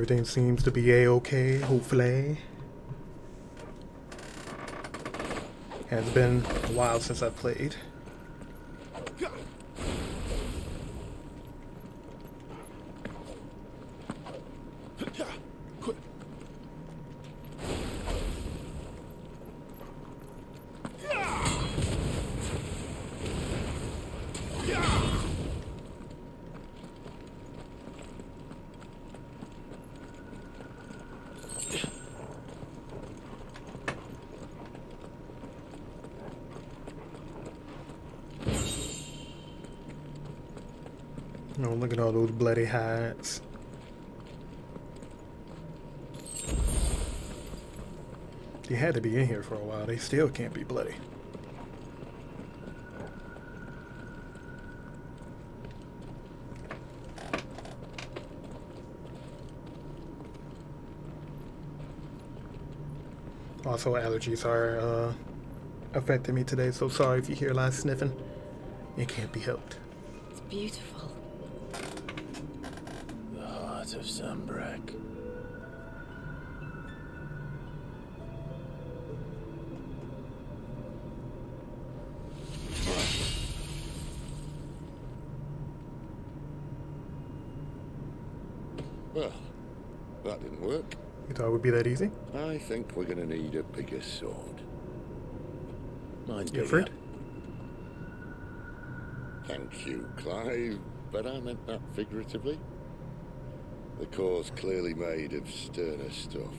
Everything seems to be a-okay, hopefully. Has been a while since I played. Oh, look at all those bloody hides. They had to be in here for a while. They still can't be bloody. Also, allergies are affecting me today, so sorry if you hear a lot of sniffing. It can't be helped. It's beautiful. The heart of Sunbreak. Well, that didn't work. You thought it would be that easy? I think we're gonna need a bigger sword. Mine's Different? bigger. Thank you, Clive, but I meant that figuratively. The core's clearly made of sterner stuff.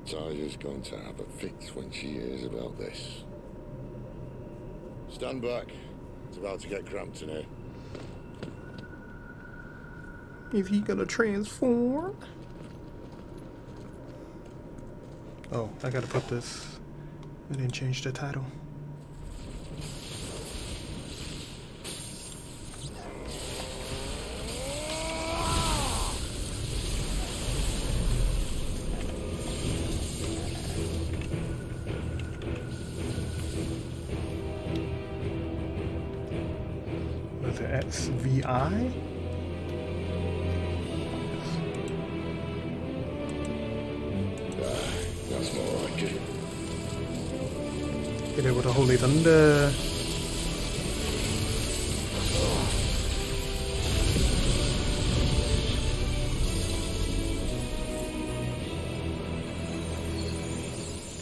Tiger's going to have a fit when she hears about this. Stand back. It's about to get cramped in here. Is he gonna transform? Oh, I gotta put this. I didn't change the title. Was it XVI? That's more like it. Hit it with a holy thunder.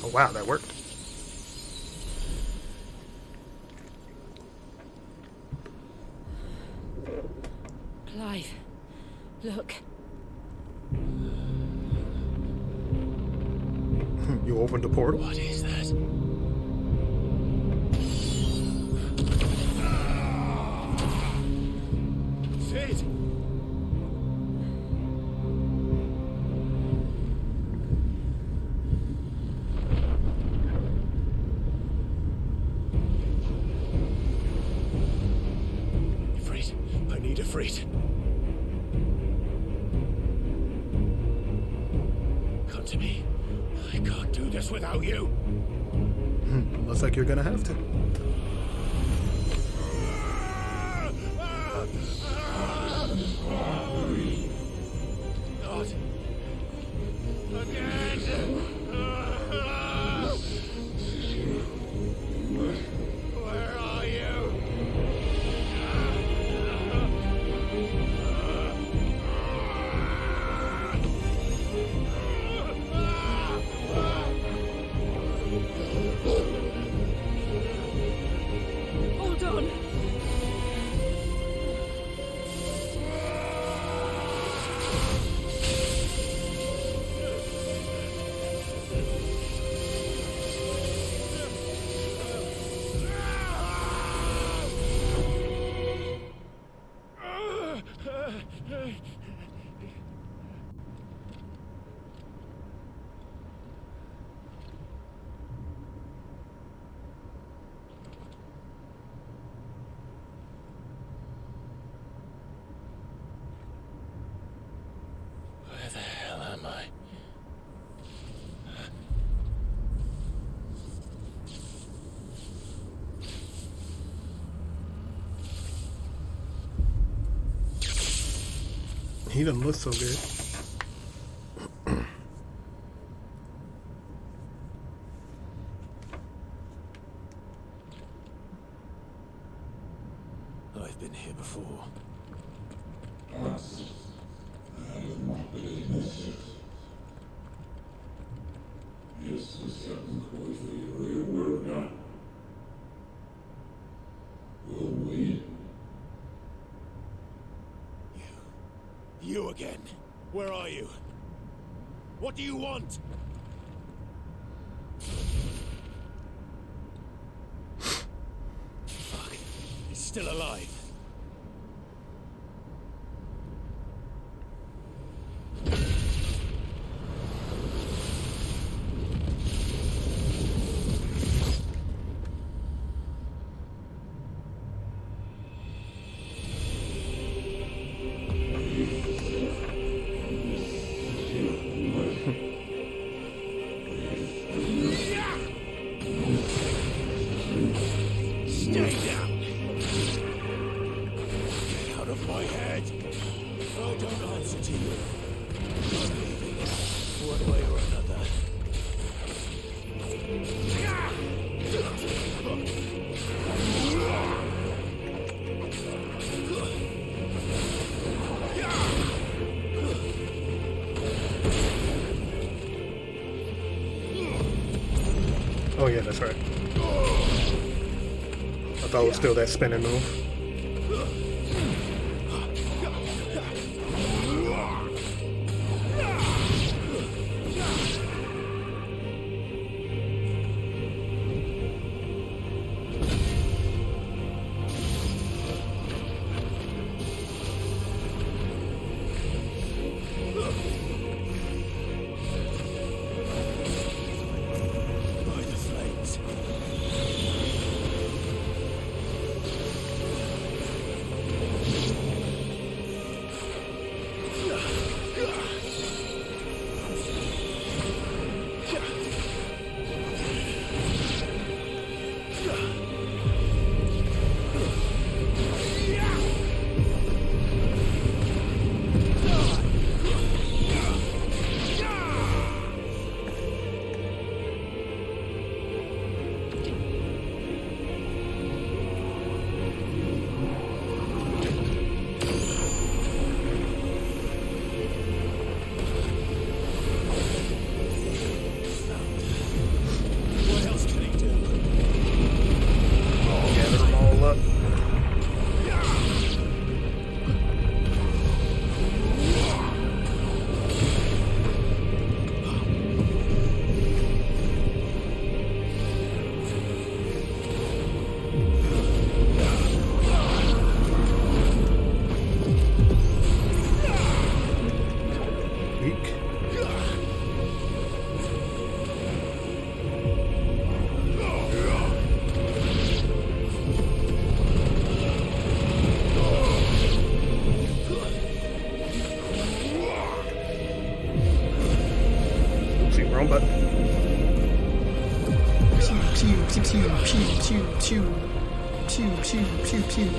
Oh wow, that worked. Clive, look. You opened the portal? What is that? Sid! Ifrit, I need a Ifrit. Come to me. I can't do this without you. Looks like you're gonna have to. Not again. Where are you? Hold on. he doesn't look so good. I've been here before. You again? Where are you? What do you want? Fuck. He's still alive. Oh yeah, that's right. I thought it was still that spinning move.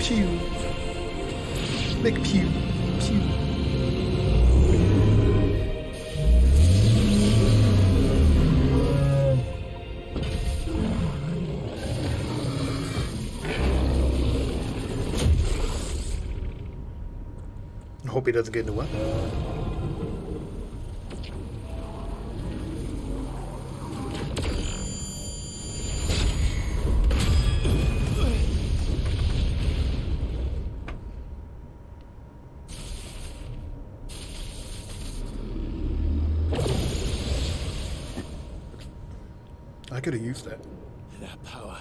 Pew. Big pew. Pew. I hope he doesn't get in the way. I could have used that. That power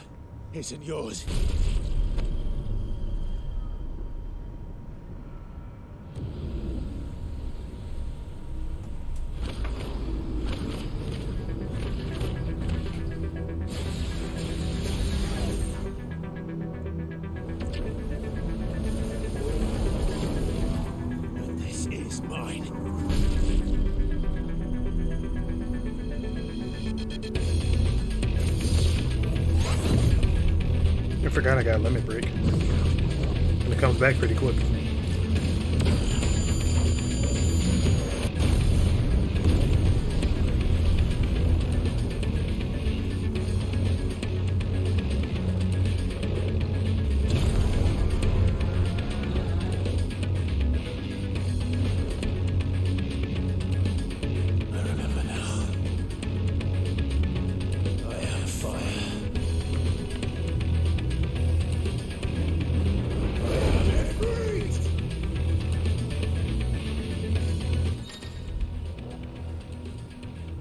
isn't yours. But this is mine. I forgot I got a limit break. And it comes back pretty quick.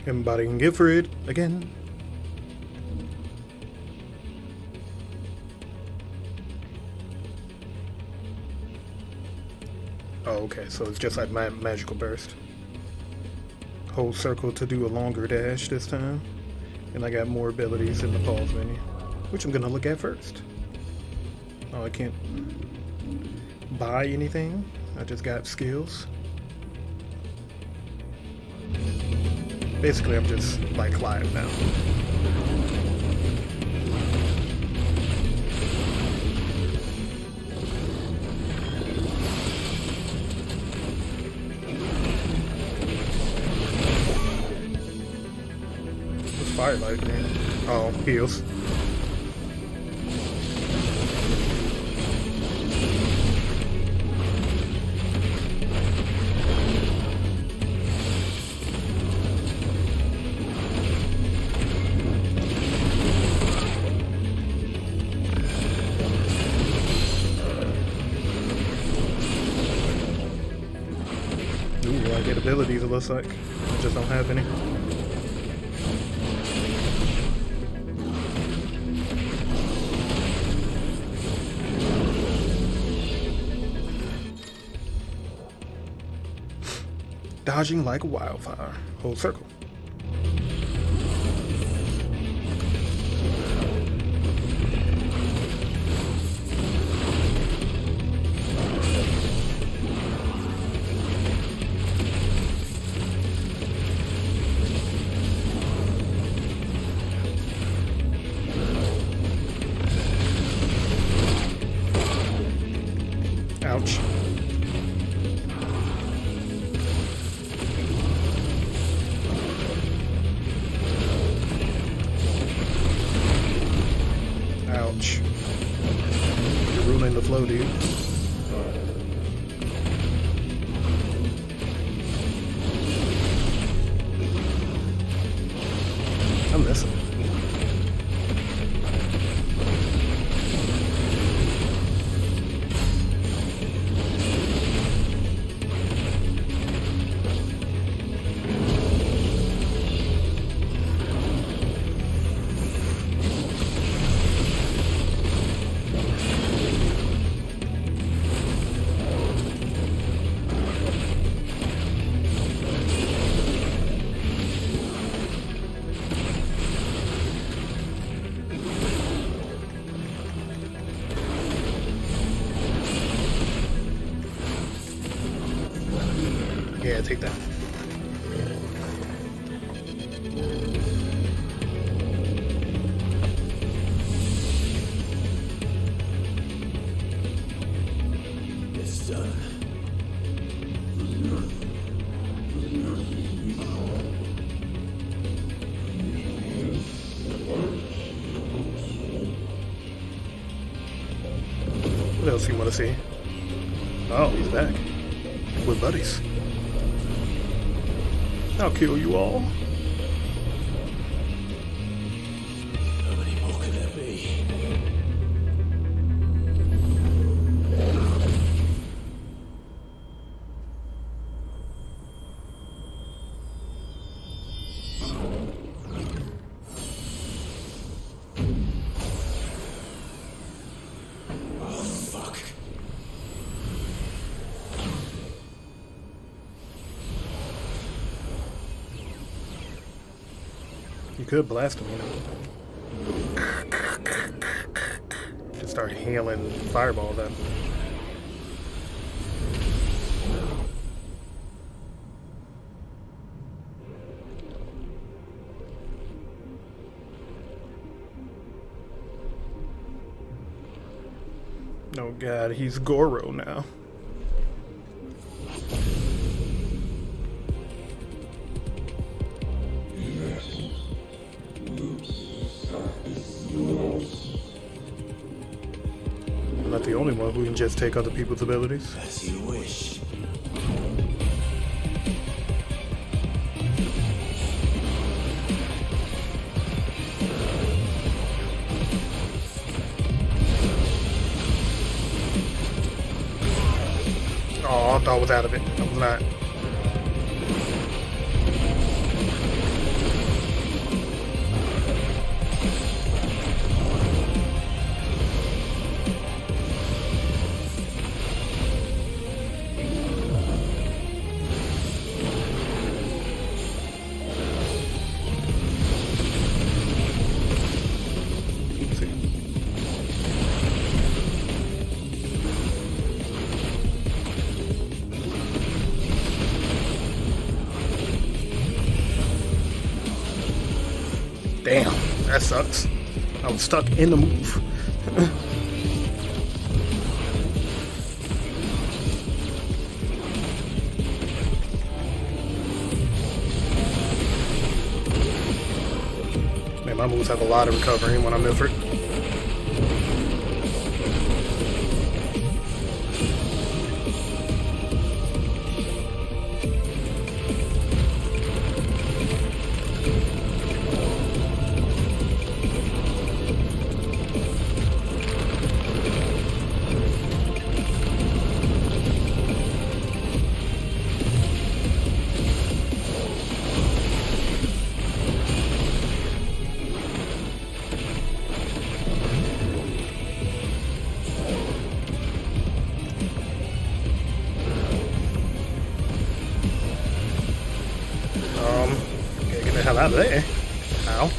Embodying Guilford again. Oh, okay, so it's just like my magical burst. Hold circle to do a longer dash this time. And I got more abilities in the pause menu, which I'm gonna look at first. Oh, I can't buy anything. I just got skills. Basically, I'm just like Clive now. What's Firelight, man? Oh, heals. Ooh, I get abilities, it looks like. I just don't have any. Dodging like wildfire. Hold circle. Ouch. Ouch. You're ruining the flow, dude. I'm missing. Yeah, take that. It's done. What else you want to see? Oh, he's back. We're buddies. I'll kill you all. How many more can there be? Oh, fuck. You could blast him, you know. Just start hailing fireballs at him. Oh god, he's Goro now. I'm not the only one who can just take other people's abilities. As you wish. Oh, I thought I was out of it. I was not. Damn, that sucks. I was stuck in the move. Man, my moves have a lot of recovery when I'm Milford. Gotta get the hell out of there. Ow.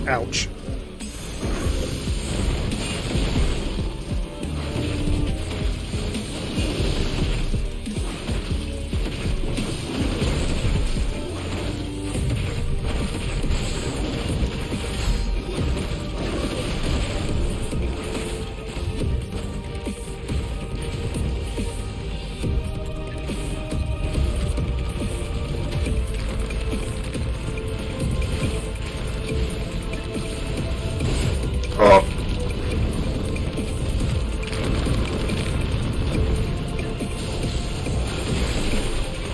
Ouch. Oh.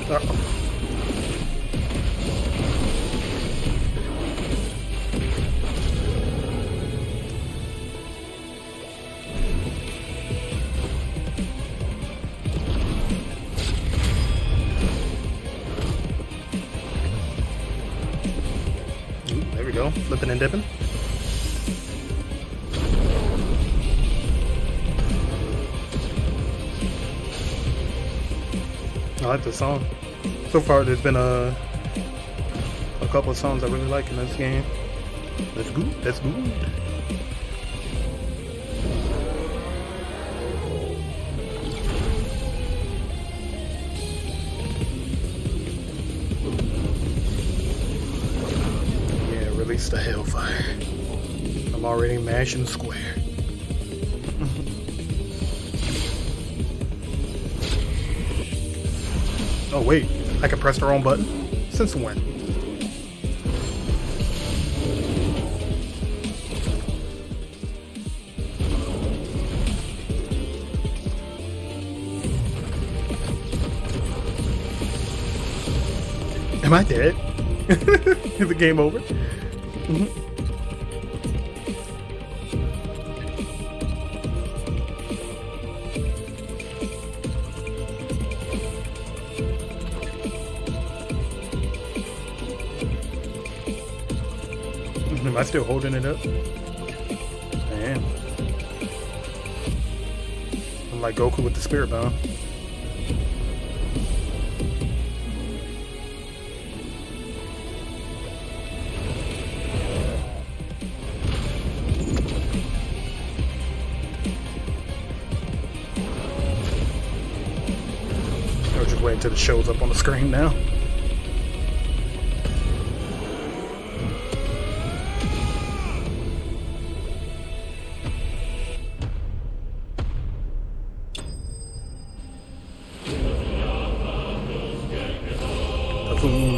Uh-oh. Ooh, there we go. Flipping and dipping. I like this song. So far, there's been a couple of songs I really like in this game. That's good. That's good. Yeah, release the hellfire. I'm already mashing square. Oh wait, I can press the wrong button? Since when? Am I dead? Is the game over? Am I still holding it up? Damn. I'm like Goku with the spirit bomb. I'll just wait until it shows up on the screen now.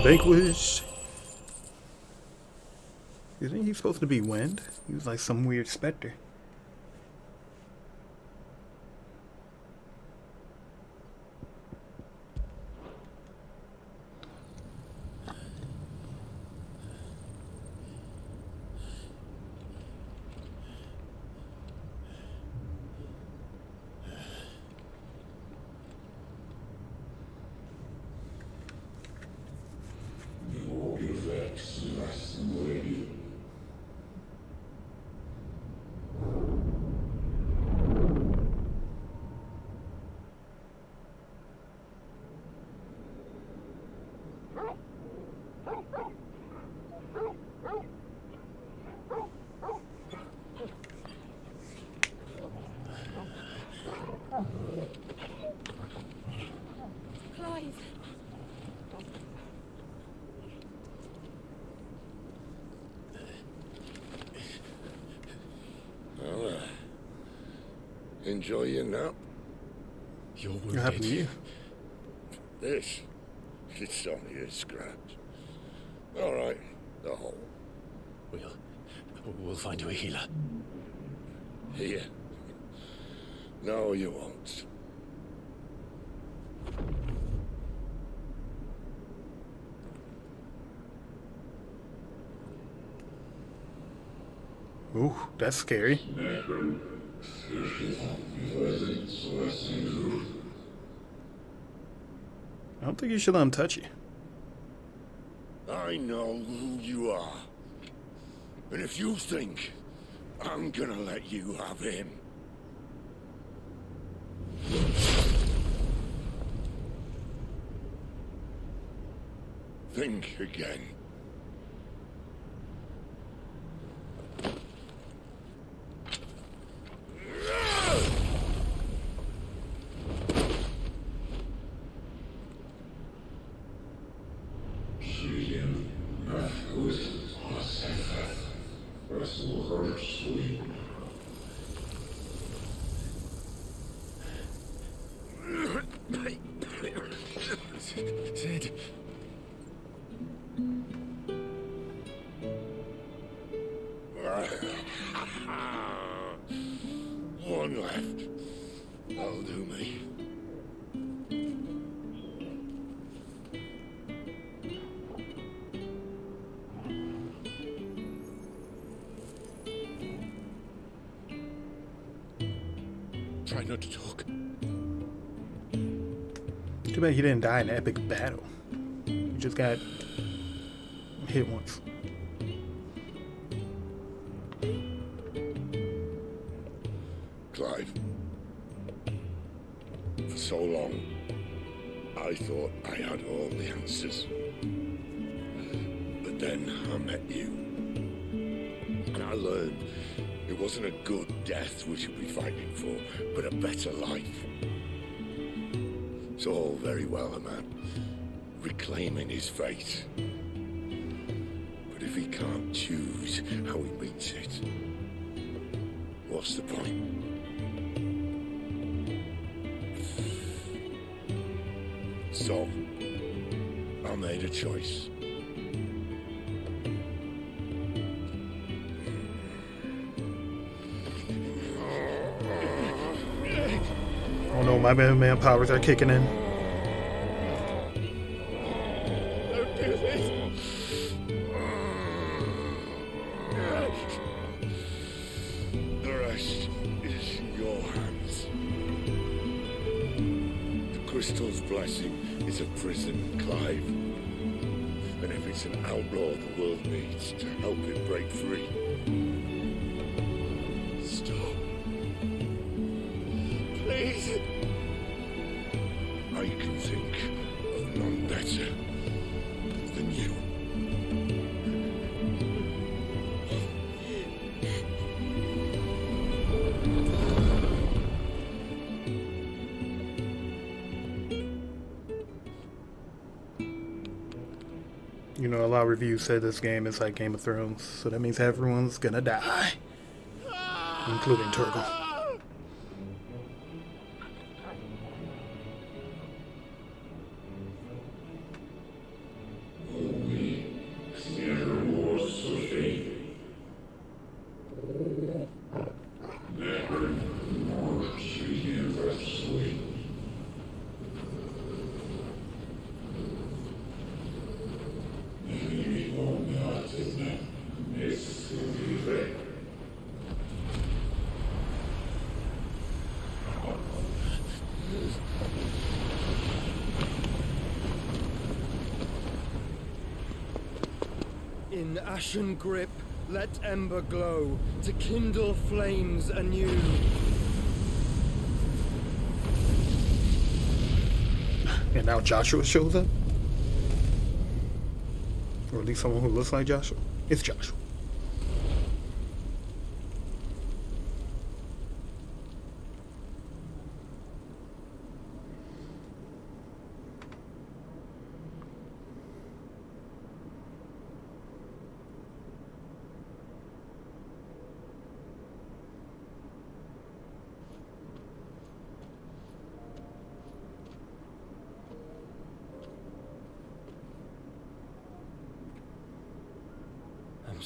Vanquish. Isn't he supposed to be wind? He was like some weird specter. Clive. Well, enjoy your nap. You're What happened to wounded. you? This, it's only a scratch. All right, the hole. We'll find you a healer. Here. No, you won't. Ooh, that's scary. I don't think you should let him touch you. I know who you are. And if you think I'm gonna let you have him, think again. Sid. One left. That'll do me. Try not to talk. Too bad he didn't die in an epic battle. He just got hit once. Clive. For so long, I thought I had all the answers. But then I met you. And I learned it wasn't a good death we should be fighting for, but a better life. It's all very well, a man reclaiming his fate. But if he can't choose how he meets it, what's the point? So, I made a choice. Oh no, my man powers are kicking in. Don't do this! The rest is in your hands. The crystal's blessing is a prison, Clive. And if it's an outlaw the world needs to help it break free. Stop. Please. I can think of none better than you. You know, a lot of reviews said this game is like Game of Thrones, so that means everyone's gonna die, including Turgle. In ashen grip, let ember glow, to kindle flames anew. And now Joshua shows up? Or at least someone who looks like Joshua? It's Joshua.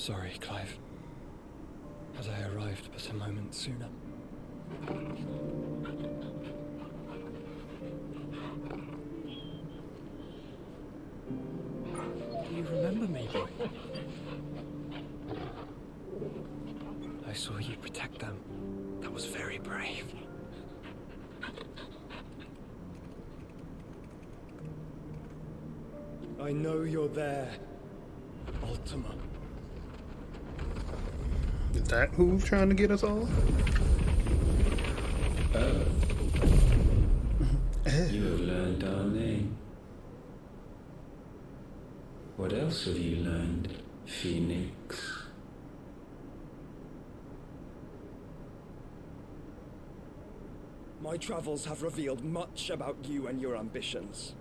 sorry, Clive. Had I arrived but a moment sooner. Do you remember me, boy? I saw you protect them. That was very brave. I know you're there, Ultima. Is that who's trying to get us all? You have learned our name. What else have you learned, Phoenix? My travels have revealed much about you and your ambitions.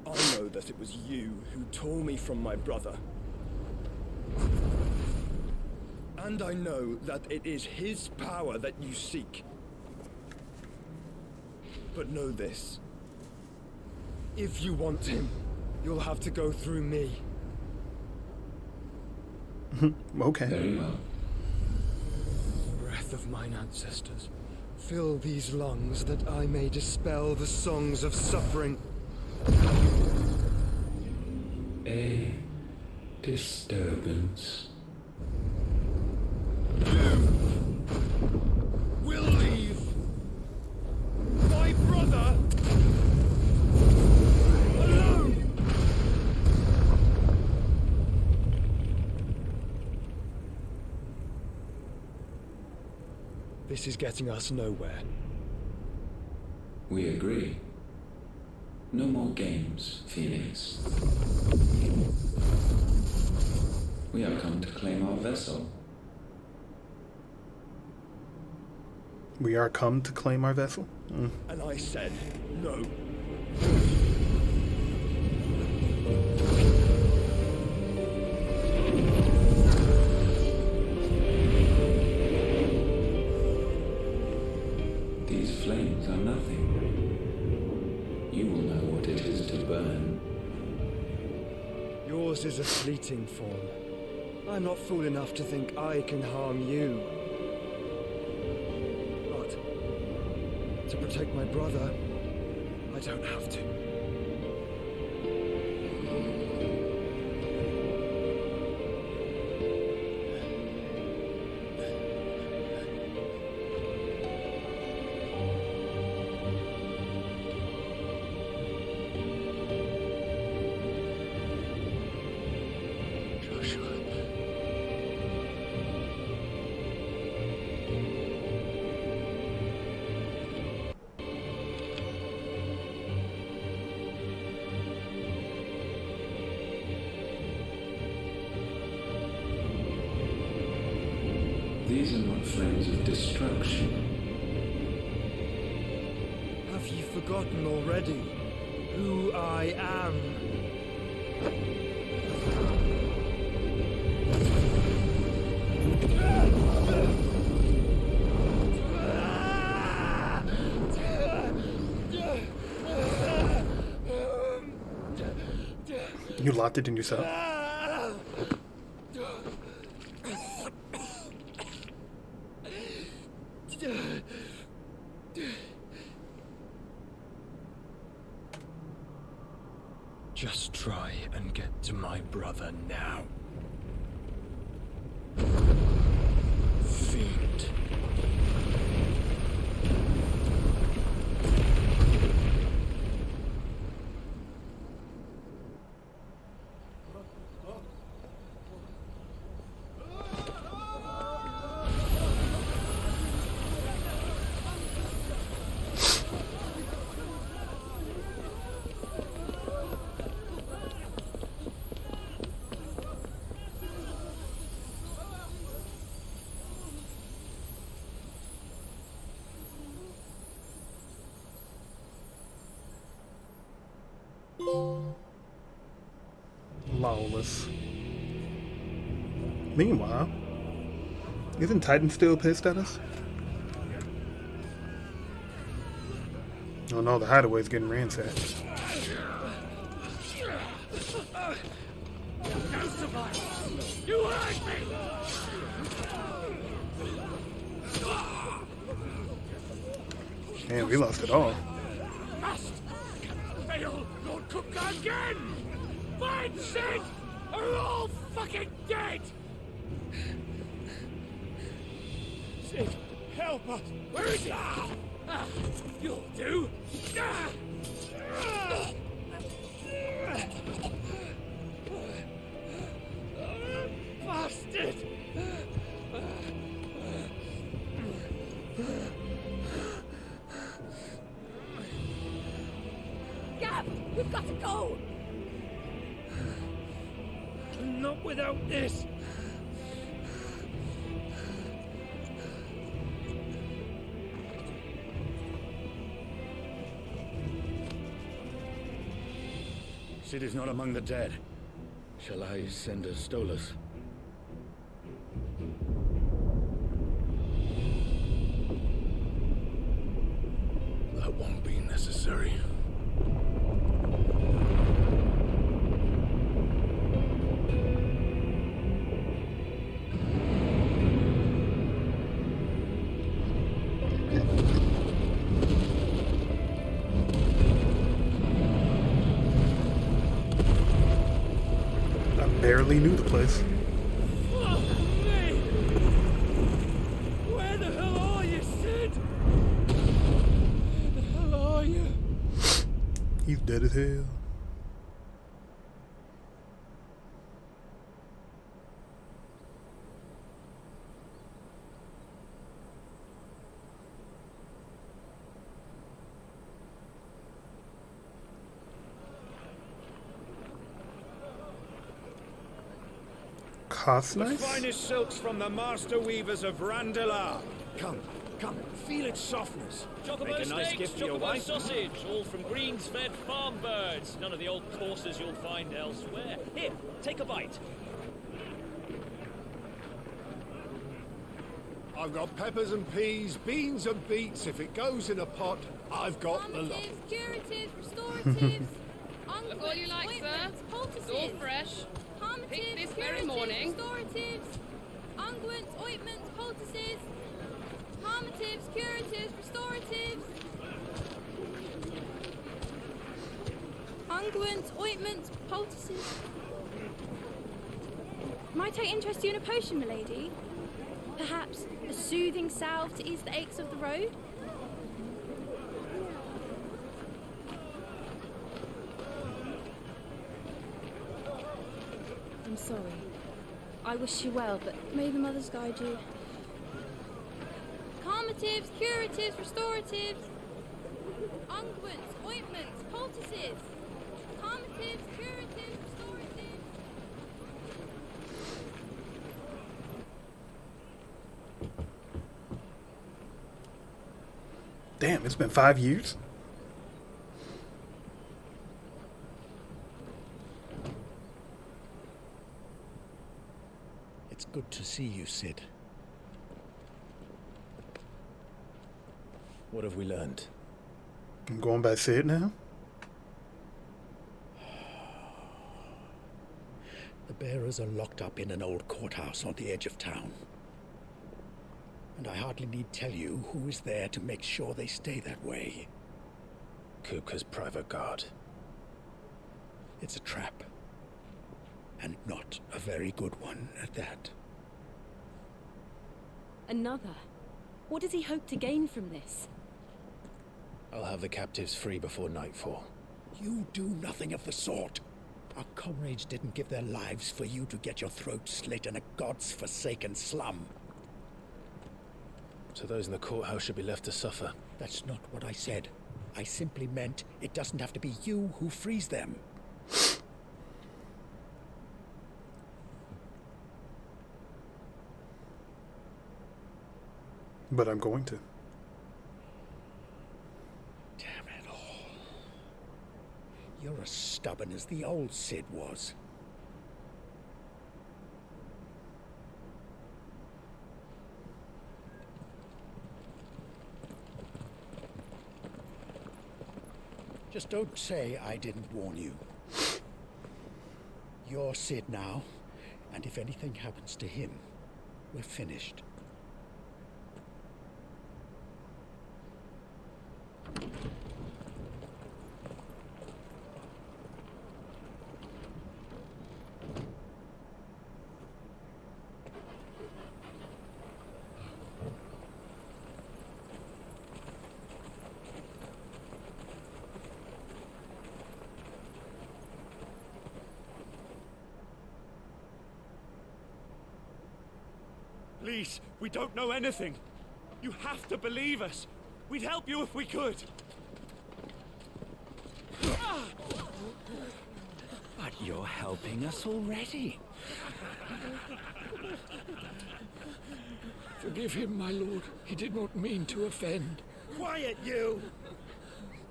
I know that it was you who tore me from my brother. And I know that it is his power that you seek. But know this. If you want him, you'll have to go through me. Okay. Very well. Breath of mine ancestors, fill these lungs that I may dispel the songs of suffering. A disturbance. Will leave my brother alone. This is getting us nowhere. We agree. No more games, Phoenix. We have come to claim our vessel. We are come to claim our vessel? And I said no. These flames are nothing. You will know what it is to burn. Yours is a fleeting form. I'm not fool enough to think I can harm you. But to protect my brother, I don't have to. Joshua. These are not flames of destruction. Have you forgotten already who I am? You locked it in yourself? Just try and get to my brother now. Fiend. Lawless. Meanwhile, isn't Titan still pissed at us? Oh no, the hideaway's getting ransacked. survive. You heard me! Man, we lost it all. Must fail Lord Cook again! Find Sid! Are all fucking dead! Sid, help us! Where is he? You'll do! Bastard! Gav, we've got to go! Not without this! Sid is not among the dead. Shall I send a Stolas? That won't be necessary. I barely knew the place. Fuck me! Where the hell are you, Sid? Where the hell are you? He's dead as hell. Cost nice? Finest silks from the master weavers of Randalar. Come, feel its softness. Chocobo Make a nice steaks, gift for your chocobo wife. sausage, all from greens-fed farm birds. None of the old courses you'll find elsewhere. Here, take a bite. I've got peppers and peas, beans and beets. If it goes in a pot, I've got the lot. Calmatives, curatives, restoratives, Look all you like, sir. It's all fresh. Picked this very morning. Restoratives, unguents, ointments, poultices, calmatives, curatives, restoratives, unguents, ointments, poultices. Might I interest you in a potion, milady? Perhaps a soothing salve to ease the aches of the road? I'm sorry. I wish you well, but may the mothers guide you. Calmatives, curatives, restoratives, unguents, ointments, poultices. Calmatives, curatives, restoratives. Damn, it's been 5 years. It's good to see you, Sid. What have we learned? I'm going by Sid now. The bearers are locked up in an old courthouse on the edge of town. And I hardly need tell you who is there to make sure they stay that way. Kuka's private guard. It's a trap. And not a very good one at that. Another? What does he hope to gain from this? I'll have the captives free before nightfall. You do nothing of the sort. Our comrades didn't give their lives for you to get your throat slit in a god's forsaken slum. So those in the courthouse should be left to suffer. That's not what I said. I simply meant it doesn't have to be you who frees them. But I'm going to. Damn it all. You're as stubborn as the old Sid was. Just don't say I didn't warn you. You're Sid now, And if anything happens to him, we're finished. Please, we don't know anything. You have to believe us. We'd help you if we could. But you're helping us already. Forgive him, my lord. He did not mean to offend. Quiet, you!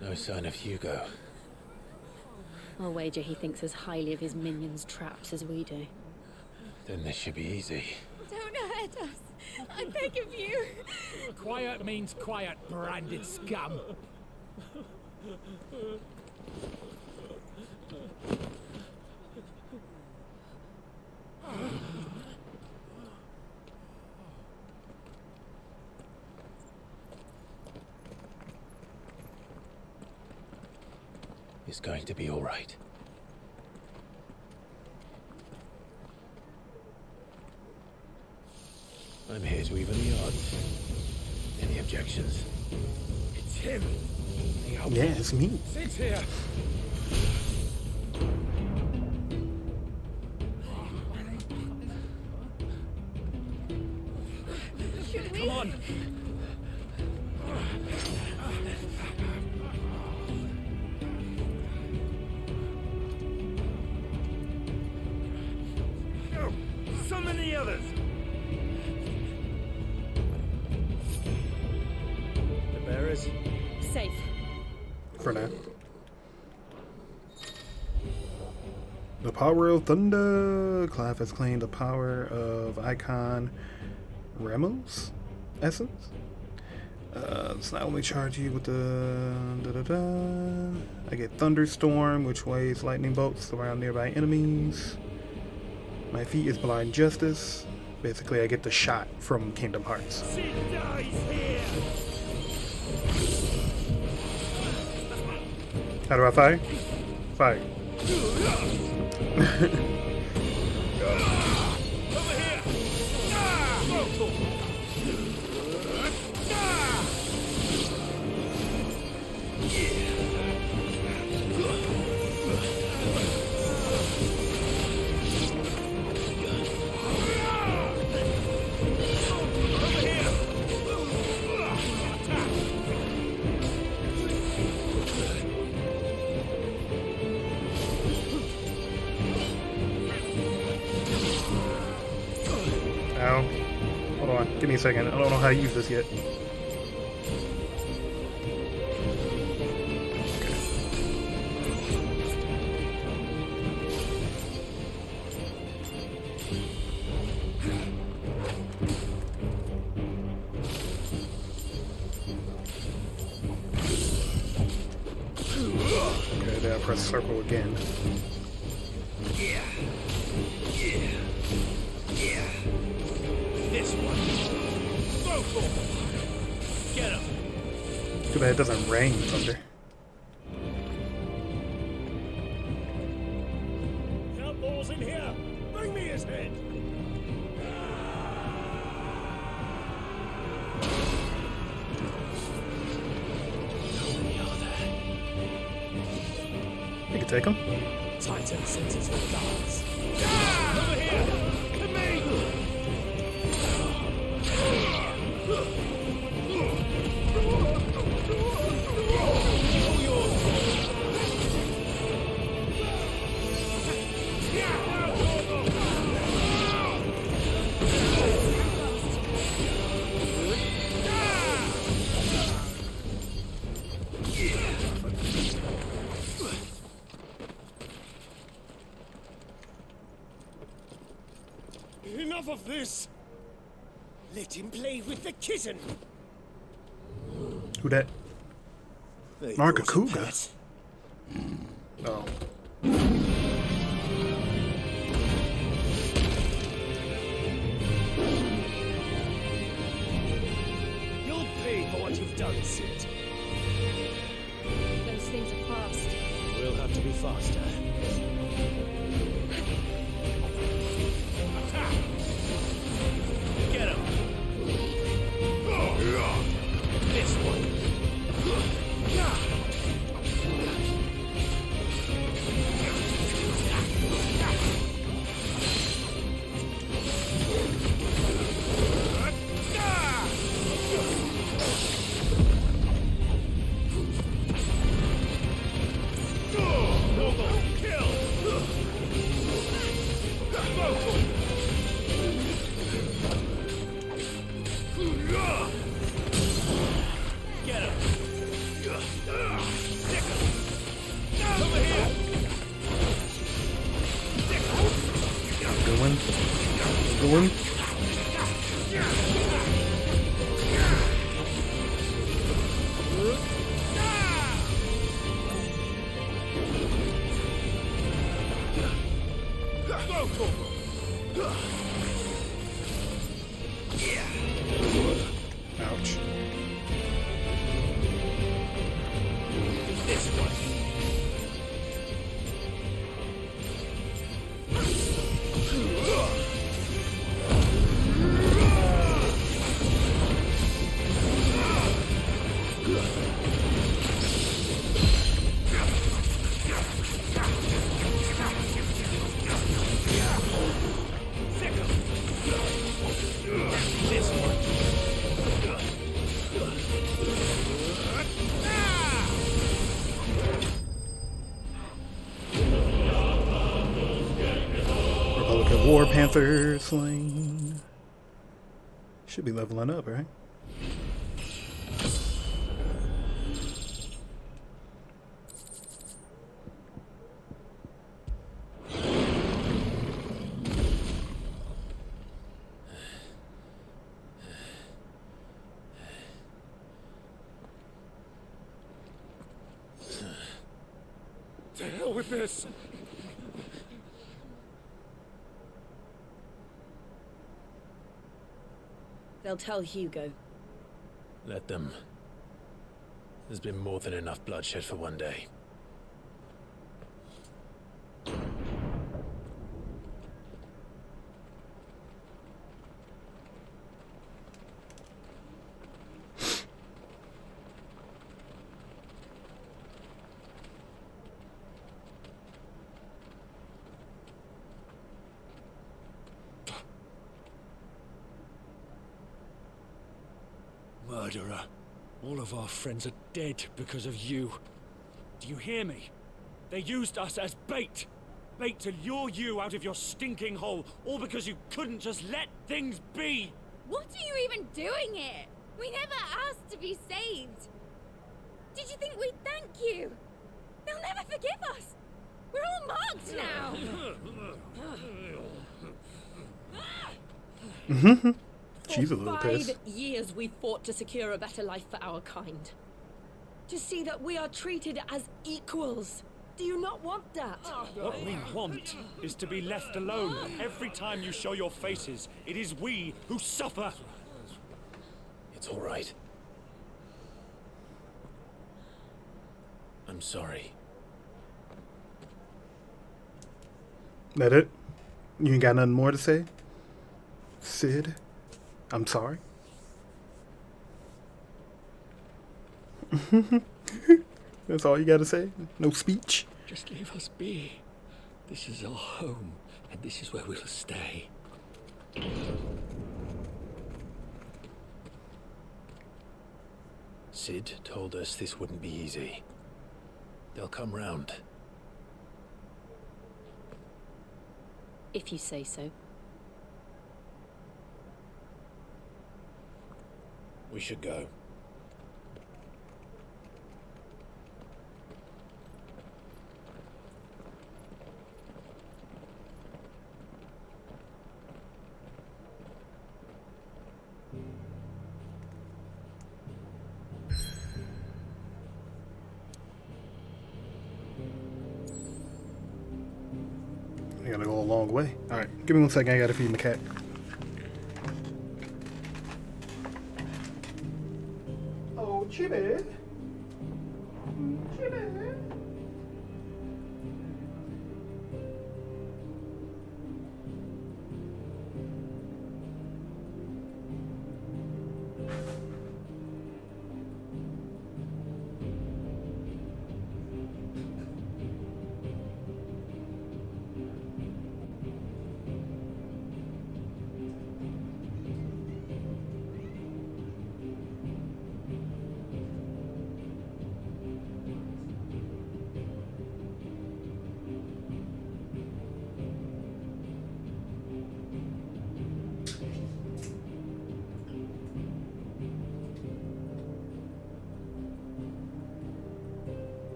No sign of Hugo. I'll wager he thinks as highly of his minions' traps as we do. Then this should be easy. Don't hurt us. I beg of you. Quiet means quiet, branded scum. It's going to be all right. I'm here to even the odds. Any objections? It's him. Yeah, it's me. Sit here. Should we? Come on. Oh, so many others! The bearers? Safe. For now. The power of thunder. Clive has claimed the power of Icon Remo's essence. It's not only charge you with the I get thunderstorm, which waves lightning bolts around nearby enemies. My feat is blind justice. Basically, I get the shot from Kingdom Hearts. She dies here! How do I fire? Fire. Over here! Ow. Hold on. Give me a second. I don't know how to use this yet. Okay, then I press circle again. This one. Go for it. Get him. Too bad it doesn't rain thunder. Outlaws in here. Bring me his head. You can take him. Titan senses the guards. Over here. To me. Enough of this! Let him play with the kitten! Who that? Margakuga. Oh. what you've done, Sid. Those things are fast. We'll have to be faster. Get him! This one! Good one. Good one. Ouch. This one! This one! Republican War Panther slain. Should be leveling up, right? To hell with this! They'll tell Hugo. Let them. There's been more than enough bloodshed for one day. Murderer. All of our friends are dead because of you. Do you hear me? They used us as bait. Bait to lure you out of your stinking hole, all because you couldn't just let things be. What are you even doing here? We never asked to be saved. Did you think we'd thank you? They'll never forgive us. We're all marked now. She's a little pissed. For 5 years we fought to secure a better life for our kind. To see that we are treated as equals. Do you not want that? What we want is to be left alone. Every time you show your faces, it is we who suffer. It's all right. I'm sorry. That it? You ain't got nothing more to say? Sid? I'm sorry. That's all you gotta say? No speech? Just leave us be. This is our home, and this is where we'll stay. Sid told us this wouldn't be easy. They'll come round. If you say so. We should go. I gotta go a long way. Alright, give me 1 second, I gotta feed my cat. Oh, Chibi. Chibi.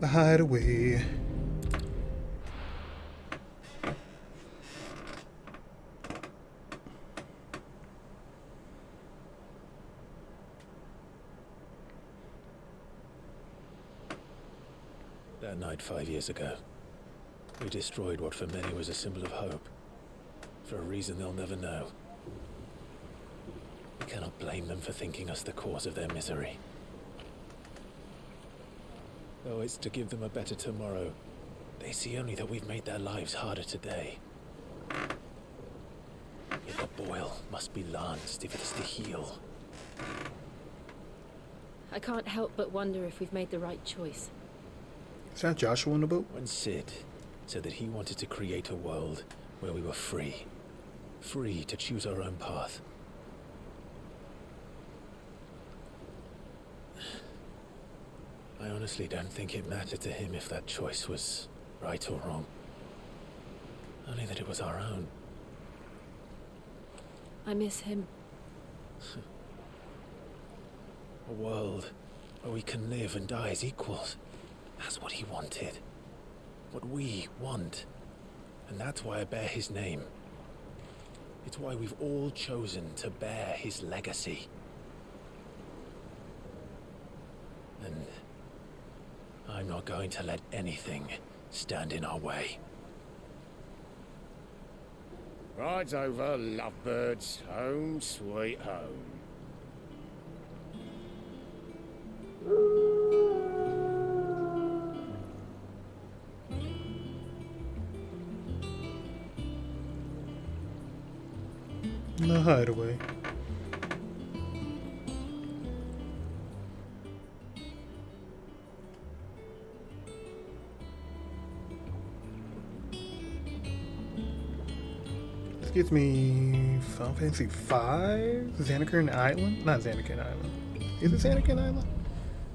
The hideaway. That night 5 years ago, we destroyed what for many was a symbol of hope. For a reason they'll never know. We cannot blame them for thinking us the cause of their misery. Though it's to give them a better tomorrow, they see only that we've made their lives harder today. Yet the boil must be lanced if it is to heal. I can't help but wonder if we've made the right choice. Is that Joshua in the boat? When Sid said that he wanted to create a world where we were free. Free to choose our own path. I honestly don't think it mattered to him if that choice was right or wrong. Only that it was our own. I miss him. A world where we can live and die as equals. That's what he wanted. What we want. And that's why I bear his name. It's why we've all chosen to bear his legacy. And I'm not going to let anything stand in our way. Ride's over, lovebirds. Home sweet home. The hideaway. This gives me Final Fantasy V? Xanarkand Island? Not Xanarkand Island. Is it Xanarkand Island?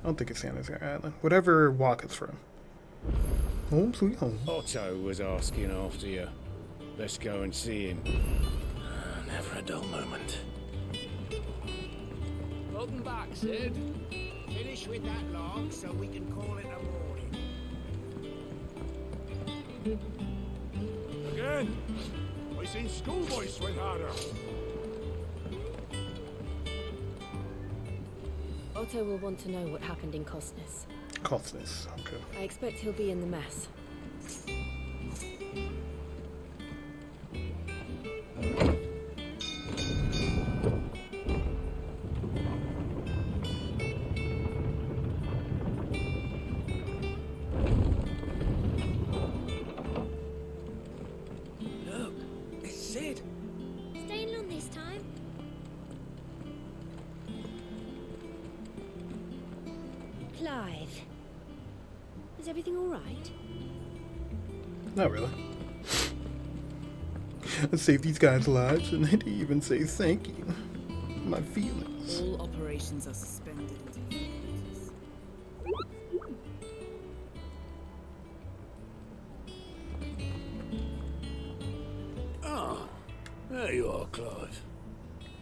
I don't think it's Xanarkand Island. Whatever Wakka's from. Home sweet home. Otto was asking after you. Let's go and see him. Never a dull moment. Welcome back, Sid. Finish with that log so we can call it a morning. Again? I seen schoolboys sweat harder. Otto will want to know what happened in Costness. Costness, okay. I expect he'll be in the mess. Clive. Is everything all right? Not really. I saved these guys' lives and they didn't even say thank you. My feelings. All operations are suspended. Ah, there you are, Clive.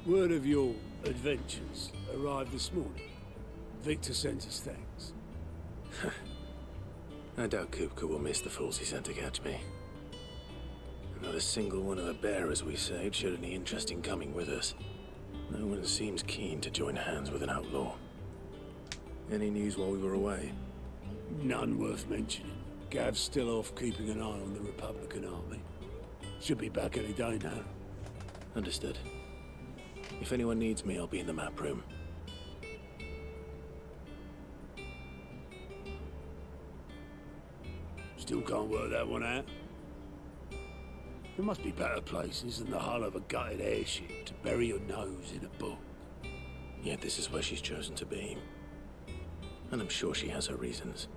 Word of your adventures arrived this morning. Victor sends us thanks. I doubt Kupka will miss the fools he sent to catch me. Not a single one of the bearers we saved showed any interest in coming with us. No one seems keen to join hands with an outlaw. Any news while we were away? None worth mentioning. Gav's still off keeping an eye on the Republican army. Should be back any day now. Understood. If anyone needs me, I'll be in the map room. Still can't work that one out. There must be better places than the hull of a gutted airship to bury your nose in a book. Yet this is where she's chosen to be. And I'm sure she has her reasons.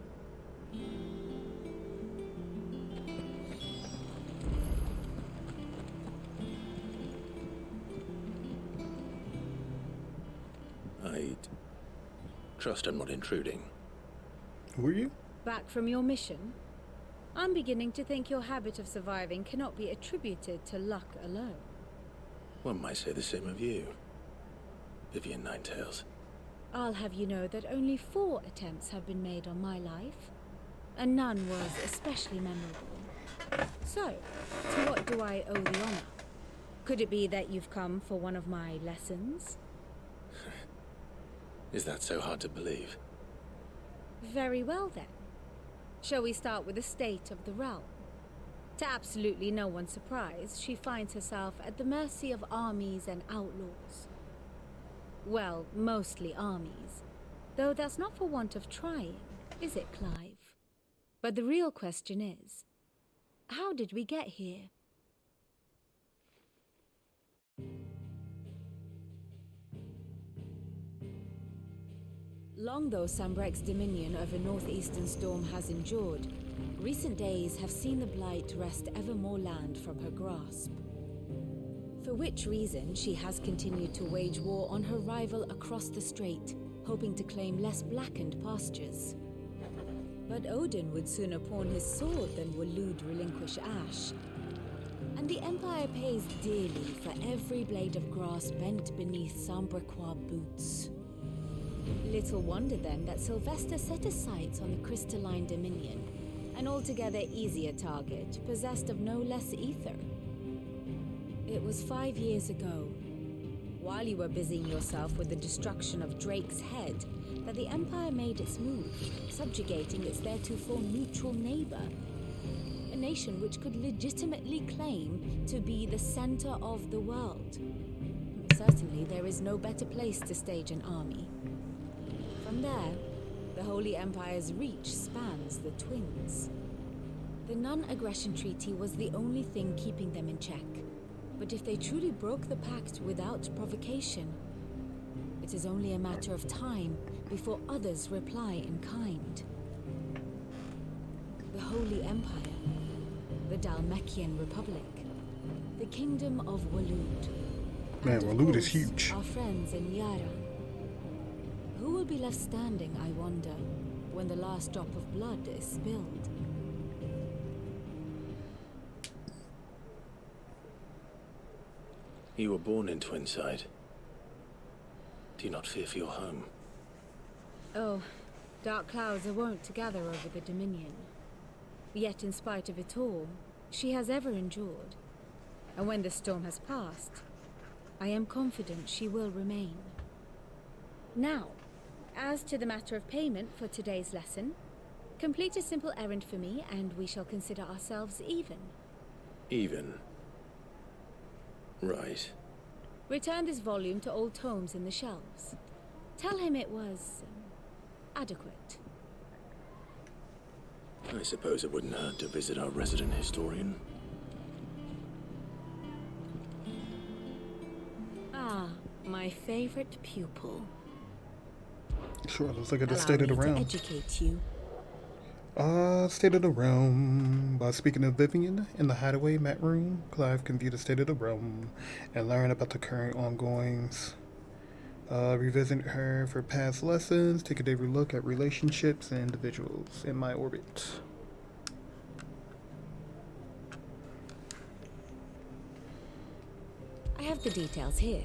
I'd trust I'm not intruding. Were you? Back from your mission? I'm beginning to think your habit of surviving cannot be attributed to luck alone. One might say the same of you, Vivian Ninetails. I'll have you know that only 4 attempts have been made on my life, and none was especially memorable. So, to what do I owe the honor? Could it be that you've come for one of my lessons? Is that so hard to believe? Very well then. Shall we start with the state of the realm? To absolutely no one's surprise, she finds herself at the mercy of armies and outlaws. Well, mostly armies. Though that's not for want of trying, is it, Clive? But the real question is, how did we get here? Long though Sambrek's dominion over northeastern Storm has endured, recent days have seen the Blight wrest ever more land from her grasp. For which reason she has continued to wage war on her rival across the strait, hoping to claim less blackened pastures. But Odin would sooner pawn his sword than Waloed relinquish Ash. And the Empire pays dearly for every blade of grass bent beneath Sambrequois boots. Little wonder then that Sylvester set his sights on the crystalline dominion, an altogether easier target, possessed of no less ether. It was 5 years ago, while you were busying yourself with the destruction of Drake's head, that the Empire made its move, subjugating its theretofore neutral neighbor. A nation which could legitimately claim to be the center of the world. Certainly there is no better place to stage an army. From there, the Holy Empire's reach spans the Twins. The non-aggression treaty was the only thing keeping them in check. But if they truly broke the pact without provocation, it is only a matter of time before others reply in kind. The Holy Empire, the Dhalmekian Republic, the Kingdom of Waloed. Man, Waloed is huge. Our friends in Yara. Who will be left standing, I wonder, when the last drop of blood is spilled? You were born in Twinside. Do you not fear for your home? Oh, dark clouds are wont to gather over the Dominion. Yet in spite of it all, she has ever endured. And when the storm has passed, I am confident she will remain. Now, as to the matter of payment for today's lesson, complete a simple errand for me and we shall consider ourselves even. Even? Right. Return this volume to old tomes in the shelves. Tell him it was adequate. I suppose it wouldn't hurt to visit our resident historian. Ah, my favorite pupil. Sure, let's look at the Allow state of the me to realm. educate you. State of the realm. By speaking to Vivian in the hideaway mat room, Clive can view the state of the realm and learn about the current ongoings. Revisit her for past lessons. Take a deeper look at relationships and individuals in my orbit. I have the details here.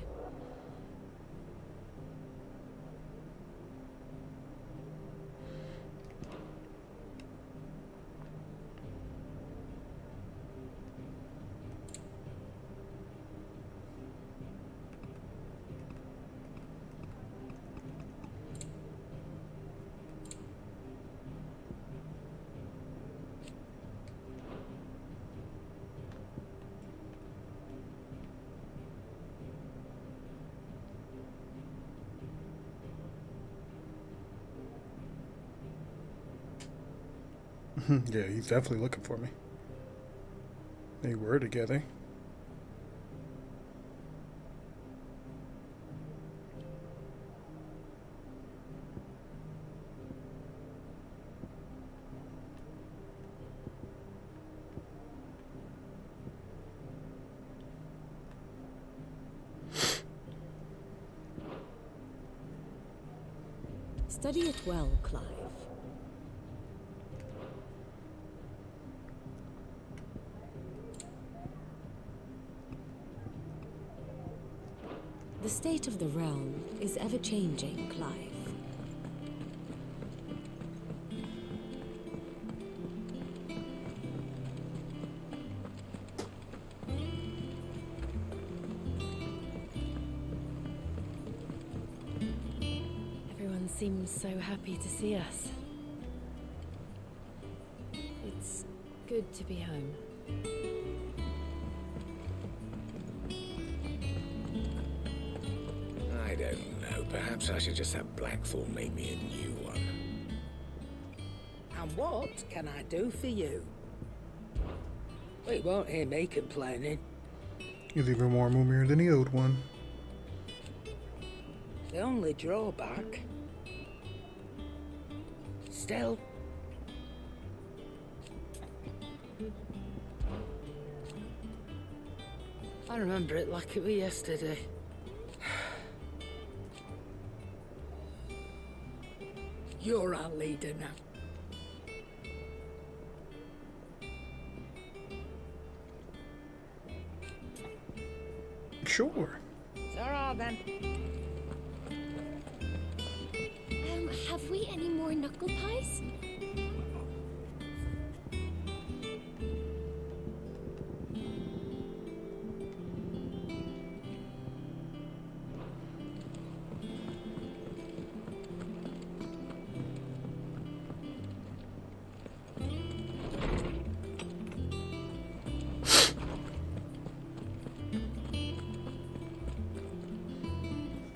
Yeah, he's definitely looking for me. They were together. Study it well, Clive. The state of the realm is ever-changing, Clive. Everyone seems so happy to see us. It's good to be home. I don't know. Perhaps I should just have Blackthorn make me a new one. And what can I do for you? We won't hear me complaining. He's even more moomier than the old one. The only drawback... Still... I remember it like it was yesterday. You're our leader now. Sure. Ta-ra then. Have we any more knuckle pies?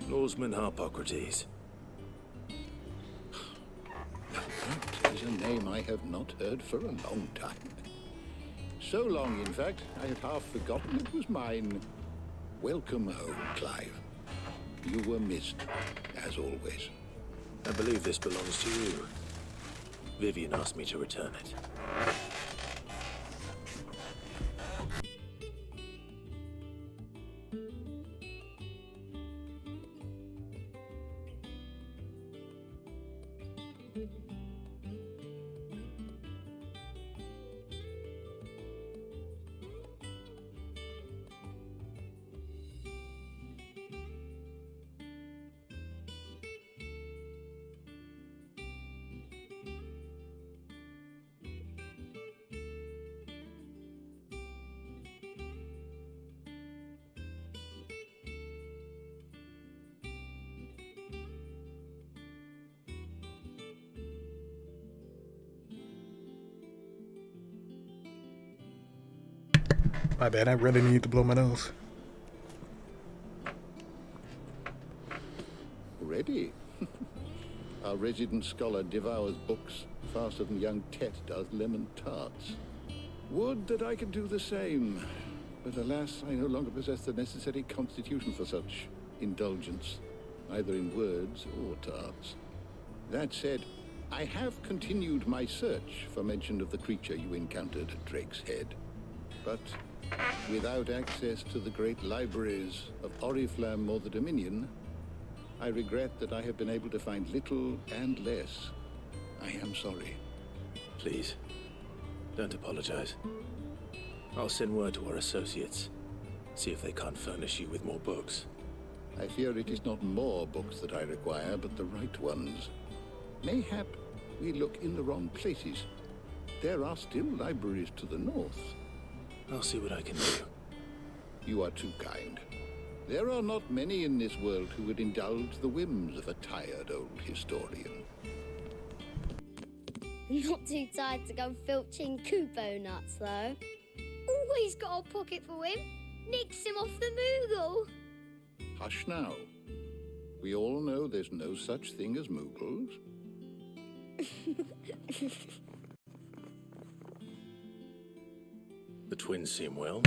Lawsman Harpocrates. That is a name I have not heard for a long time. So long, in fact, I had half forgotten it was mine. Welcome home, Clive. You were missed, as always. I believe this belongs to you. Vivian asked me to return it. My bad, I really need to blow my nose. Ready? Our resident scholar devours books faster than young Tet does lemon tarts. Would that I could do the same, but alas, I no longer possess the necessary constitution for such indulgence, either in words or tarts. That said, I have continued my search for mention of the creature you encountered at Drake's Head. But without access to the great libraries of Oriflamme or the Dominion, I regret that I have been able to find little and less. I am sorry. Please, don't apologize. I'll send word to our associates. See if they can't furnish you with more books. I fear it is not more books that I require, but the right ones. Mayhap we look in the wrong places. There are still libraries to the north. I'll see what I can do. You are too kind. There are not many in this world who would indulge the whims of a tired old historian. Not too tired to go filching Kupo nuts, though. Always got a pocket for him. Nicks him off the Moogle. Hush now. We all know there's no such thing as Moogles. The twins seem well.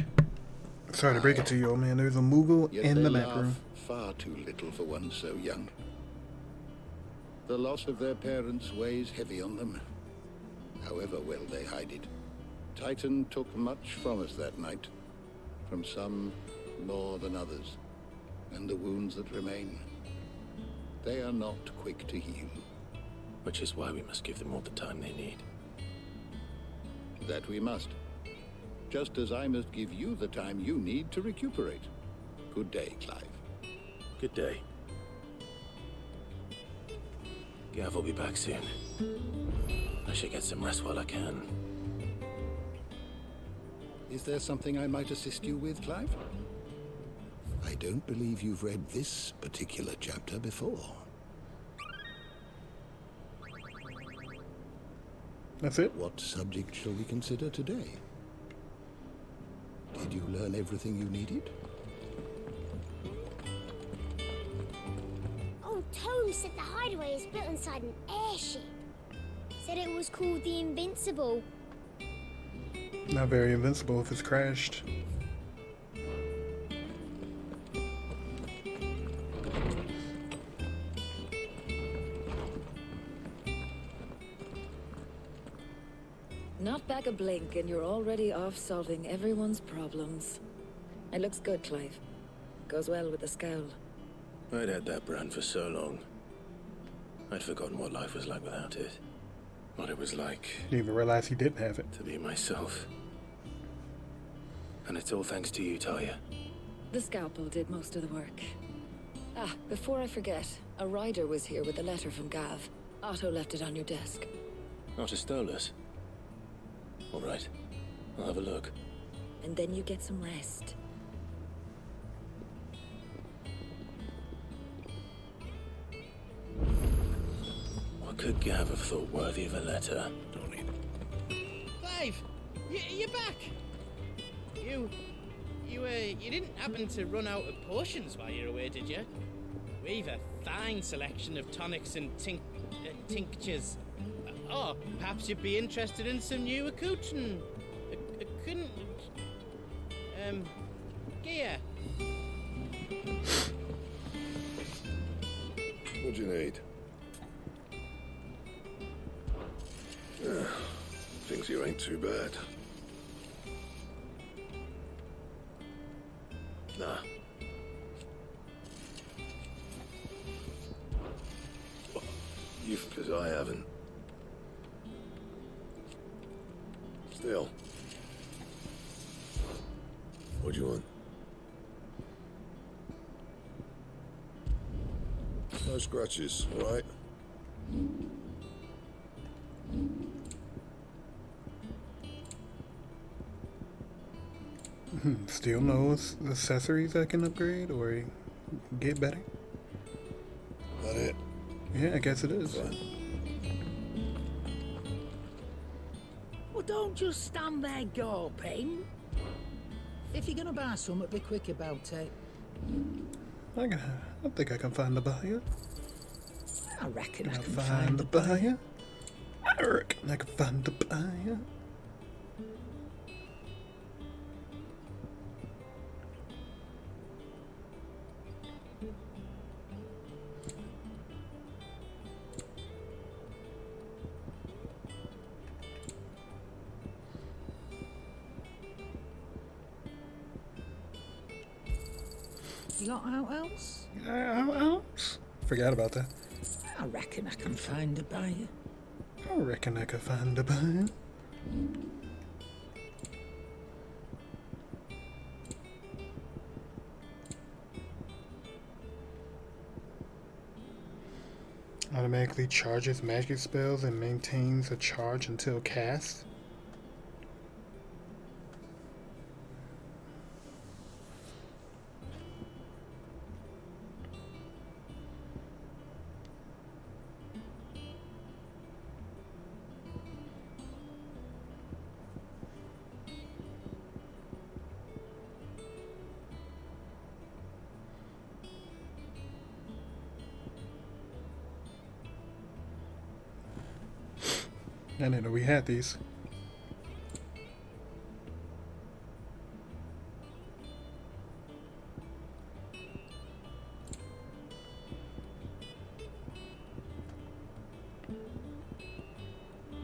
Sorry to break it to you, old man. There's a Moogle Yet in they the back laugh room. far too little for one so young. The loss of their parents weighs heavy on them, however well they hide it. Titan took much from us that night, from some more than others, and the wounds that remain, they are not quick to heal. Which is why we must give them all the time they need. That we must. Just as I must give you the time you need to recuperate. Good day, Clive. Good day. Gav will be back soon. I should get some rest while I can. Is there something I might assist you with, Clive? I don't believe you've read this particular chapter before. That's it? What subject shall we consider today? Did you learn everything you needed? Old Tome said the hideaway is built inside an airship. Said it was called the Invincible. Not very invincible if it's crashed. Not back a blink and you're already off solving everyone's problems. It looks good, Clive. Goes well with the scowl. I'd had that brand for so long. I'd forgotten what life was like without it. What it was like. Didn't even realize he didn't have it. To be myself. And it's all thanks to you, Talia. The scalpel did most of the work. Ah, before I forget, a rider was here with a letter from Gav. Otto left it on your desk. Otto stole us. All right. I'll have a look. And then you get some rest. What could Gav have thought worthy of a letter? Clive! You're back! You didn't happen to run out of potions while you're away, did you? We've a fine selection of tonics and tinctures. Oh, perhaps you'd be interested in some new accoutrement. Gear. What do you need? Things here ain't too bad. Nah. Because I haven't. Still. What do you want? No scratches, all right? Still no accessories I can upgrade or get better? That it? Yeah, I guess it is. Well, don't just stand there gawping. If you're gonna buy something, be quick about it. I think I can find the buyer. I reckon I can find the buyer. I reckon I can find the buyer. You got out else? Else? Forgot about that. I reckon I can find a buyer. I reckon I could find a buyer. Automatically charges magic spells and maintains a charge until cast. I didn't know we had these.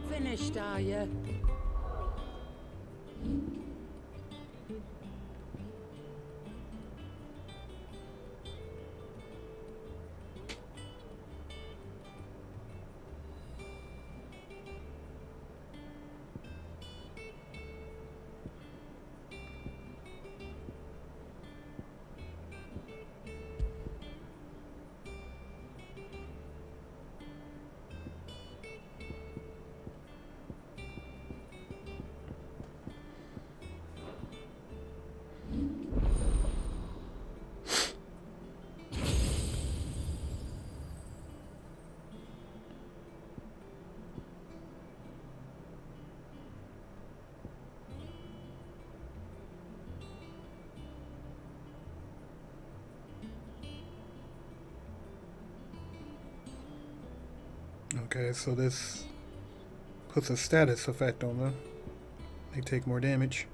Finished, are you? Okay, so this puts a status effect on them. They take more damage.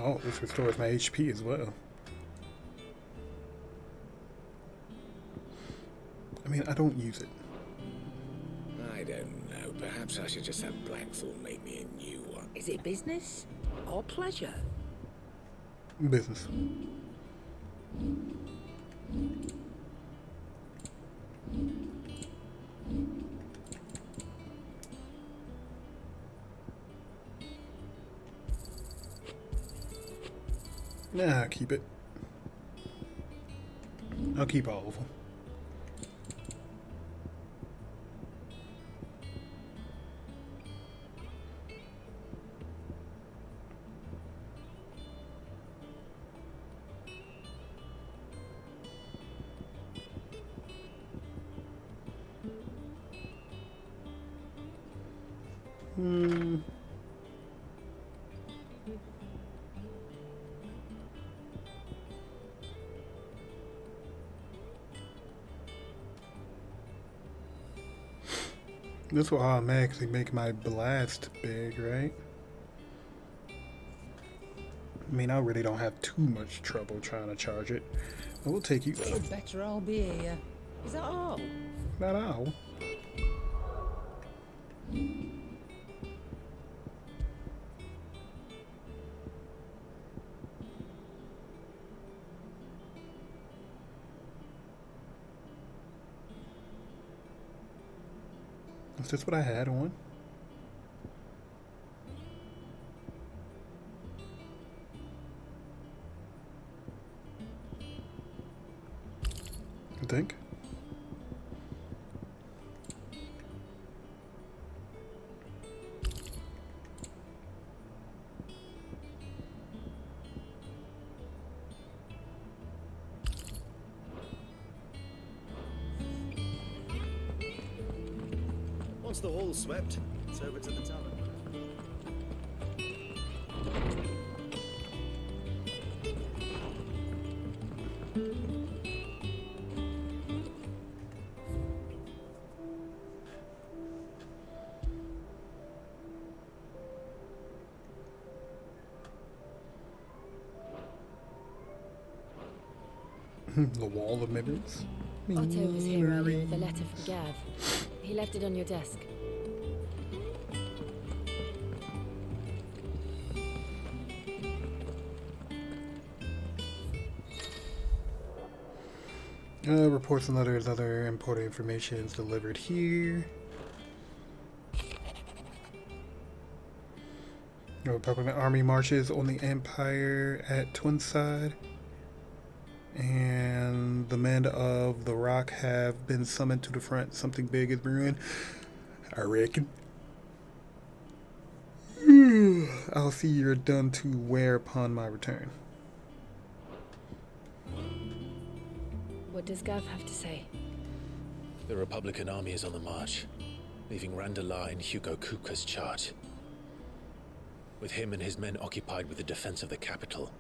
Oh, this restores my HP as well. I mean, I don't use it. I don't know. Perhaps I should just have Blackthorn make me a new one. Is it business or pleasure? Business. Nah, keep it. I'll keep all of them. This will automatically make my blast big, right? I mean, I really don't have too much trouble trying to charge it. I will take you. You'd better all be here. Is that all? Not all. Is this what I had on? I think. Once the hall's swept, it's over to the tavern. The wall of memories. Otto was here earlier with a letter from Gav. He left it on your desk. Reports and letters, other important information is delivered here. The Republican Army marches on the Empire at Twinside. And the men of the Rock have been summoned to the front. Something big is brewing, I reckon. I'll see you're done to wear upon my return. What does Gav have to say? The Republican army is on the march, leaving Randalar in Hugo Kupka's charge. With him and his men occupied with the defense of the capital,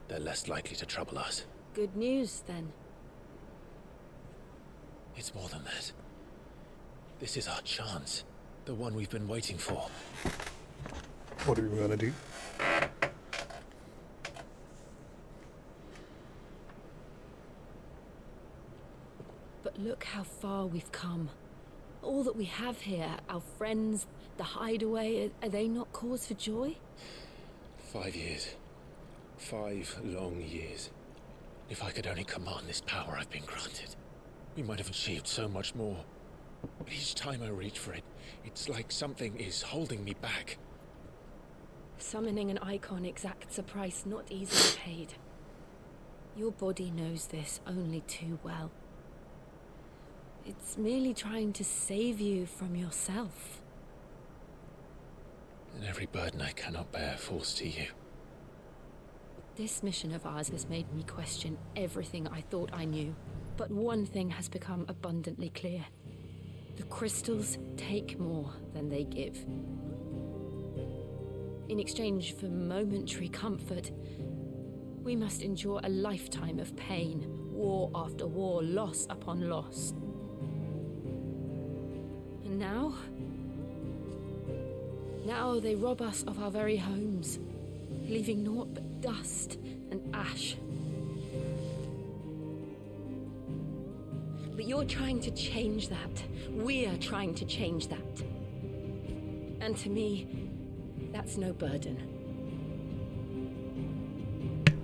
they're less likely to trouble us. Good news, then. It's more than that. This is our chance. The one we've been waiting for. What are we gonna do? But look how far we've come. All that we have here, our friends, the hideaway, are they not cause for joy? 5 years. 5 long years. If I could only command this power I've been granted, we might have achieved so much more. But each time I reach for it, it's like something is holding me back. Summoning an icon exacts a price not easily paid. Your body knows this only too well. It's merely trying to save you from yourself. And every burden I cannot bear falls to you. This mission of ours has made me question everything I thought I knew. But one thing has become abundantly clear. The crystals take more than they give. In exchange for momentary comfort, we must endure a lifetime of pain, war after war, loss upon loss. And now they rob us of our very homes, leaving naught but dust and ash. But you're trying to change that. We're trying to change that. And to me, that's no burden.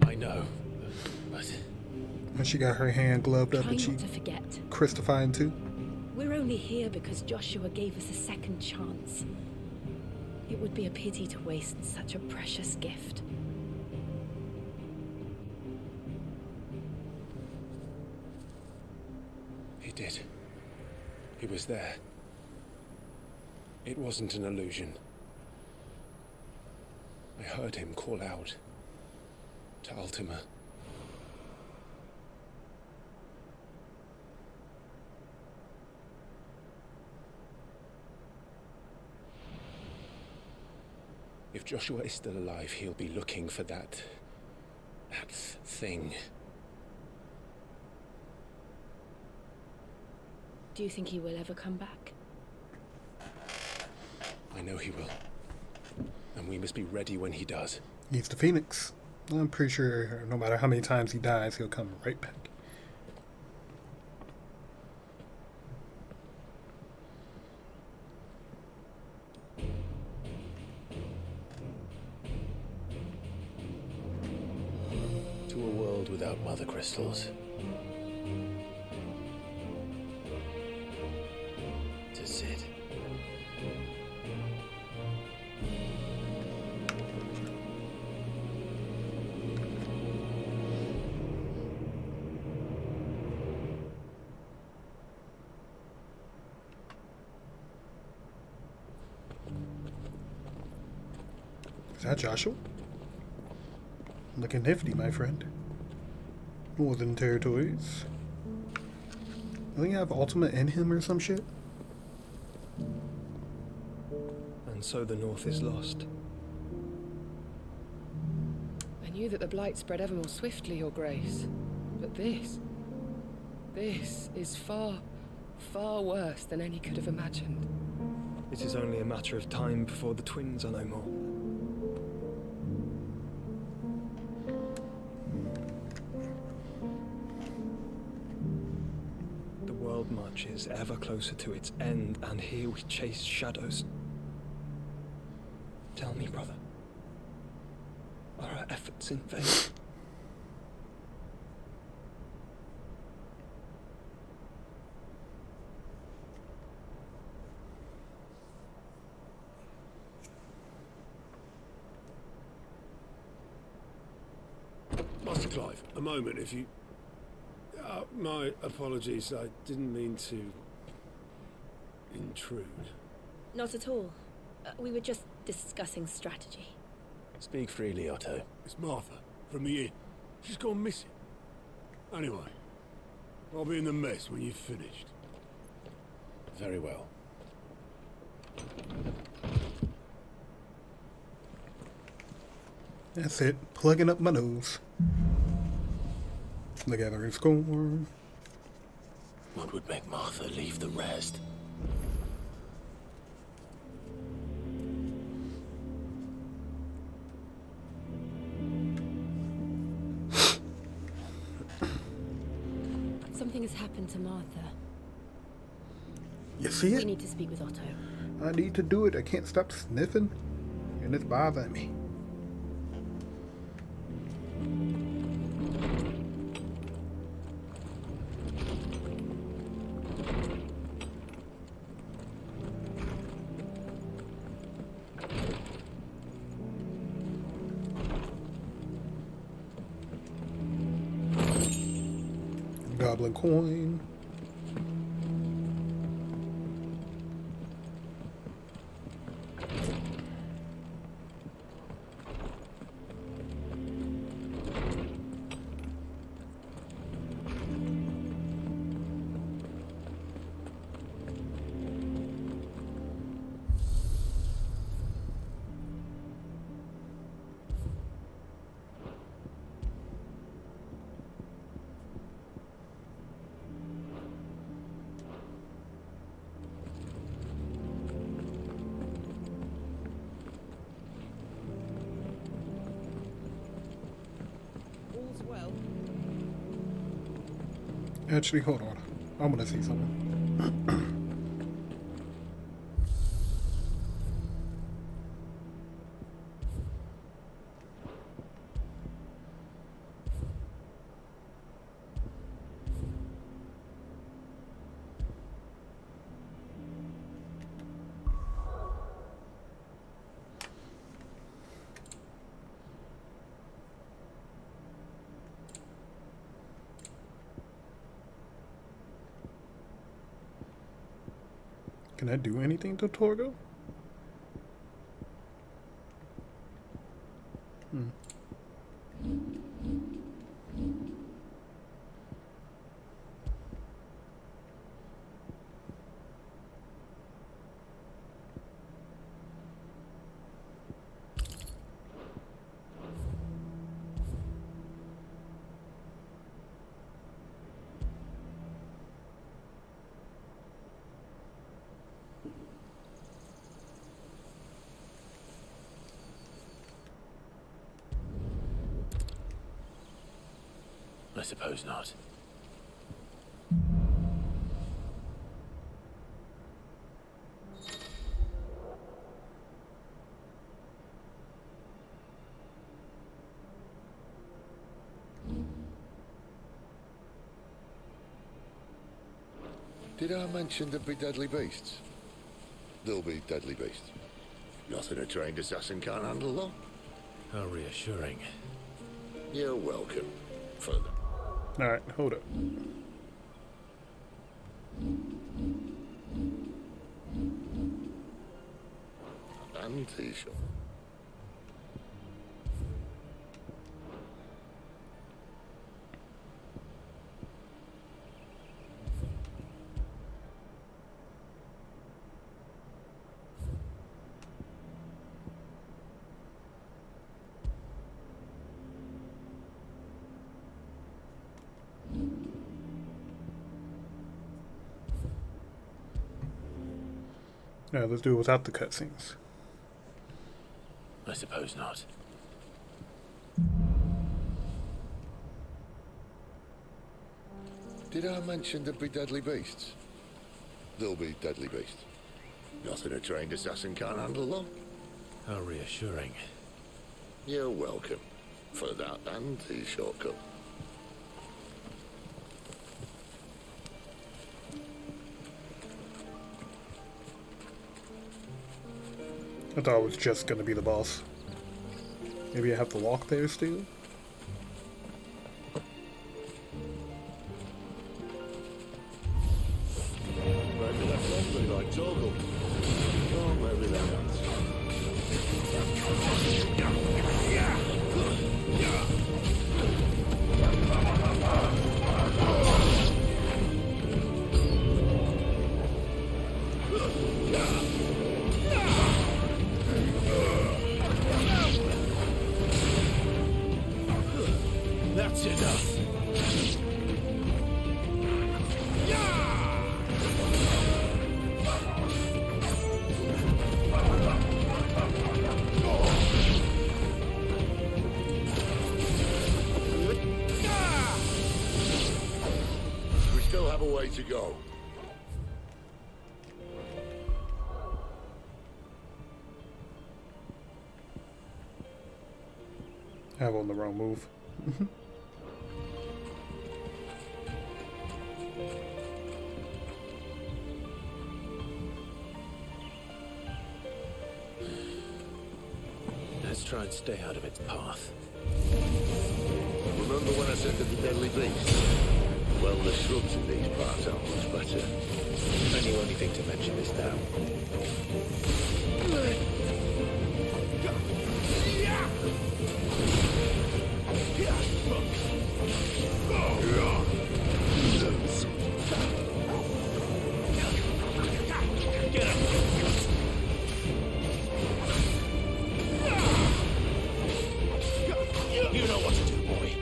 I know, but... And she got her hand gloved up and she not to forget. Christophying too. We're only here because Joshua gave us a second chance. It would be a pity to waste such a precious gift. He did. He was there. It wasn't an illusion. I heard him call out to Ultima. If Joshua is still alive, he'll be looking for that thing. Do you think he will ever come back? I know he will. And we must be ready when he does. He's the Phoenix. I'm pretty sure no matter how many times he dies, he'll come right back. To a world without mother crystals. To Sid. Is that Joshua? Looking nifty, my friend. Northern Territories. I think I have Ultima in him or some shit. And so the North is lost. I knew that the Blight spread ever more swiftly, Your Grace. But this is far, far worse than any could have imagined. It is only a matter of time before the twins are no more. The world marches ever closer to its end, and here we chase shadows. Tell me, brother, are our efforts in vain? Master Clive, a moment, if you... my apologies, I didn't mean to... intrude. Not at all. We were just discussing strategy. Speak freely, Otto. It's Martha, from the inn. She's gone missing. Anyway, I'll be in the mess when you've finished. Very well. That's it. Plugging up my nose. The gathering scorn. What would make Martha leave the rest? Something has happened to Martha. You see it? We need to speak with Otto. I need to do it. I can't stop sniffing. And it's bothering me. Goblin coin. Well. Actually, hold on. I'm gonna see something. Can I do anything to Torgo? I suppose not. Did I mention there'd be deadly beasts? There'll be deadly beasts. Nothing a trained assassin can't handle, though. How reassuring. You're welcome. Further. Alright, hold up. And t-shirt. Yeah, let's do it without the cutscenes. I suppose not. Did I mention there'd be deadly beasts? There'll be deadly beasts. Nothing a trained assassin can't handle, though. How reassuring. You're welcome. For that and the shortcut. I thought it was just gonna be the boss. Maybe I have to walk there still? Maybe that's something like Toggle. Oh, maybe that's... That's enough. We still have a way to go. I have on the wrong move. Let's try and stay out of its path. Remember when I said that the deadly beast? Well, the shrubs in these parts aren't much better. And you only think to mention this now. You know what to do, boy.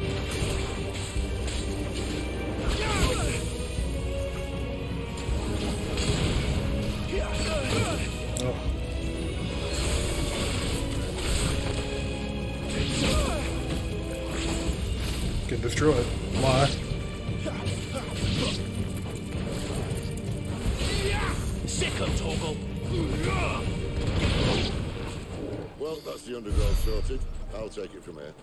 Get destroyed. Why? Sick of Toggle. Well, that's the undergrowth sorted. I'll take it from here.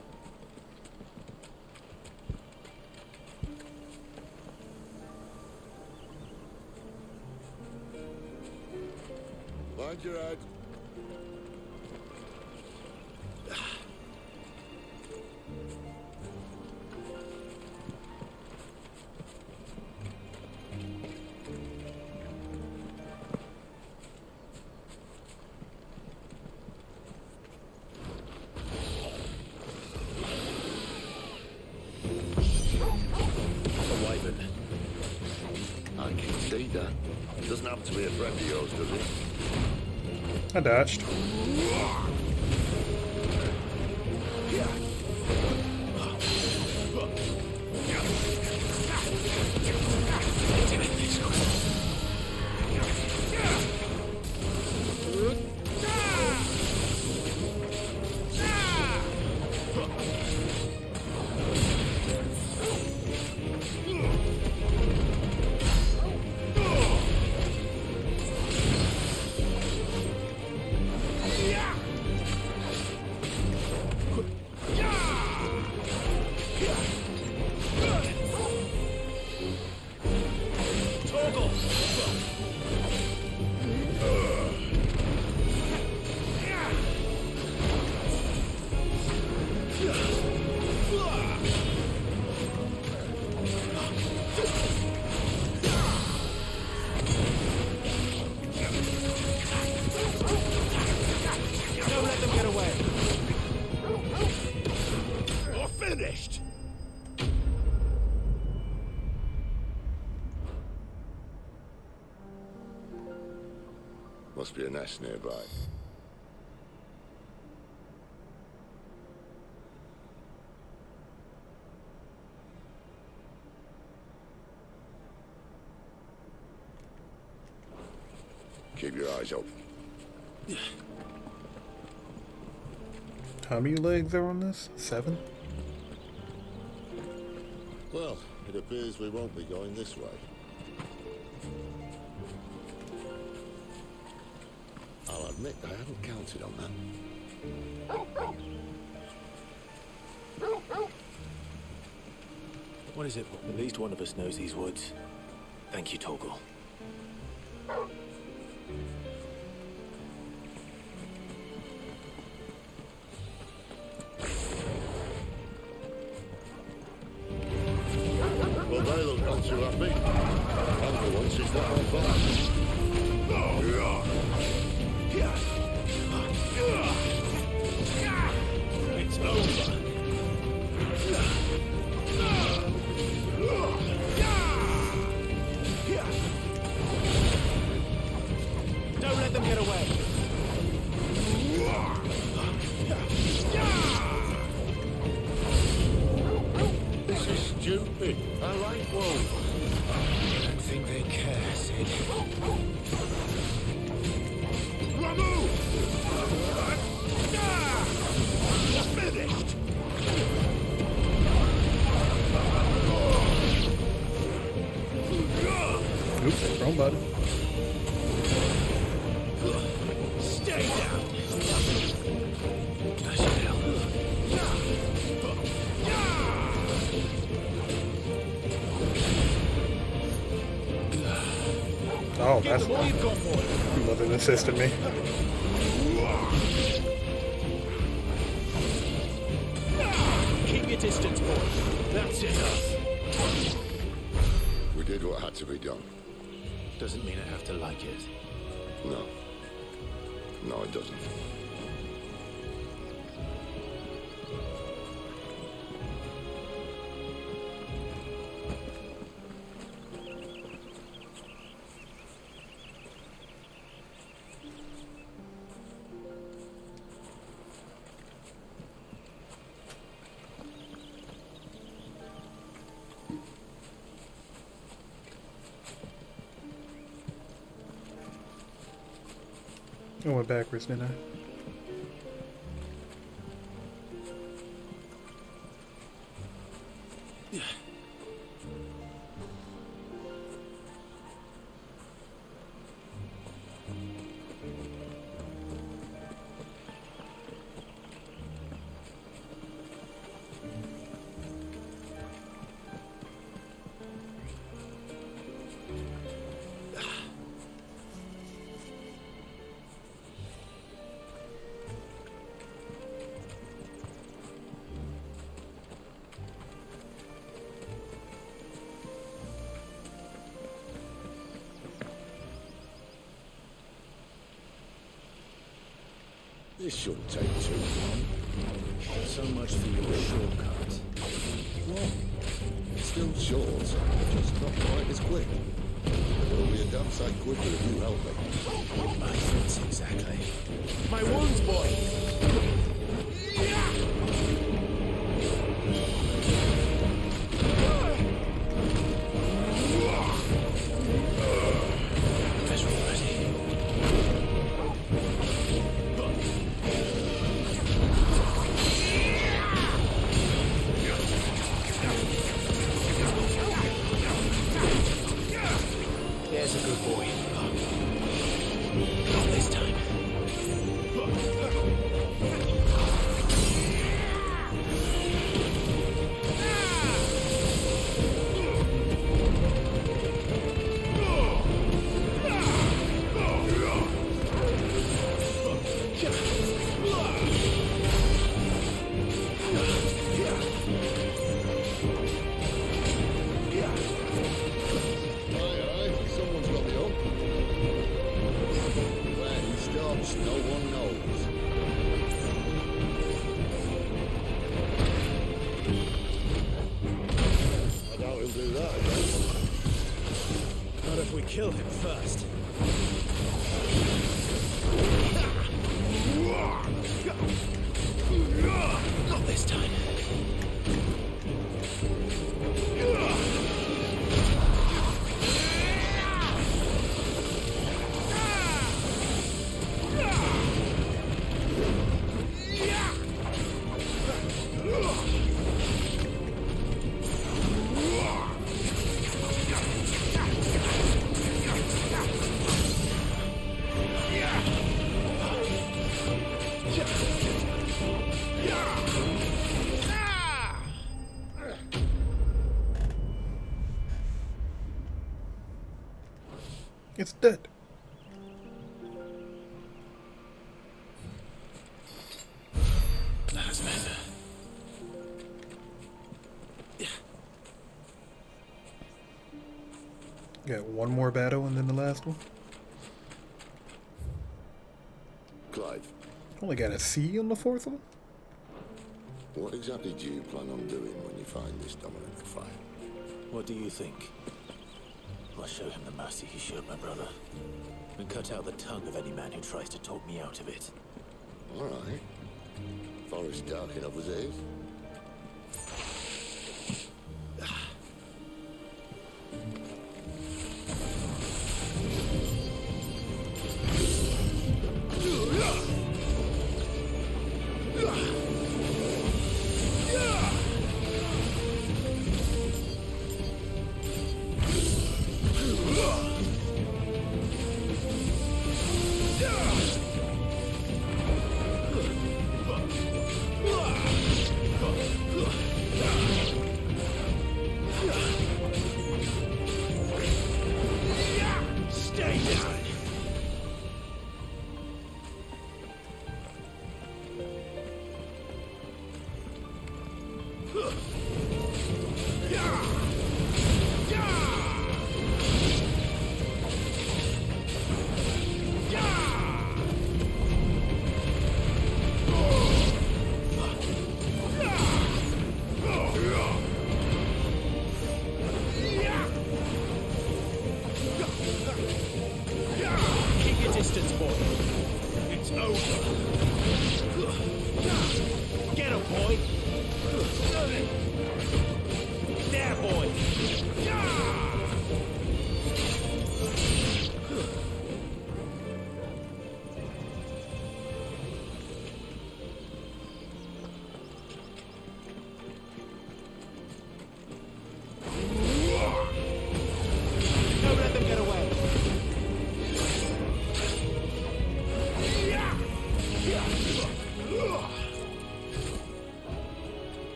Mind your head. A wyvern. I can see that. Doesn't happen to be a friend of yours, does it? I dodged. Don't let them get away. You're finished. Must be a nest nearby. Keep your eyes open. How many legs are on this? 7? Well, it appears we won't be going this way. I'll admit I hadn't counted on that. What is it? At least one of us knows these woods. Thank you, Torgal. Well, they look not too happy. And for once, it's not my fault. It's over. Don't let them get away. This is stupid. I like wolves. I don't think they care, Sid. Ramu! Finished! Oops, wrong button. Stay down. I should help. Oh, that's All you've got, boy. he wasn't assisting me. Keep your distance, boy. That's enough. We did what had to be done. Doesn't mean I have to like it. No. No, it doesn't. I went backwards, didn't I? This shouldn't take too long. So much for your shortcut. What? It's still short, just not quite as quick. It'll be a damn sight quicker if you help me. My thoughts exactly. My wounds, boy. There's a good boy. Not this time. Someone's got me up. Where he stops, no one knows. I doubt he'll do that again. Not if we kill him first. Not this time. It's dead. That's better. Got one more battle and then the last one. Clive, Only got a C on the fourth one. what exactly do you plan on doing when you find this dominant fight? What do you think? I'll show him the mercy he showed my brother, and cut out the tongue of any man who tries to talk me out of it. All right. Forest dark enough as it is.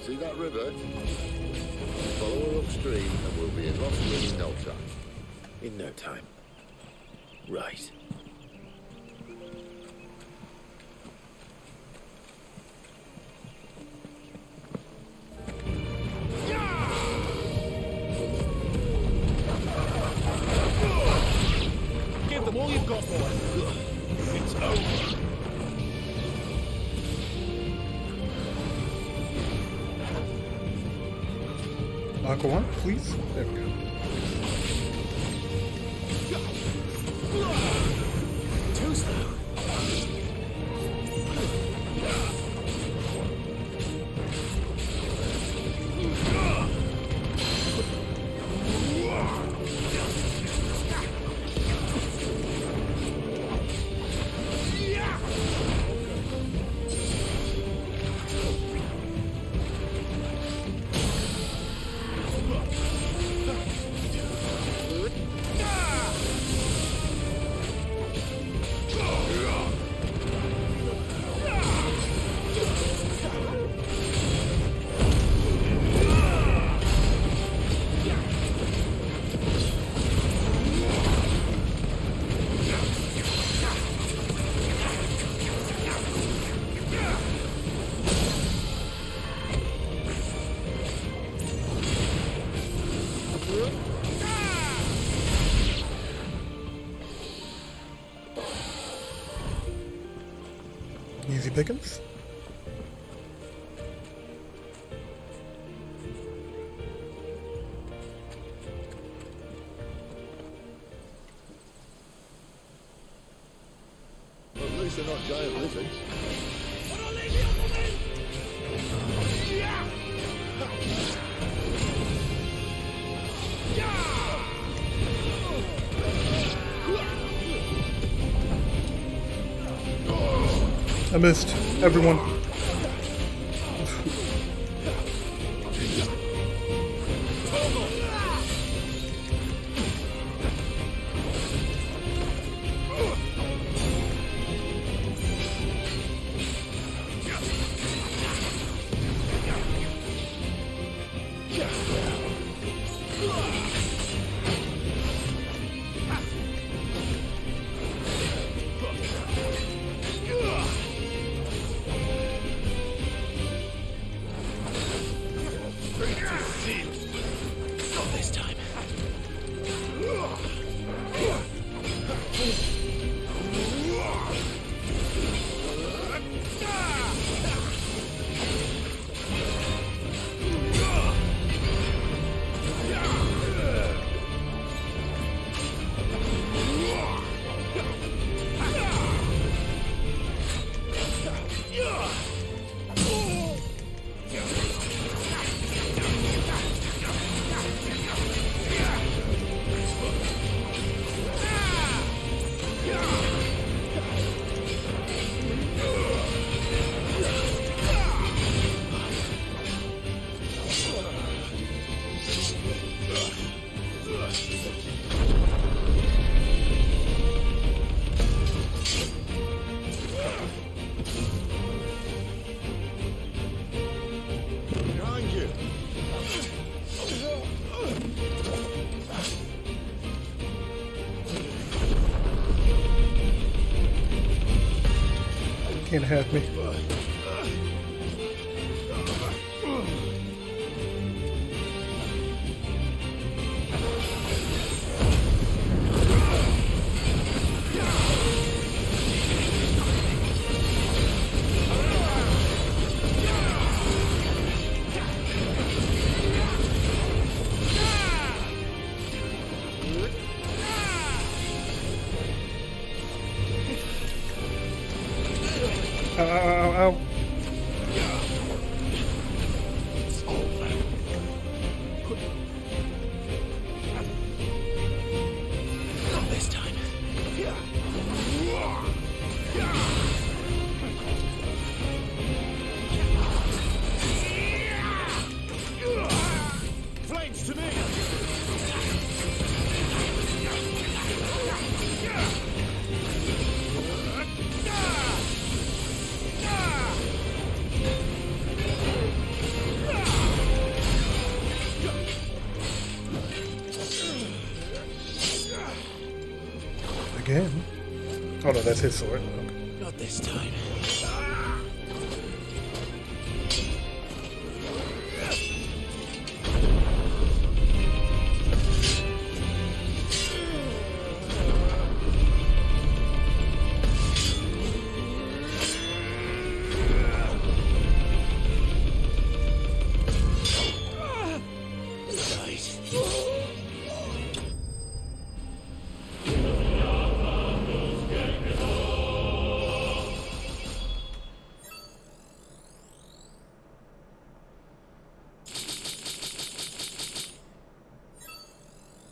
See that river? Follow her upstream and we'll be in Lost Wind in no time. In no time. Right. Give them all you've got, boy. It's over. Aqua one, please. There we go. Too slow. Easy pickings. At least they're not giant lizards. I missed everyone. Behind you. Can't have me. Ow, ow, ow, ow. Not this time. Flames to me! Again? Oh no, that's his sword. Okay. Not this time.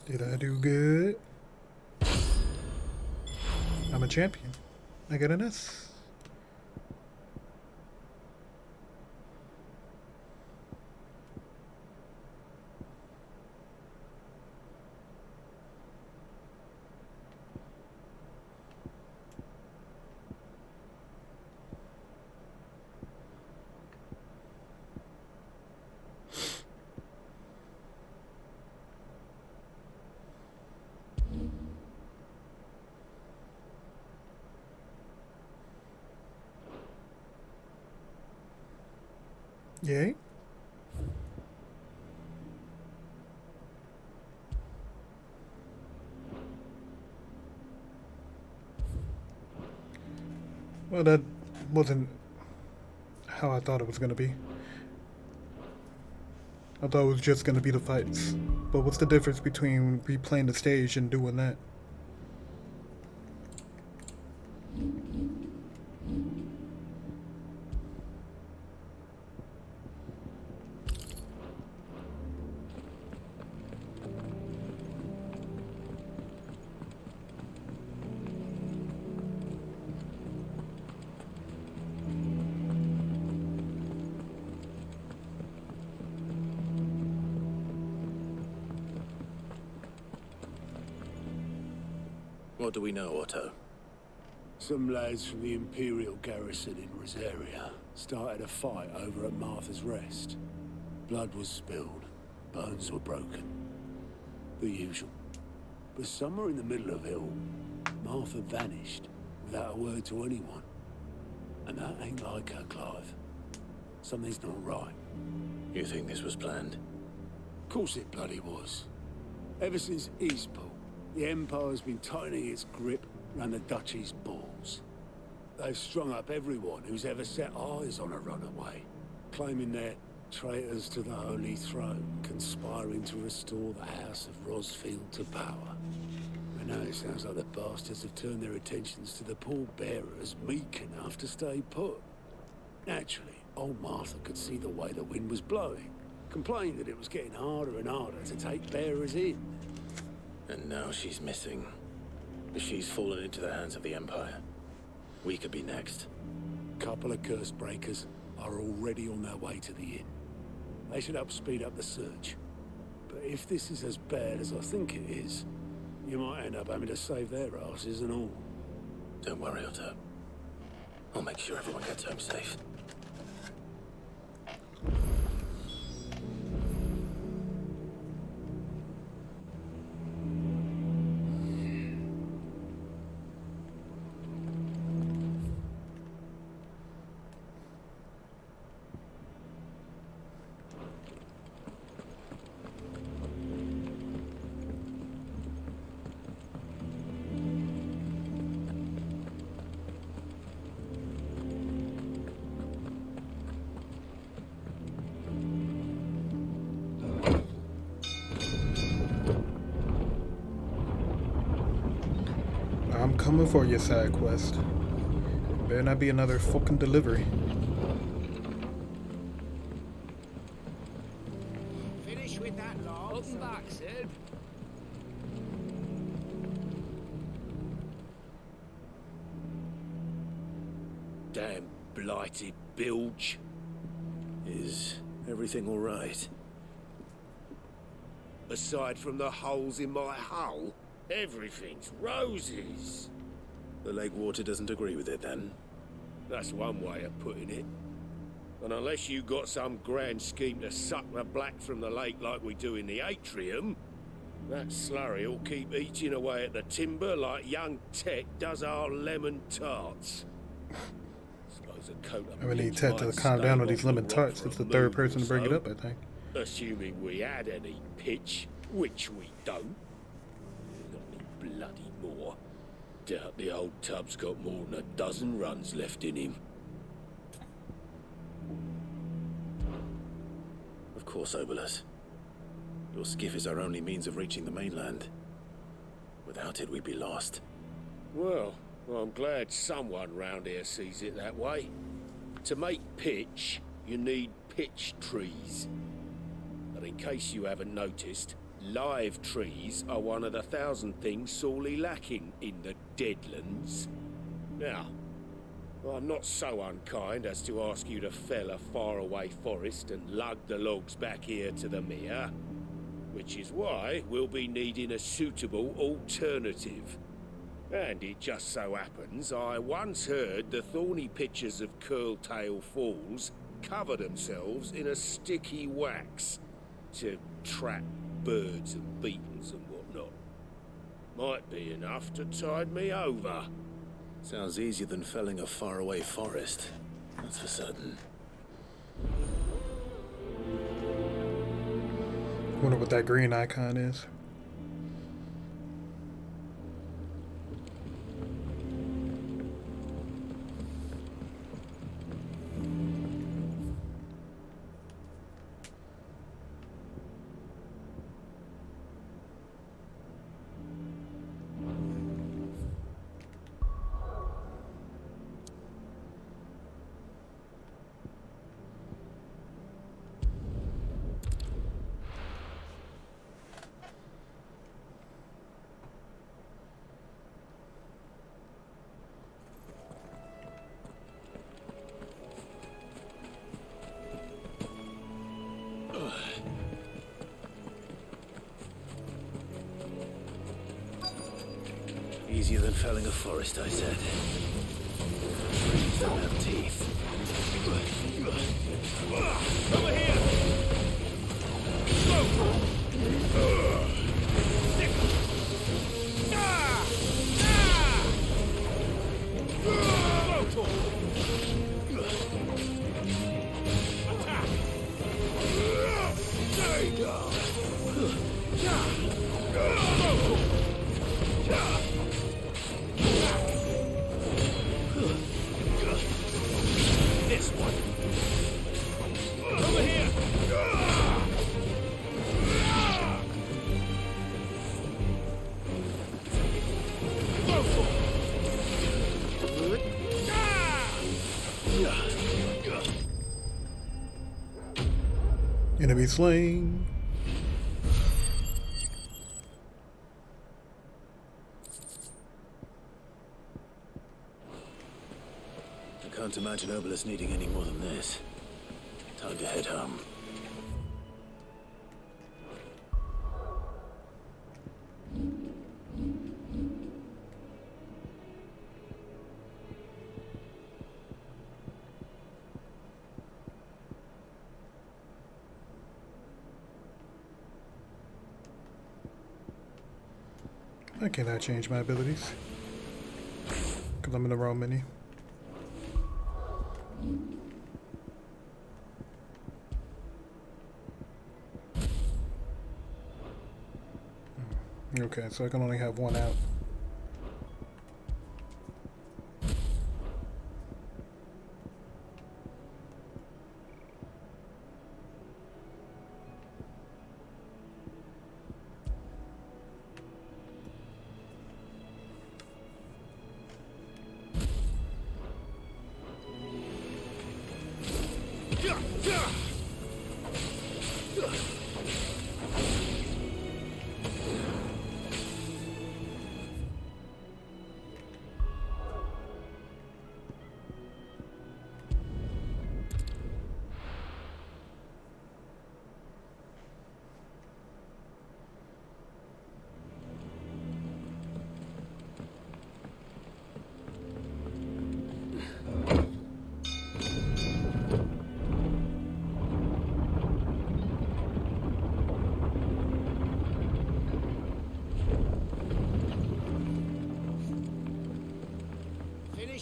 Did I do good? I'm a champion. I got an S. Yay. Well, that wasn't how I thought it was going to be. I thought it was just going to be the fights. But what's the difference between replaying the stage and doing that? What do we know, Otto? Some lads from the Imperial garrison in Rosaria started a fight over at Martha's Rest. Blood was spilled, bones were broken. The usual. But somewhere in the middle of it all, Martha vanished without a word to anyone. And that ain't like her, Clive. Something's not right. You think this was planned? Of course it bloody was. Ever since Eastport, the Empire's been tightening its grip around the Duchy's balls. They've strung up everyone who's ever set eyes on a runaway, claiming they're traitors to the Holy Throne, conspiring to restore the House of Rosfield to power. And now it sounds like the bastards have turned their attentions to the pallbearers meek enough to stay put. Naturally, old Martha could see the way the wind was blowing, complained that it was getting harder and harder to take bearers in. And now she's missing. She's fallen into the hands of the Empire. We could be next. Couple of curse breakers are already on their way to the inn. They should help speed up the search. But if this is as bad as I think it is, you might end up having to save their asses and all. Don't worry, Otto. I'll make sure everyone gets home safe. I'm coming for your side quest. Better not be another fucking delivery. Finish with that, lad. Welcome back, Sid. Damn blighted bilge. Is everything all right? Aside from the holes in my hull, everything's roses. The lake water doesn't agree with it, then? That's one way of putting it. And unless you got some grand scheme to suck the black from the lake like we do in the atrium, that slurry will keep eating away at the timber like young Tech does our lemon tarts. Suppose a coat of I'm gonna need bleach Ted to might calm down stave on these off the lemon rot tarts. for It's a the third moon person or to bring it so. up, I think. Assuming we had any pitch, which we don't. Not any bloody more. Doubt the old tub's got more than a dozen runs left in him. Of course, Obolus. Your skiff is our only means of reaching the mainland. Without it, we'd be lost. Well, I'm glad someone round here sees it that way. To make pitch, you need pitch trees. But in case you haven't noticed, live trees are one of the 1,000 things sorely lacking in the Deadlands. Now, I'm not so unkind as to ask you to fell a faraway forest and lug the logs back here to the mere, which is why we'll be needing a suitable alternative. And it just so happens I once heard the thorny pitchers of Curltail Falls cover themselves in a sticky wax to trap birds and beetles and whatnot. Might be enough to tide me over. Sounds easier than felling a faraway forest. That's for certain. Wonder what that green icon is. Easier than felling a forest, I said. Trees don't have teeth. Over here! This one. Over here. Enemy slain. I can't imagine Obolus needing any more than this. Time to head home. I cannot change my abilities because I'm in the wrong menu. Okay, so I can only have one out.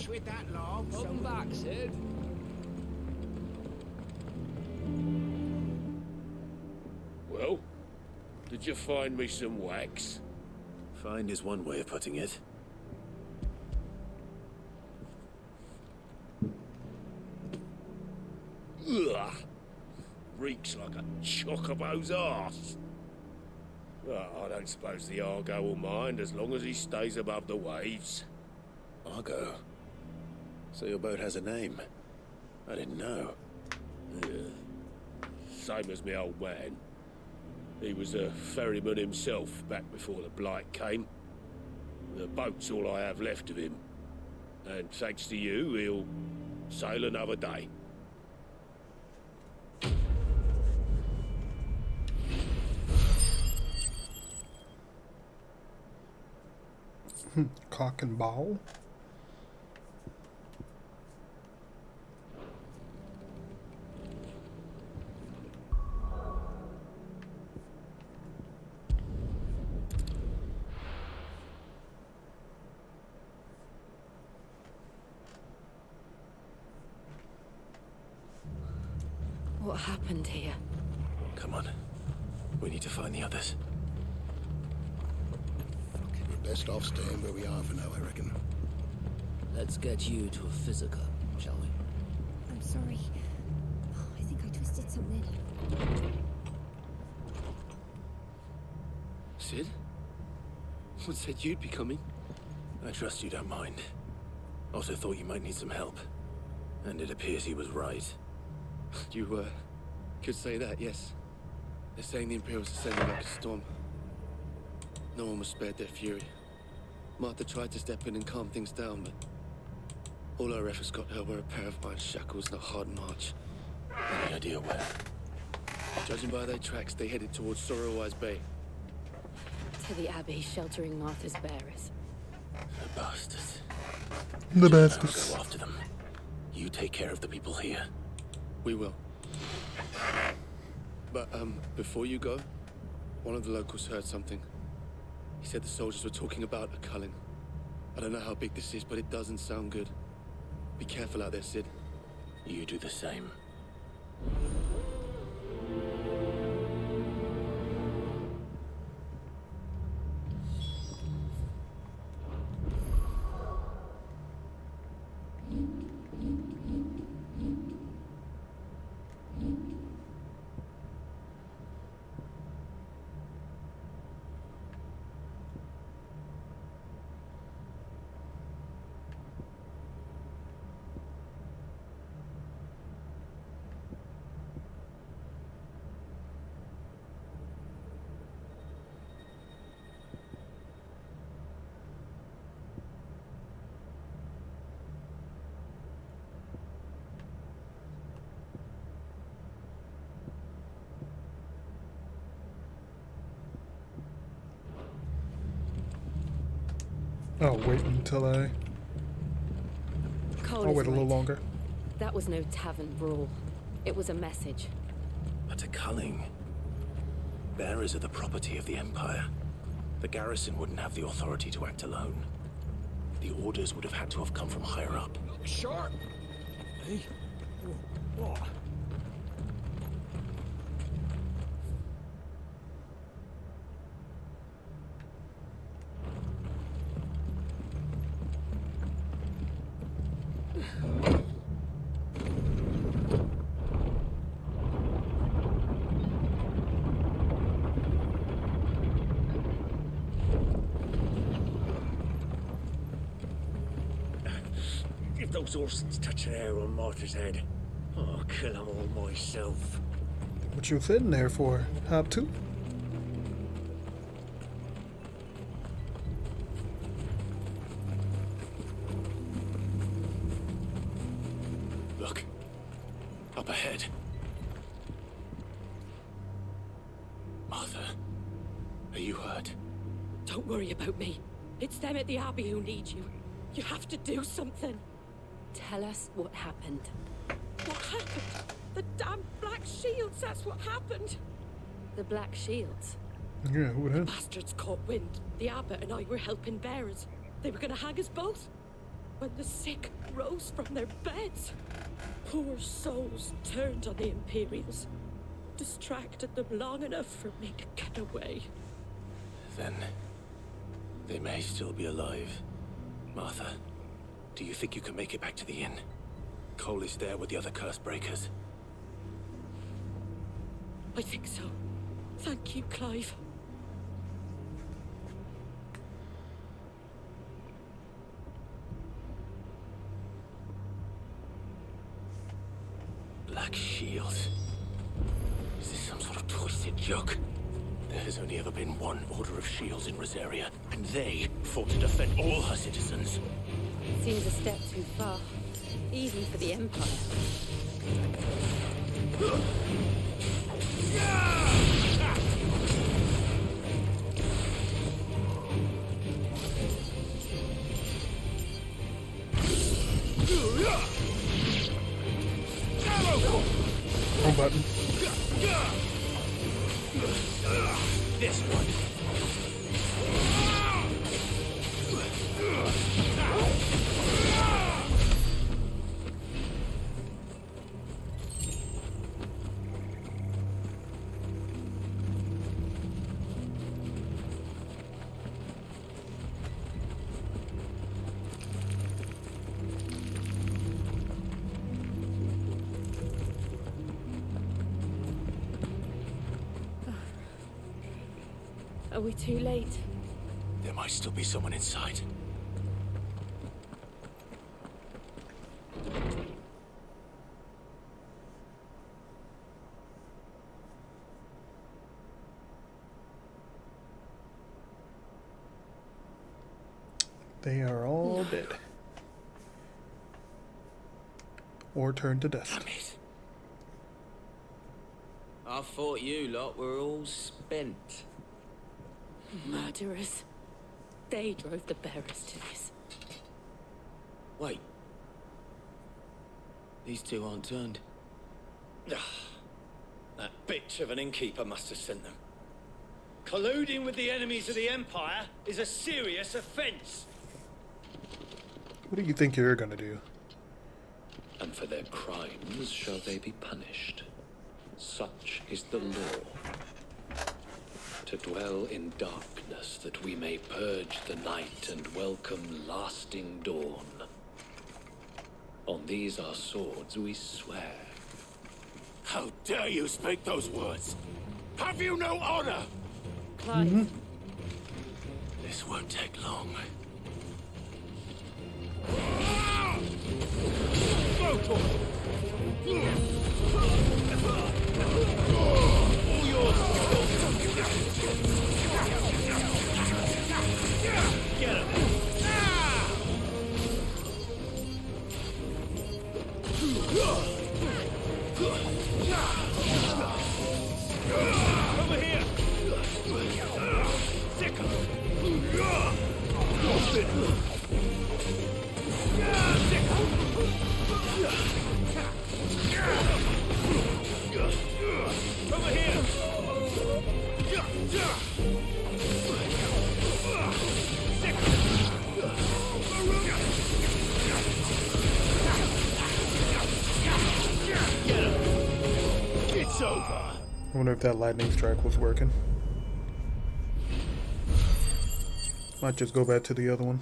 With that log. Welcome back, Sid. Well, did you find me some wax? Find is one way of putting it. Ugh! Reeks like a chocobo's arse. Well, I don't suppose the Argo will mind as long as he stays above the waves. Argo? So your boat has a name? I didn't know. Yeah. Same as me old man. He was a ferryman himself back before the Blight came. The boat's all I have left of him. And thanks to you, he'll sail another day. Cock and ball? What happened here? Come on. We need to find the others. We're best off staying where we are for now, I reckon. Let's get you to a physical, shall we? I'm sorry. Oh, I think I twisted something. Sid? What said you'd be coming? I trust you don't mind. Also thought you might need some help. And it appears he was right. You, could say that, yes. They're saying the Imperials are sending like a storm. No one was spared their fury. Martha tried to step in and calm things down, but all our efforts got her were a pair of iron shackles and a hard march. Any idea where? Judging by their tracks, they headed towards Sorrowwise Bay. To the Abbey, sheltering Martha's bearers. The bastards. The bastards. I'll go after them. You take care of the people here. We will. But, before you go, one of the locals heard something. He said the soldiers were talking about a culling. I don't know how big this is, but it doesn't sound good. Be careful out there, Sid. You do the same. Oh, wait until I'll wait a little longer. That was no tavern brawl. It was a message. But a culling. Bearers are the property of the Empire. The garrison wouldn't have the authority to act alone. The orders would have had to have come from higher up. Sharp! Hey? What? If those Orsons touch an arrow on Martha's head, I'll kill them all myself. What you sitting there for? Hop to? Look. Up ahead. Martha, are you hurt? Don't worry about me. It's them at the Abbey who need you. You have to do something. Tell us what happened. What happened? The damn Black Shields, that's what happened. The Black Shields? Yeah, who would have? Bastards caught wind. The abbot and I were helping bearers. They were gonna hang us both. When the sick rose from their beds, poor souls turned on the Imperials. Distracted them long enough for me to get away. Then they may still be alive. Martha, do you think you can make it back to the inn? Cole is there with the other curse breakers. I think so. Thank you, Clive. Black Shields. Is this some sort of twisted joke? There has only ever been one Order of Shields in Rosaria, and they fought to defend all her citizens. Seems a step too far, even for the Empire. Wrong button. This one. Are we too late? There might still be someone inside. They are all dead. Or turned to dust. I thought you lot were all spent. Murderers. They drove the bearers to this. Wait. These two aren't turned. That bitch of an innkeeper must have sent them. Colluding with the enemies of the Empire is a serious offense. What do you think you're gonna do? And for their crimes shall they be punished. Such is the law. To dwell in darkness that we may purge the night and welcome lasting dawn. On these our swords we swear. How dare you speak those words? Have you no honor? Clive. This won't take long. Get him! Over here! Sick him! Sick him! I wonder if that lightning strike was working. Might just go back to the other one.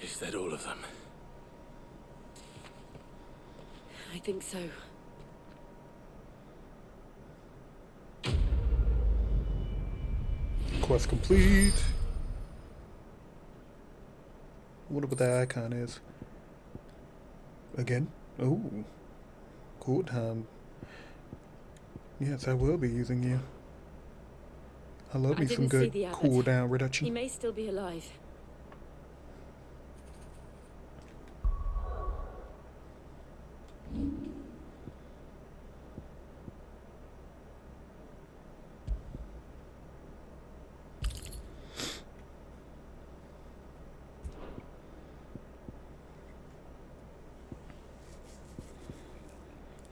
Is that all of them? I think so. Quest complete. What about that icon is? Again? Oh. Cool time. Yes, I will be using you. I love me some good cooldown reduction. He may still be alive.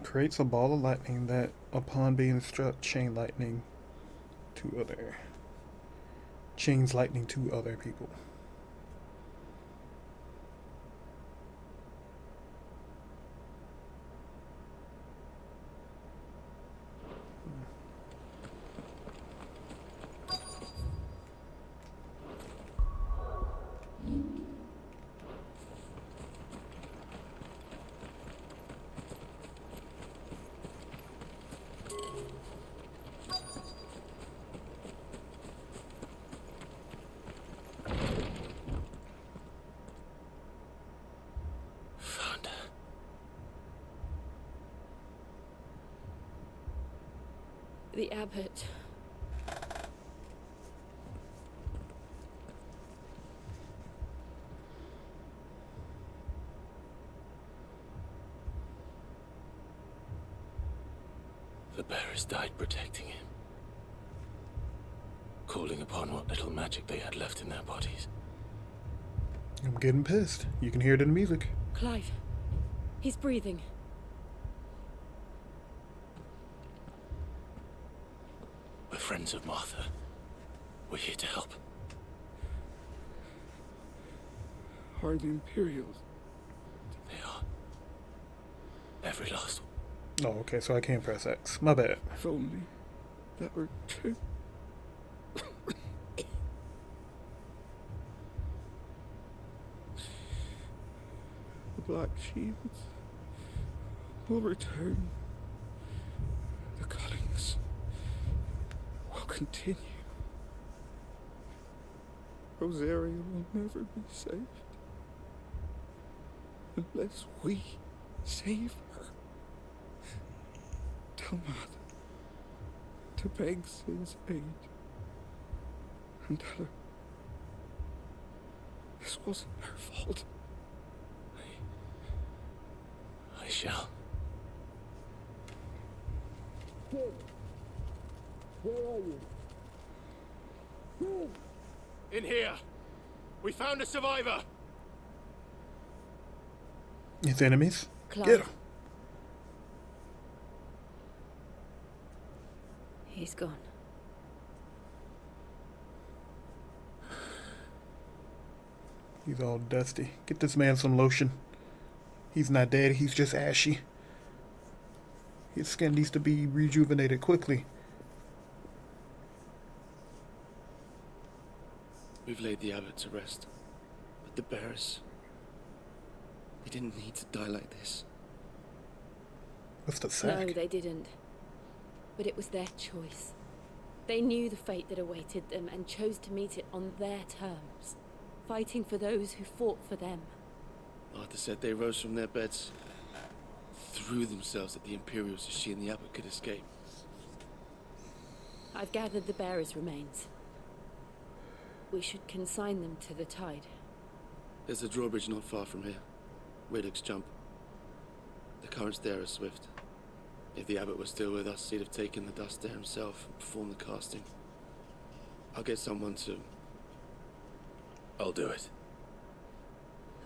Creates a ball of lightning that, upon being struck, chains lightning to other people. The abbot. The bearers died protecting him. Calling upon what little magic they had left in their bodies. I'm getting pissed. You can hear it in the music. Clive. He's breathing. We're friends of Martha. We're here to help. Are the Imperials? They are. Every last one. Oh, okay, so I can't press X. My bad. If only that were true. The Black Shields will return. The cuttings will continue. Rosaria will never be saved unless we save her. Tell Mother to beg Sin's aid and tell her this wasn't her fault. I shall. Sin, where are you? Sin! In here! We found a survivor! His enemies? Clive. Get him. He's gone. He's all dusty. Get this man some lotion. He's not dead, he's just ashy. His skin needs to be rejuvenated quickly. We've laid the abbot to rest. But the bearers... they didn't need to die like this. What's the sack? No, they didn't. But it was their choice. They knew the fate that awaited them and chose to meet it on their terms, fighting for those who fought for them. Martha said they rose from their beds, threw themselves at the Imperials so she and the abbot could escape. I've gathered the bearers' remains. We should consign them to the tide. There's a drawbridge not far from here. Radix jump. The currents there are swift. If the abbot was still with us, he'd have taken the dust there himself and performed the casting. I'll get someone to... I'll do it.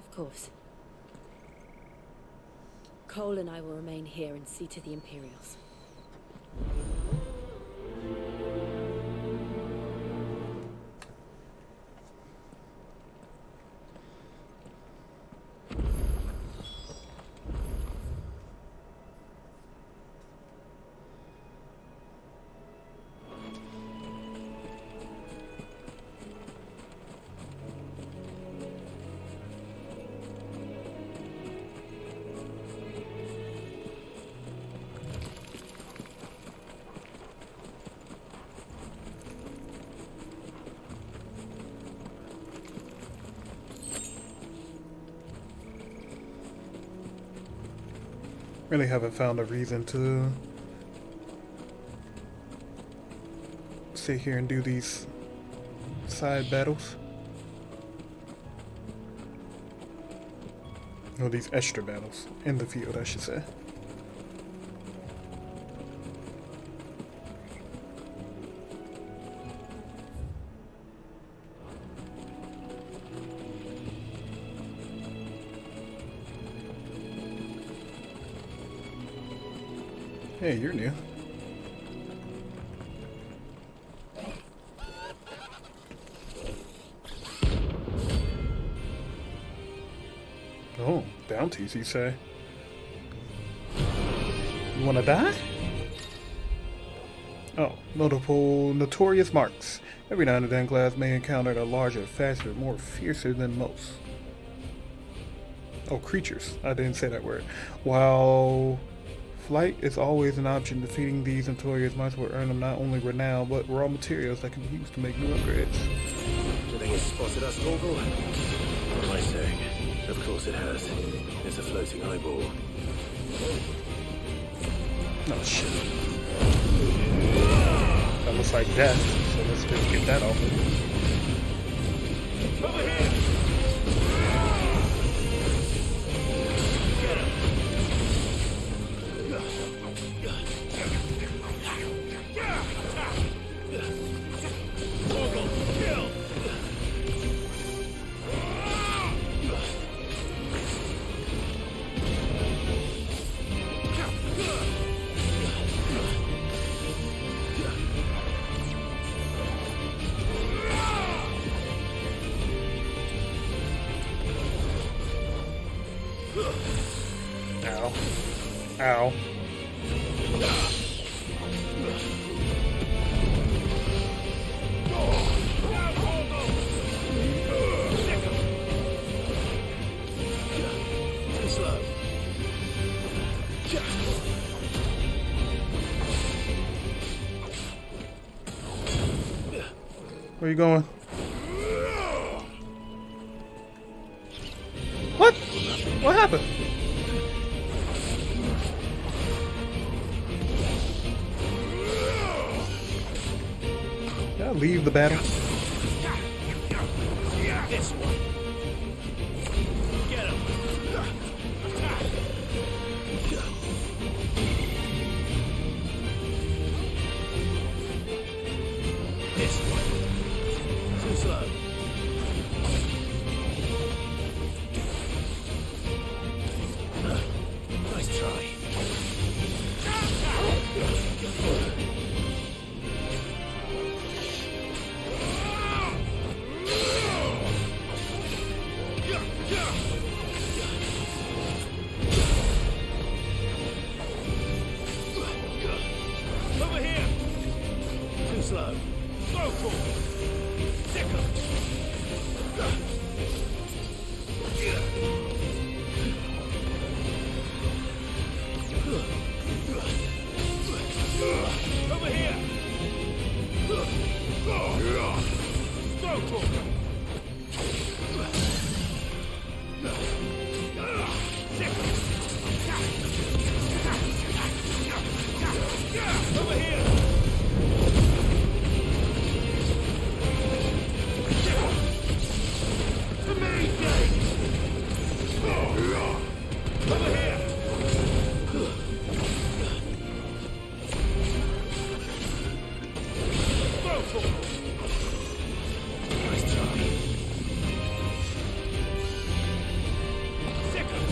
Of course. Cole and I will remain here and see to the Imperials. Really haven't found a reason to sit here and do these side battles. Or these extra battles in the field, I should say. Hey, you're new. Oh, bounties, you say? You wanna die? Oh, multiple notorious marks. Every now and then class may encounter a larger, faster, more fiercer than most. Oh, creatures. I didn't say that word. While flight is always an option, defeating these notorious marks will earn them not only renown, but raw materials that can be used to make new upgrades. Do you think it's spotted us, Corporal? What am I saying? Of course it has. It's a floating eyeball. Oh shit. That looks like death, so let's just get that off. Over here! Ow. Ow. Where you going? What? What happened? Did I leave the battle? This one. Get him. This one. Too slow. Nice try. Over here. Too slow. Go for it. Stick 'em. Over here. Go for it. Over here! To me, Jake! Over here! Go for it! Nice try. Sick 'em.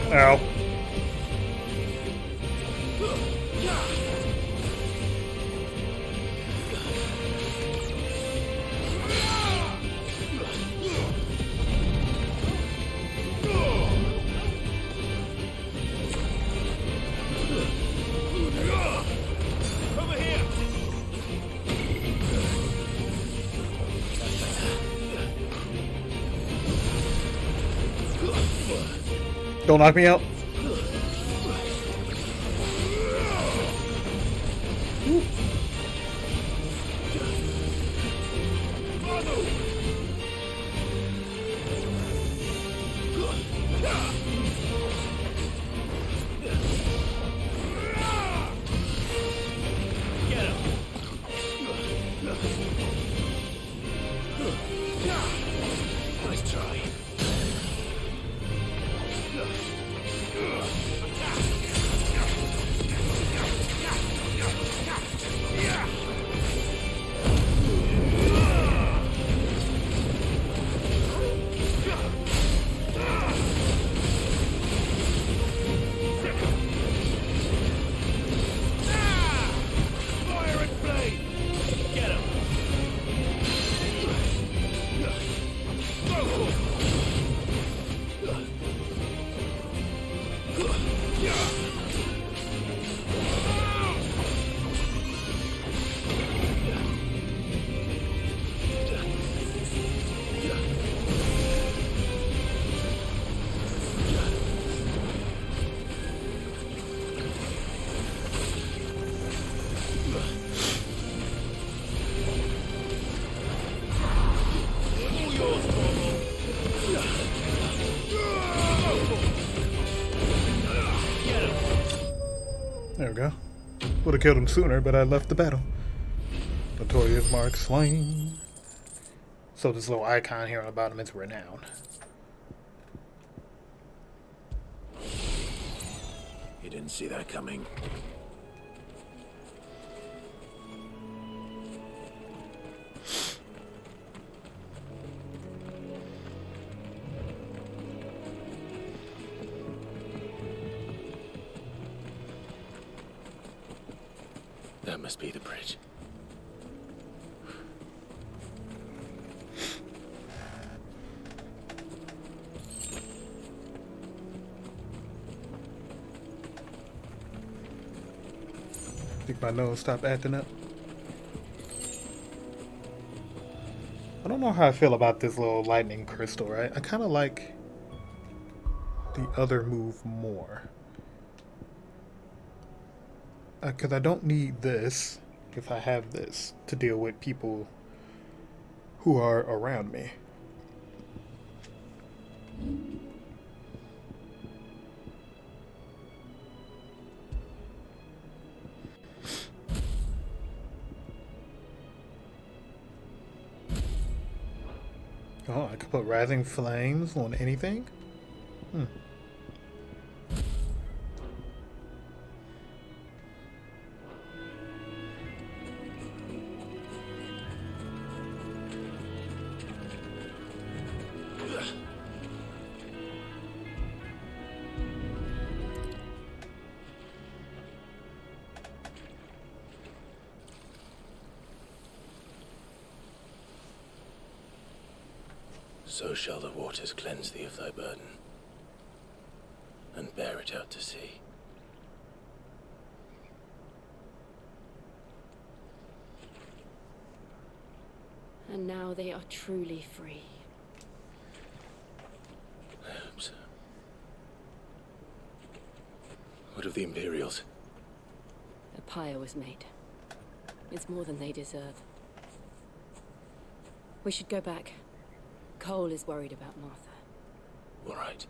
Ow. Over here! Don't knock me out. Nice try. Fire and flame! Get him! There we go. Would have killed him sooner, but I left the battle. Notorious Mark slain. So this little icon here on the bottom is renowned. You didn't see that coming. That must be the bridge. Think my nose stopped acting up. I don't know how I feel about this little lightning crystal, right? I kind of like the other move more. Because I don't need this if I have this to deal with people who are around me. Oh, I could put Rising Flames on anything? Hmm. So shall the waters cleanse thee of thy burden, and bear it out to sea. And now they are truly free. I hope so. What of the Imperials? A pyre was made. It's more than they deserve. We should go back. Cole is worried about Martha. All right.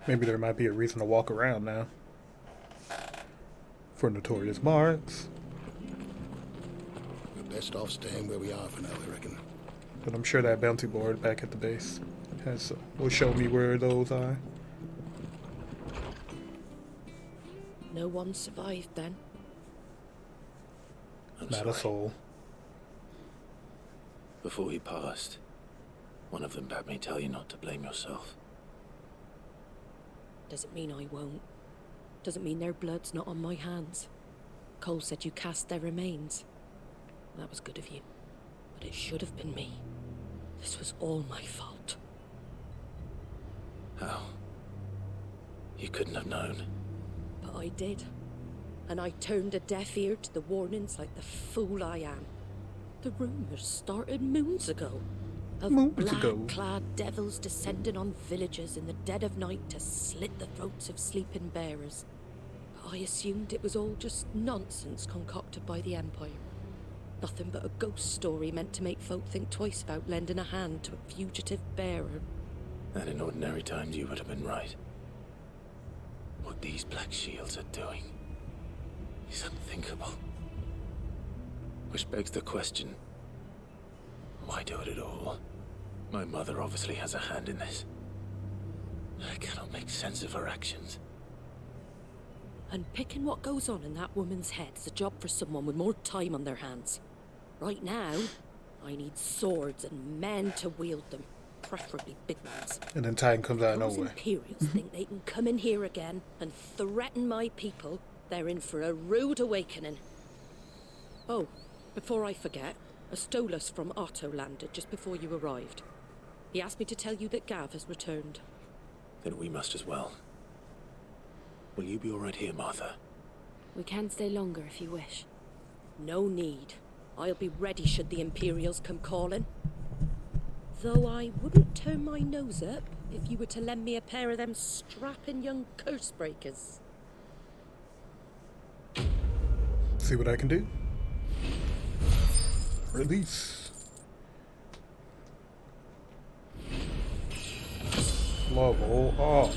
Maybe there might be a reason to walk around now. For Notorious Marks. We're best off staying where we are for now, I reckon. But I'm sure that bounty board back at the base will show me where those are. No one survived then. I'm Not sorry. a soul. Before he passed, one of them bade me tell you not to blame yourself. Doesn't mean I won't. Doesn't mean their blood's not on my hands. Cole said you cast their remains. That was good of you. But it should have been me. This was all my fault. How? You couldn't have known. But I did. And I turned a deaf ear to the warnings like the fool I am. The rumors started moons ago. Of black-clad devils descending on villages in the dead of night to slit the throats of sleeping bearers. But I assumed it was all just nonsense concocted by the Empire. Nothing but a ghost story meant to make folk think twice about lending a hand to a fugitive bearer. And in ordinary times you would have been right. What these Black Shields are doing is unthinkable. Which begs the question, why do it at all? My mother obviously has a hand in this. I cannot make sense of her actions. And picking what goes on in that woman's head is a job for someone with more time on their hands. Right now, I need swords and men to wield them, preferably big ones. And then Titan comes out of Those nowhere. Imperials think they can come in here again and threaten my people. They're in for a rude awakening. Oh, before I forget, a Stolas from Otto landed just before you arrived. He asked me to tell you that Gav has returned. Then we must as well. Will you be all right here, Martha? We can stay longer if you wish. No need. I'll be ready should the Imperials come calling. Though I wouldn't turn my nose up if you were to lend me a pair of them strapping young curse breakers. See what I can do. Release. Level up.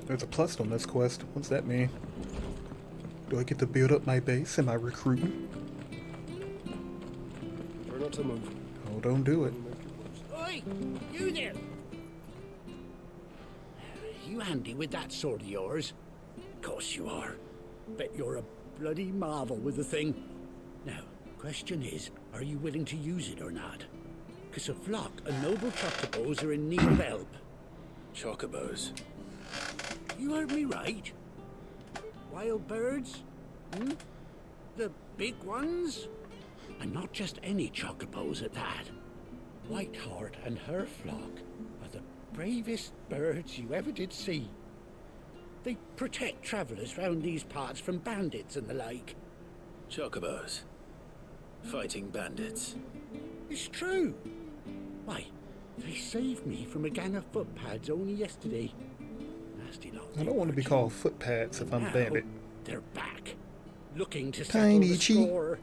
There's a plus on this quest. What's that mean? Do I get to build up my base? Am I recruiting? Try not to move. Oh, don't do it. Oi! You there! You handy with that sword of yours? Course you are. Bet you're a bloody marvel with the thing. Now, question is, are you willing to use it or not? 'Cause a flock of noble chocobos are in need of help. Chocobos? You heard me right. Wild birds? Hmm? The big ones? And not just any chocobos at that. Whiteheart and her flock are the bravest birds you ever did see. They protect travellers round these parts from bandits and the like. Chocobos? Fighting bandits? It's true. Why, they saved me from a gang of footpads only yesterday. Nasty lot. I don't want to be called footpads if I'm a bandit. They're back, looking to settle Tiny the cheat. score.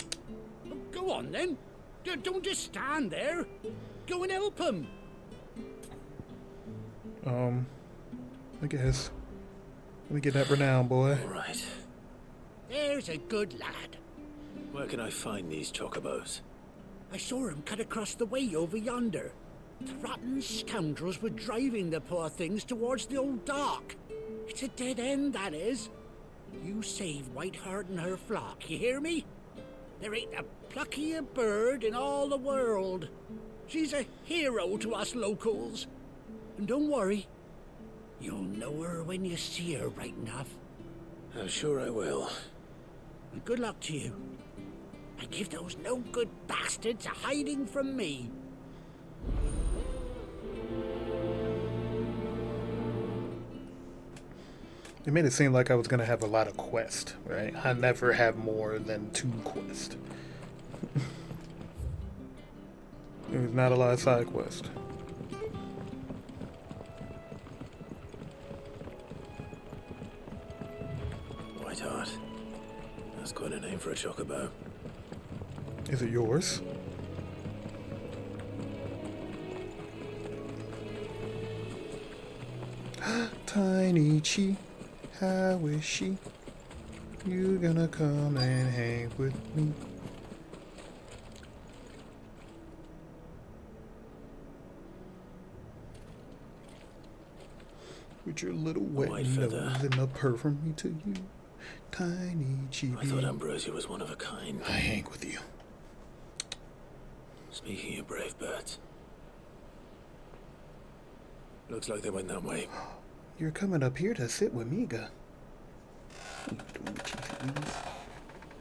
Go on then. Don't just stand there. Go and help them. I guess. Let me get that renown, boy. All right. There's a good lad. Where can I find these chocobos? I saw him cut across the way over yonder. The rotten scoundrels were driving the poor things towards the old dock. It's a dead end, that is. You save Whiteheart and her flock, you hear me? There ain't a pluckier bird in all the world. She's a hero to us locals. And don't worry, you'll know her when you see her right enough. I'm sure I will. And good luck to you. And give those no-good bastards a hiding from me. It made it seem like I was going to have a lot of quests, right? I never have more than 2 quests. There's not a lot of side quests. Whiteheart. That's quite a name for a chocobo. Is it yours? Tiny Chi, how is she? You gonna come and hang with me? Put your little wet White nose feather. in the perfume to you. Tiny chibi. I thought Ambrosia was one of a kind. I hang with you. Speaking of brave birds. Looks like they went that way. You're coming up here to sit with Miga.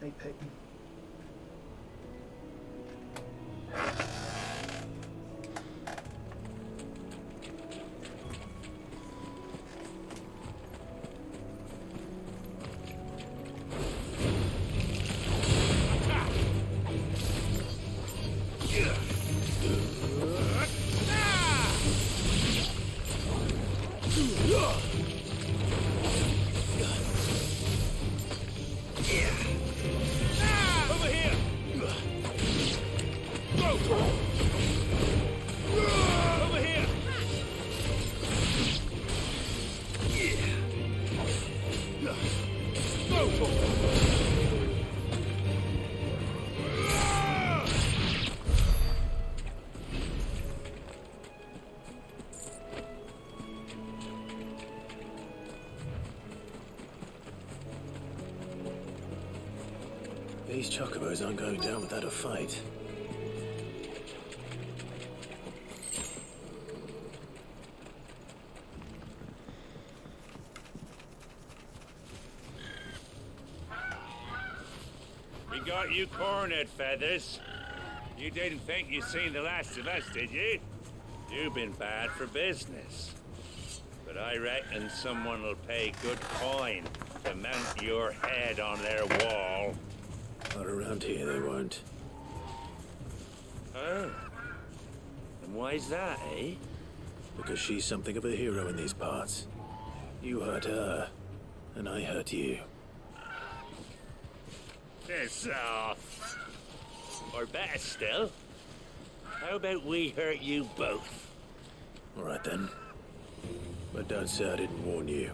Hey, Peyton. Over here! Go! Over here! These chocobos aren't going down without a fight. We got you cornered, Feathers. You didn't think you'd seen the last of us, did you? You've been bad for business. But I reckon someone will pay good coin to mount your head on their wall. Not around here, they won't. Oh. And why's that, eh? Because she's something of a hero in these parts. You hurt her, and I hurt you. Piss off. Or better still, how about we hurt you both? All right then. But don't say I didn't warn you.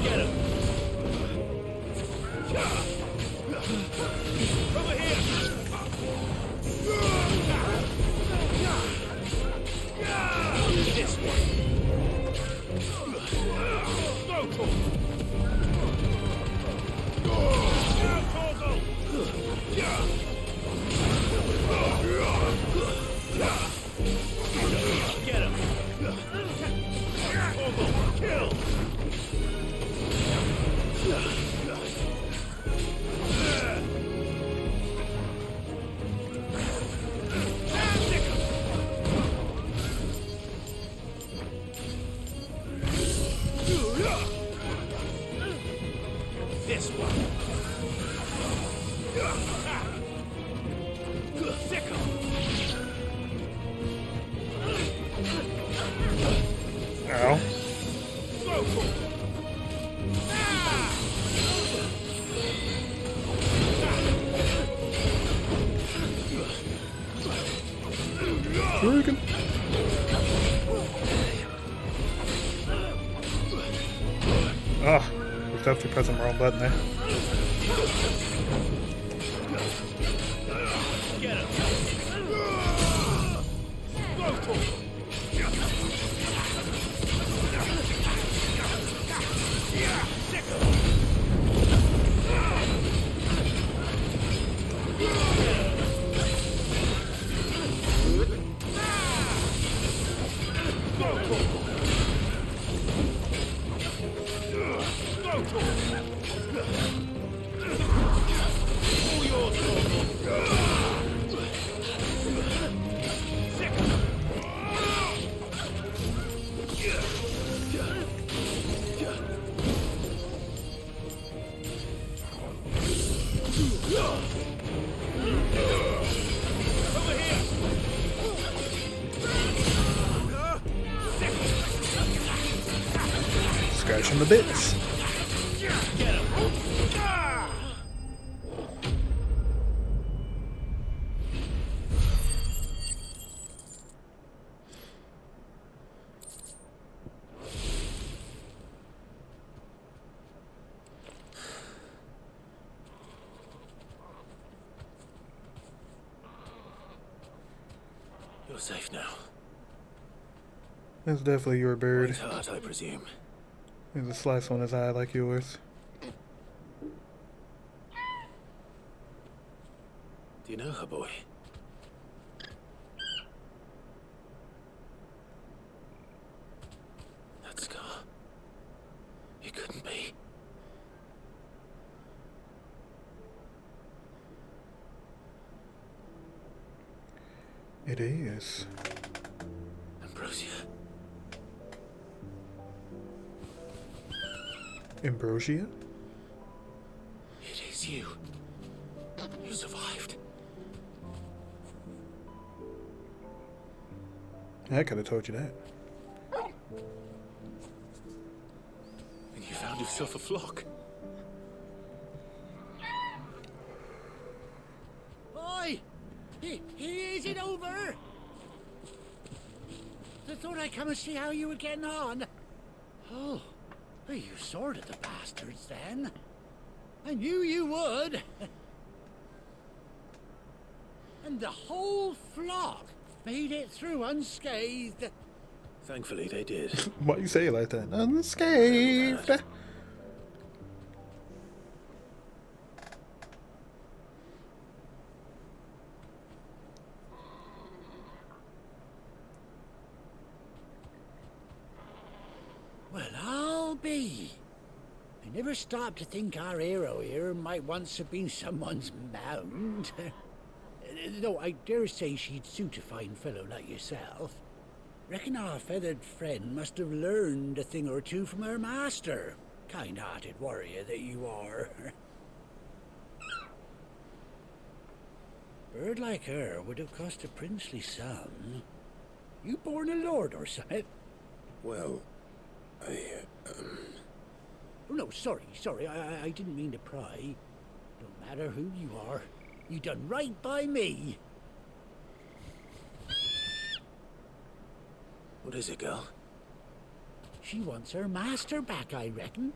Get him! Over here! This way! Get him! Kill! This one. Sick 'em. Ow. Freaking. Ah, was definitely pressing the wrong button there. Get him. Scratching the bits. We're safe now. That's definitely your bird. White heart, I presume. There's a slice on his eye like yours. Do you know her, boy? That scar. It couldn't be. It is. Ambrosia. Ambrosia? It is you. You survived. I could have told you that. And you found yourself a flock. Oi! Is it over? I thought I'd come and see how you were getting on. Oh, well, you sorted the bastards then. I knew you would. And the whole flock made it through unscathed. Thankfully, they did. Why you say it like that? Unscathed. Well, I'll be. I never stopped to think our hero here might once have been someone's mound. Though I dare say she'd suit a fine fellow like yourself. Reckon our feathered friend must have learned a thing or two from her master. Kind-hearted warrior that you are. Bird like her would have cost a princely sum. You born a lord or something? Well, Oh, no, sorry. I didn't mean to pry. Don't matter who you are. You done right by me. What is it, girl? She wants her master back, I reckon.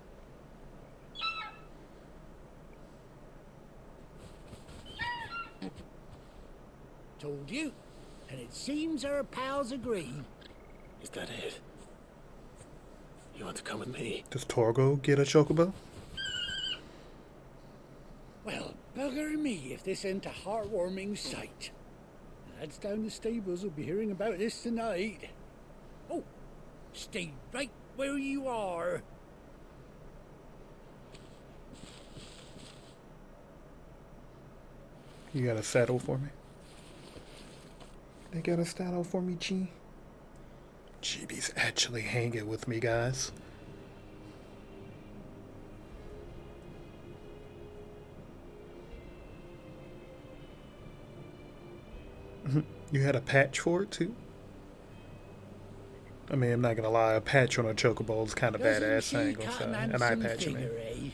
Told you. And it seems her pals agree. Is that it? You want to come with me? Does Torgo get a chocobo? Well, bugger me if this ain't a heartwarming sight. The lads down the stables will be hearing about this tonight. Oh, stay right where you are. You got a saddle for me? They got a saddle for me, G? GB's actually hanging with me, guys. You had a patch for it, too? I mean, I'm not gonna lie, a patch on a chocobo is kind of badass, I ain't gonna say. An eye patch, I mean.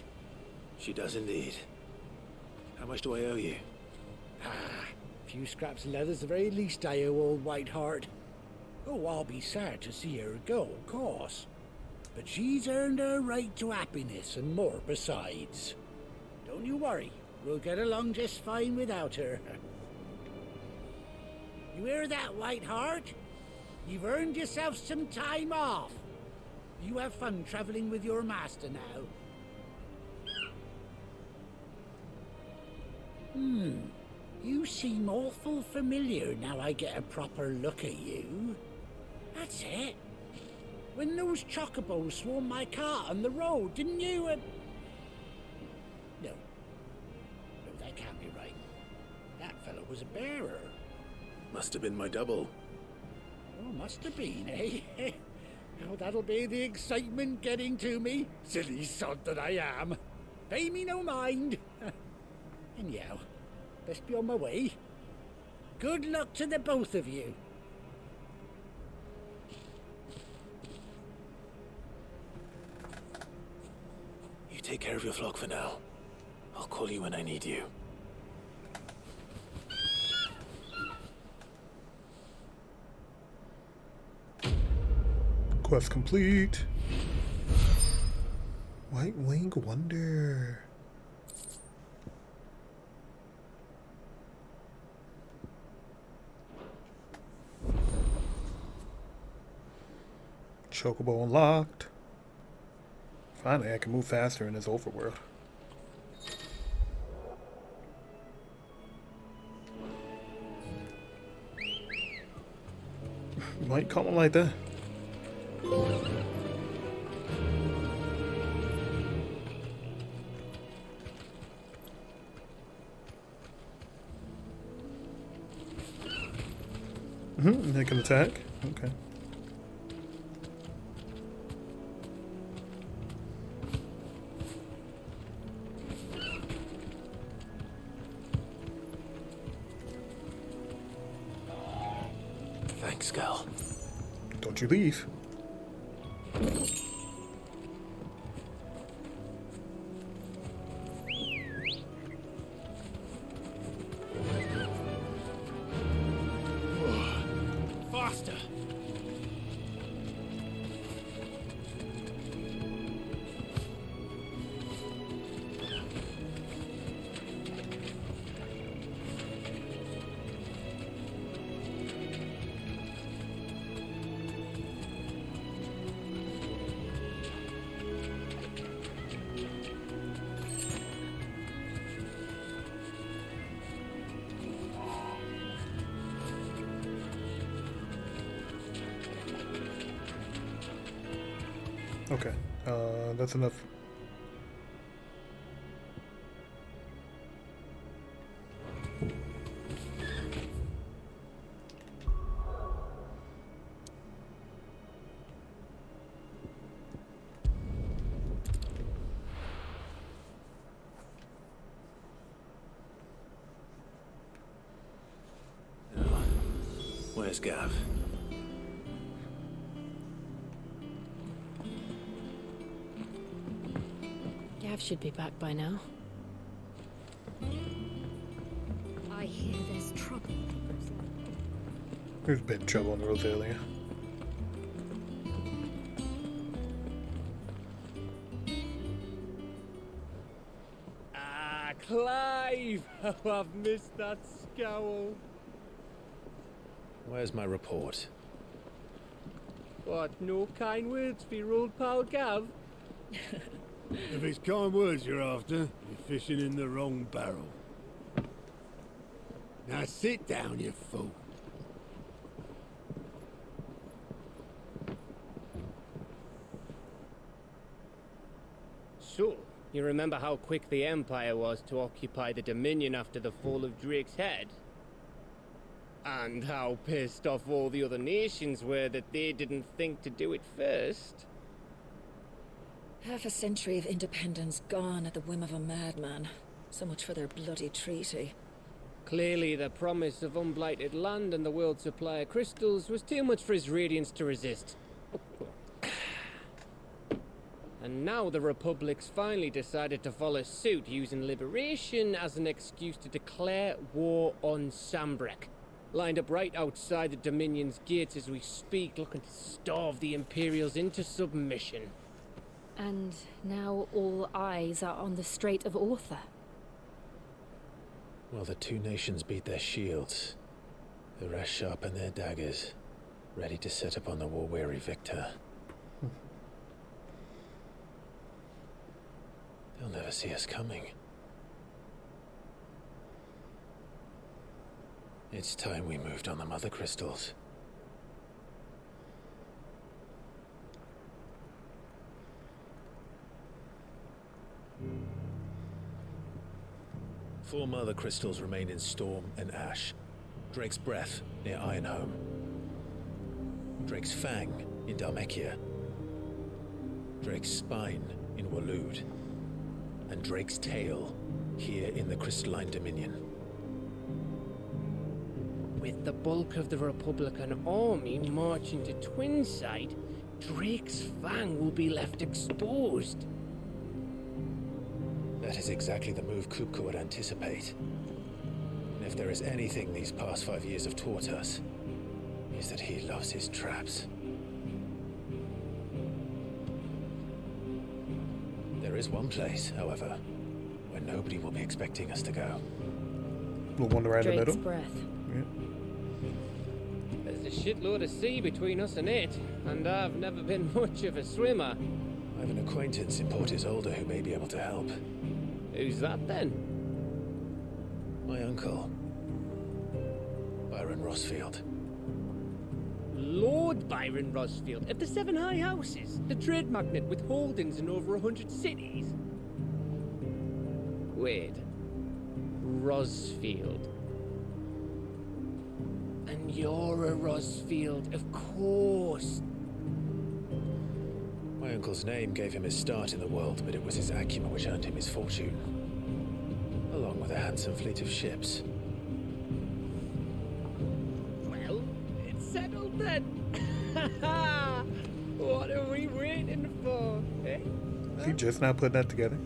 She does indeed. How much do I owe you? A few scraps of leather's the very least I owe old Whiteheart. Oh, I'll be sad to see her go, of course. But she's earned her right to happiness and more besides. Don't you worry, we'll get along just fine without her. You hear that, Whiteheart? You've earned yourself some time off. You have fun traveling with your master now. You seem awful familiar now I get a proper look at you. That's it. When those chocobos swarmed my cart on the road, didn't you? No, that can't be right. That fellow was a bearer. Must have been my double. Oh, must have been, eh? Oh, that'll be the excitement getting to me. Silly sod that I am. Pay me no mind. Anyhow, best be on my way. Good luck to the both of you. You take care of your flock for now. I'll call you when I need you. Quest complete. White Wing Wonder. Chocobo unlocked. Finally, I can move faster in this overworld. Might call it like that. They can attack. Okay. Thanks, Gal. Don't you leave. Faster! Okay, that's enough. Where's Gav? Gav should be back by now. I hear there's trouble. There's been trouble in Rosalia. Ah, Clive! Oh, I've missed that scowl. Where's my report? What, no kind words for your old pal Gav? If it's kind words you're after, you're fishing in the wrong barrel. Now sit down, you fool. So, you remember how quick the Empire was to occupy the Dominion after the fall of Drake's head? And how pissed off all the other nations were that they didn't think to do it first? Half a century of independence gone at the whim of a madman. So much for their bloody treaty. Clearly, the promise of unblighted land and the world's supply of crystals was too much for his radiance to resist. And now the Republic's finally decided to follow suit, using liberation as an excuse to declare war on Sambrek. Lined up right outside the Dominion's gates as we speak, looking to starve the Imperials into submission. And now all eyes are on the Strait of Author. Well, the two nations beat their shields. The rest sharpen their daggers, ready to set upon the war-weary victor. They'll never see us coming. It's time we moved on the mother crystals. Four mother crystals remain in Storm and Ash. Drake's Breath near Ironhome. Drake's Fang in Dhalmekia. Drake's Spine in Waloed. And Drake's Tail here in the Crystalline Dominion. With the bulk of the Republican army marching to Twinside, Drake's Fang will be left exposed. That is exactly the move Kupka would anticipate. And if there is anything these past 5 years have taught us, is that he loves his traps. There is one place, however, where nobody will be expecting us to go. The one right in the middle? Breath. Yeah. There's a shitload of sea between us and it. And I've never been much of a swimmer. I have an acquaintance in Port Isolde who may be able to help. Who's that then? My uncle, Byron Rossfield. Lord Byron Rossfield of the Seven High Houses, the trade magnate with holdings in over 100 cities. Wait. Rossfield. And you're a Rossfield, of course. My uncle's name gave him his start in the world, but it was his acumen which earned him his fortune, along with a handsome fleet of ships. Well, it's settled then. What are we waiting for, eh? Is he just now putting that together?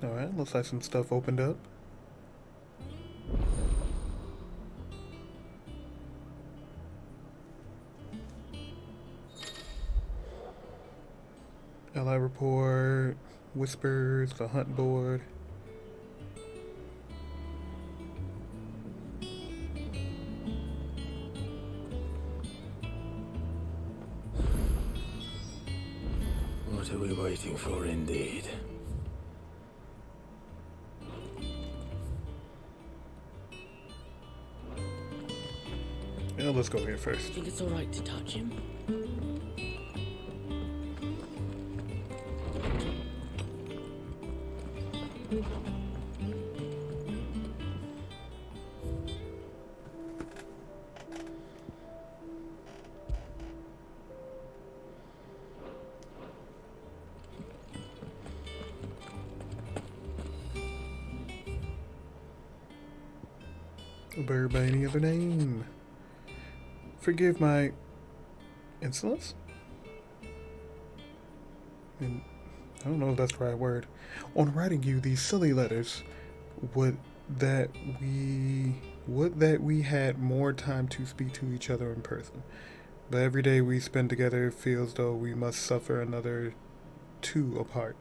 Alright, looks like some stuff opened up. LI report, whispers, the hunt board. What are we waiting for, indeed? Yeah, let's go here first. Think it's all right to touch him? Bird by any other name. Forgive my insolence? And I don't know if that's the right word. On writing you these silly letters, would that we had more time to speak to each other in person. But every day we spend together feels though we must suffer another two apart.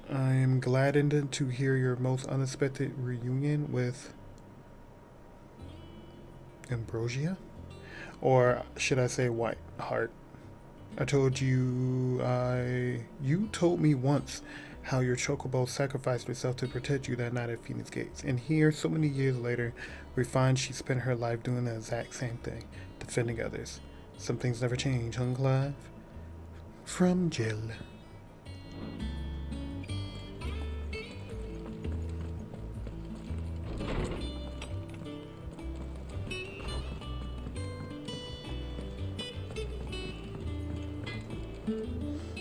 I am gladdened to hear your most unexpected reunion with Ambrosia? Or should I say White Heart? I told you, you told me once how your chocobo sacrificed herself to protect you that night at Phoenix Gates. And here, so many years later, we find she spent her life doing the exact same thing, defending others. Some things never change, huh, Clive? From Jill.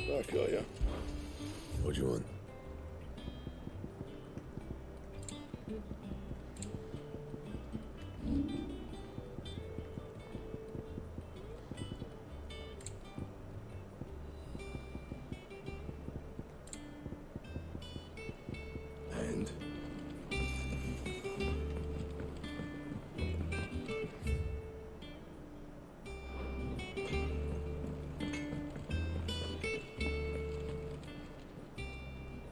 Back, are ya? What do you want? And?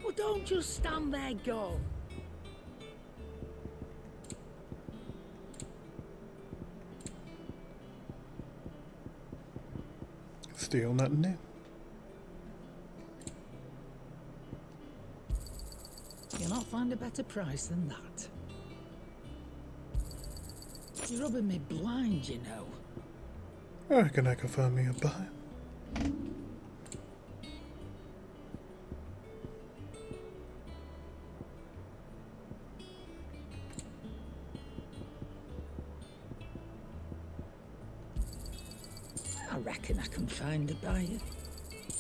Well, don't just stand there, go. Still nothing new. You'll not find a better price than that. You're rubbing me blind, you know. I reckon I can find me a buy. I reckon I can find a buyer.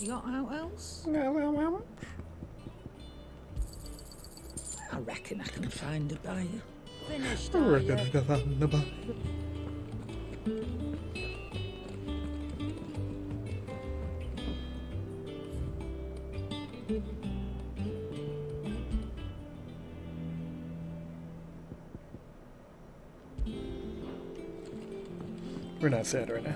You got out else? No. I reckon I can find a buyer. Finished, I are reckon ya? I can find a buy. We're not sad right now.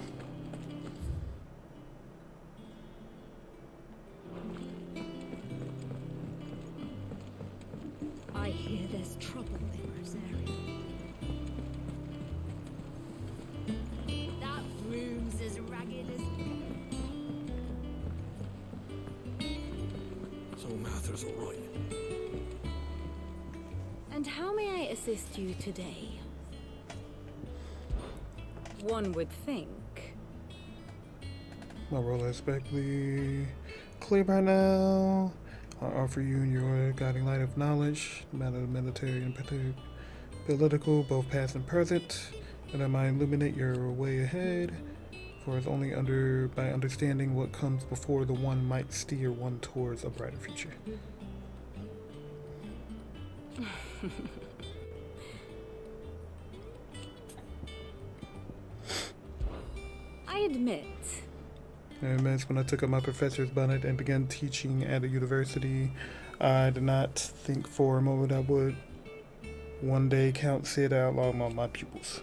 So Mather's all right. And how may I assist you today? One would think. My role is expectedly clear by now. I offer you your guiding light of knowledge, matter of military and political, both past and present, and I might illuminate your way ahead. For it's only by understanding what comes before the one might steer one towards a brighter future. I admit. When I took up my professor's bonnet and began teaching at a university, I did not think for a moment I would one day count Sid outlaw among my pupils.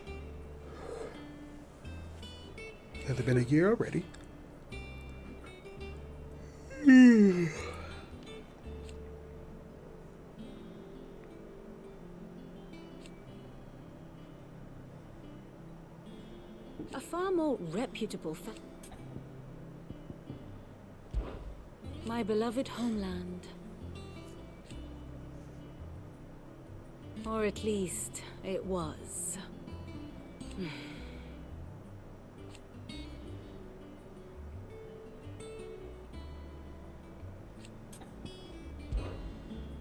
Has it been a year already? A far more reputable my beloved homeland. Or at least, it was.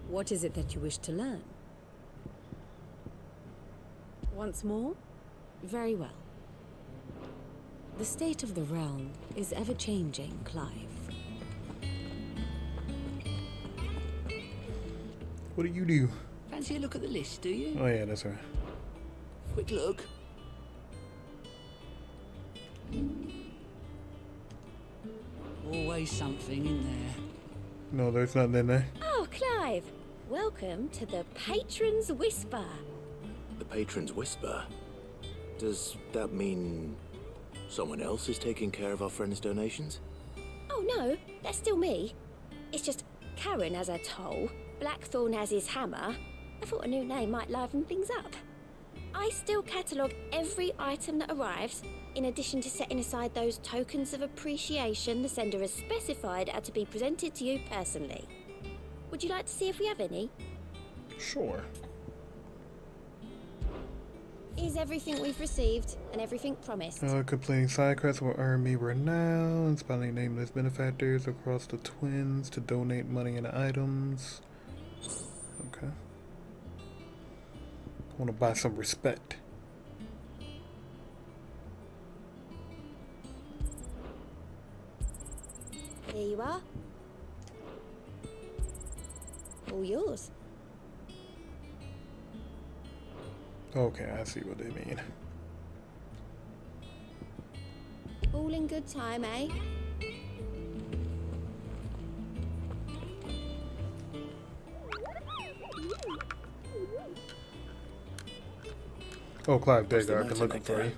What is it that you wish to learn? Once more? Very well. The state of the realm is ever-changing, Clive. What do you do? Fancy a look at the list, do you? Oh yeah, that's right. Quick look. Always something in there. No, there's nothing in there. Oh, Clive! Welcome to the Patron's Whisper. The Patron's Whisper? Does that mean someone else is taking care of our friend's donations? Oh no, that's still me. It's just Karen has her toll, Blackthorn has his hammer. I thought a new name might liven things up. I still catalogue every item that arrives, in addition to setting aside those tokens of appreciation the sender has specified are to be presented to you personally. Would you like to see if we have any? Sure. Is everything we've received and everything promised? Completing side quests will earn me renown, inspiring nameless benefactors across the twins to donate money and items. Okay. I want to buy some respect. Here you are. All yours. Okay, I see what they mean. All in good time, eh? Oh, Clive, there you go. I've been looking for you.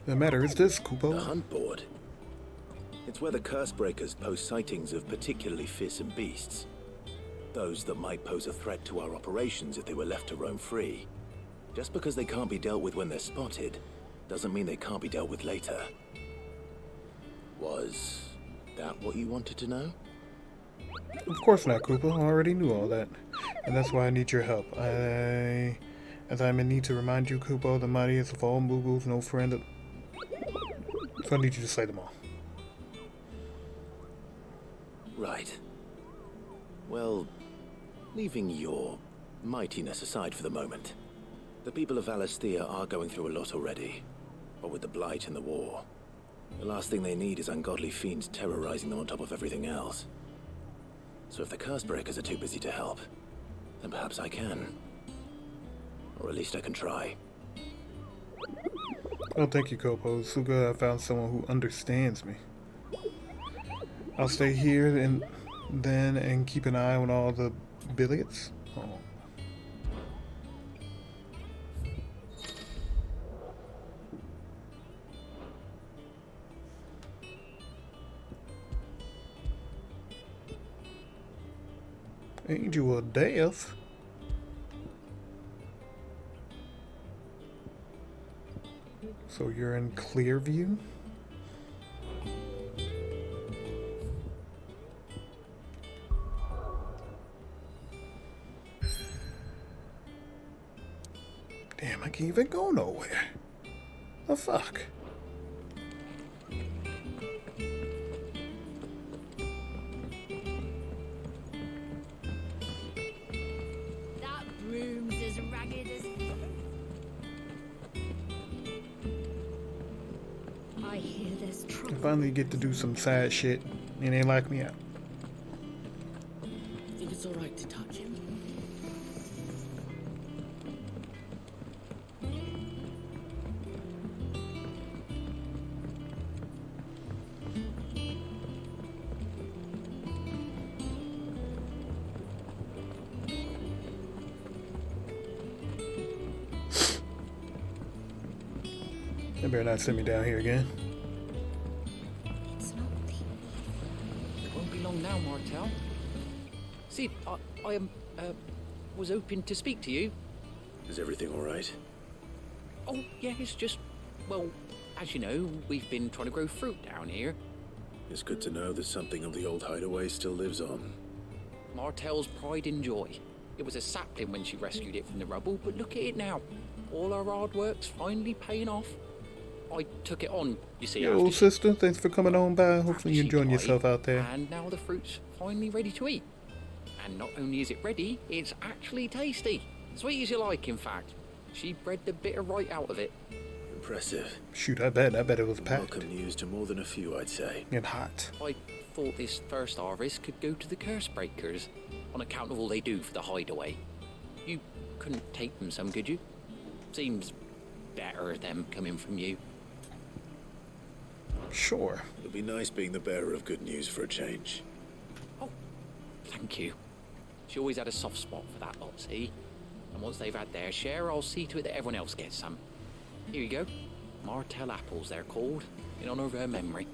The matter is this, Kupo. The hunt board. It's where the curse breakers post sightings of particularly fearsome beasts. Those that might pose a threat to our operations if they were left to roam free. Just because they can't be dealt with when they're spotted, doesn't mean they can't be dealt with later. Was that what you wanted to know? Of course not, Koopa. I already knew all that. And that's why I need your help. As I'm in need to remind you, Koopa, the mightiest of all Moogles, no friend of... So I need you to slay them all. Right. Well, leaving your mightiness aside for the moment, the people of Alastia are going through a lot already. What with the Blight and the war. The last thing they need is ungodly fiends terrorizing them on top of everything else. So if the curse breakers are too busy to help, then perhaps I can. Or at least I can try. Oh, thank you, Kopo. It's so good I found someone who understands me. I'll stay here and keep an eye on all the billiards. Oh. Angel of Death? So you're in Clearview? can't even go nowhere. The fuck? That room's as ragged as... I hear there's trouble. I finally get to do some side shit and they lock me out. I think it's alright to touch him. They better not send me down here again. It won't be long now, Martel. Sid, I was hoping to speak to you. Is everything all right? Oh, yeah, it's just, well, as you know, we've been trying to grow fruit down here. It's good to know that something of the old hideaway still lives on. Martel's pride and joy. It was a sapling when she rescued it from the rubble, but look at it now. All our hard work's finally paying off. I took it on, you see. Hey, old sister, thanks for coming on by. Hopefully you're enjoying yourself out there. And now the fruit's finally ready to eat. And not only is it ready, it's actually tasty. Sweet as you like, in fact. She bred the bitter right out of it. Impressive. Shoot, I bet it was packed. Welcome news to more than a few, I'd say. And hot. I thought this first harvest could go to the curse breakers, on account of all they do for the hideaway. You couldn't take them some, could you? Seems better them coming from you. Sure. It'll be nice being the bearer of good news for a change. Oh, thank you. She always had a soft spot for that lot, see? And once they've had their share, I'll see to it that everyone else gets some. Here you go. Martel apples, they're called, in honor of her memory.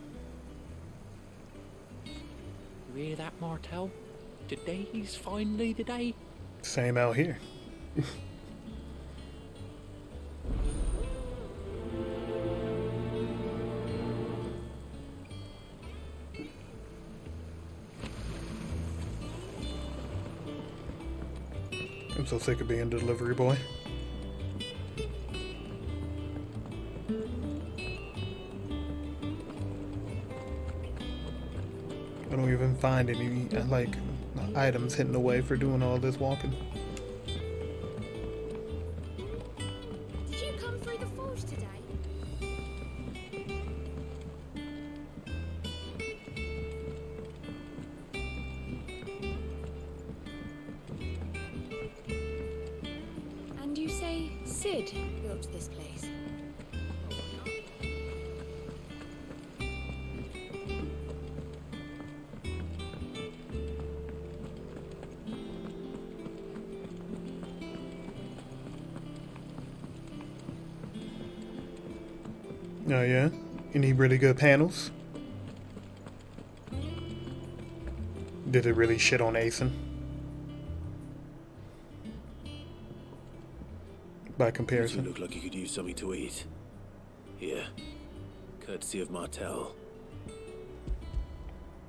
You hear that, Martel? Today's finally the day. Same out here. I'm so sick of being a delivery boy. I don't even find any, like, items hidden away for doing all this walking. Did you come through the forge today? And you say Sid built this place? Oh yeah? Any really good panels? Did it really shit on Asen? By comparison. You look like you could use something to eat. Here. Courtesy of Martel.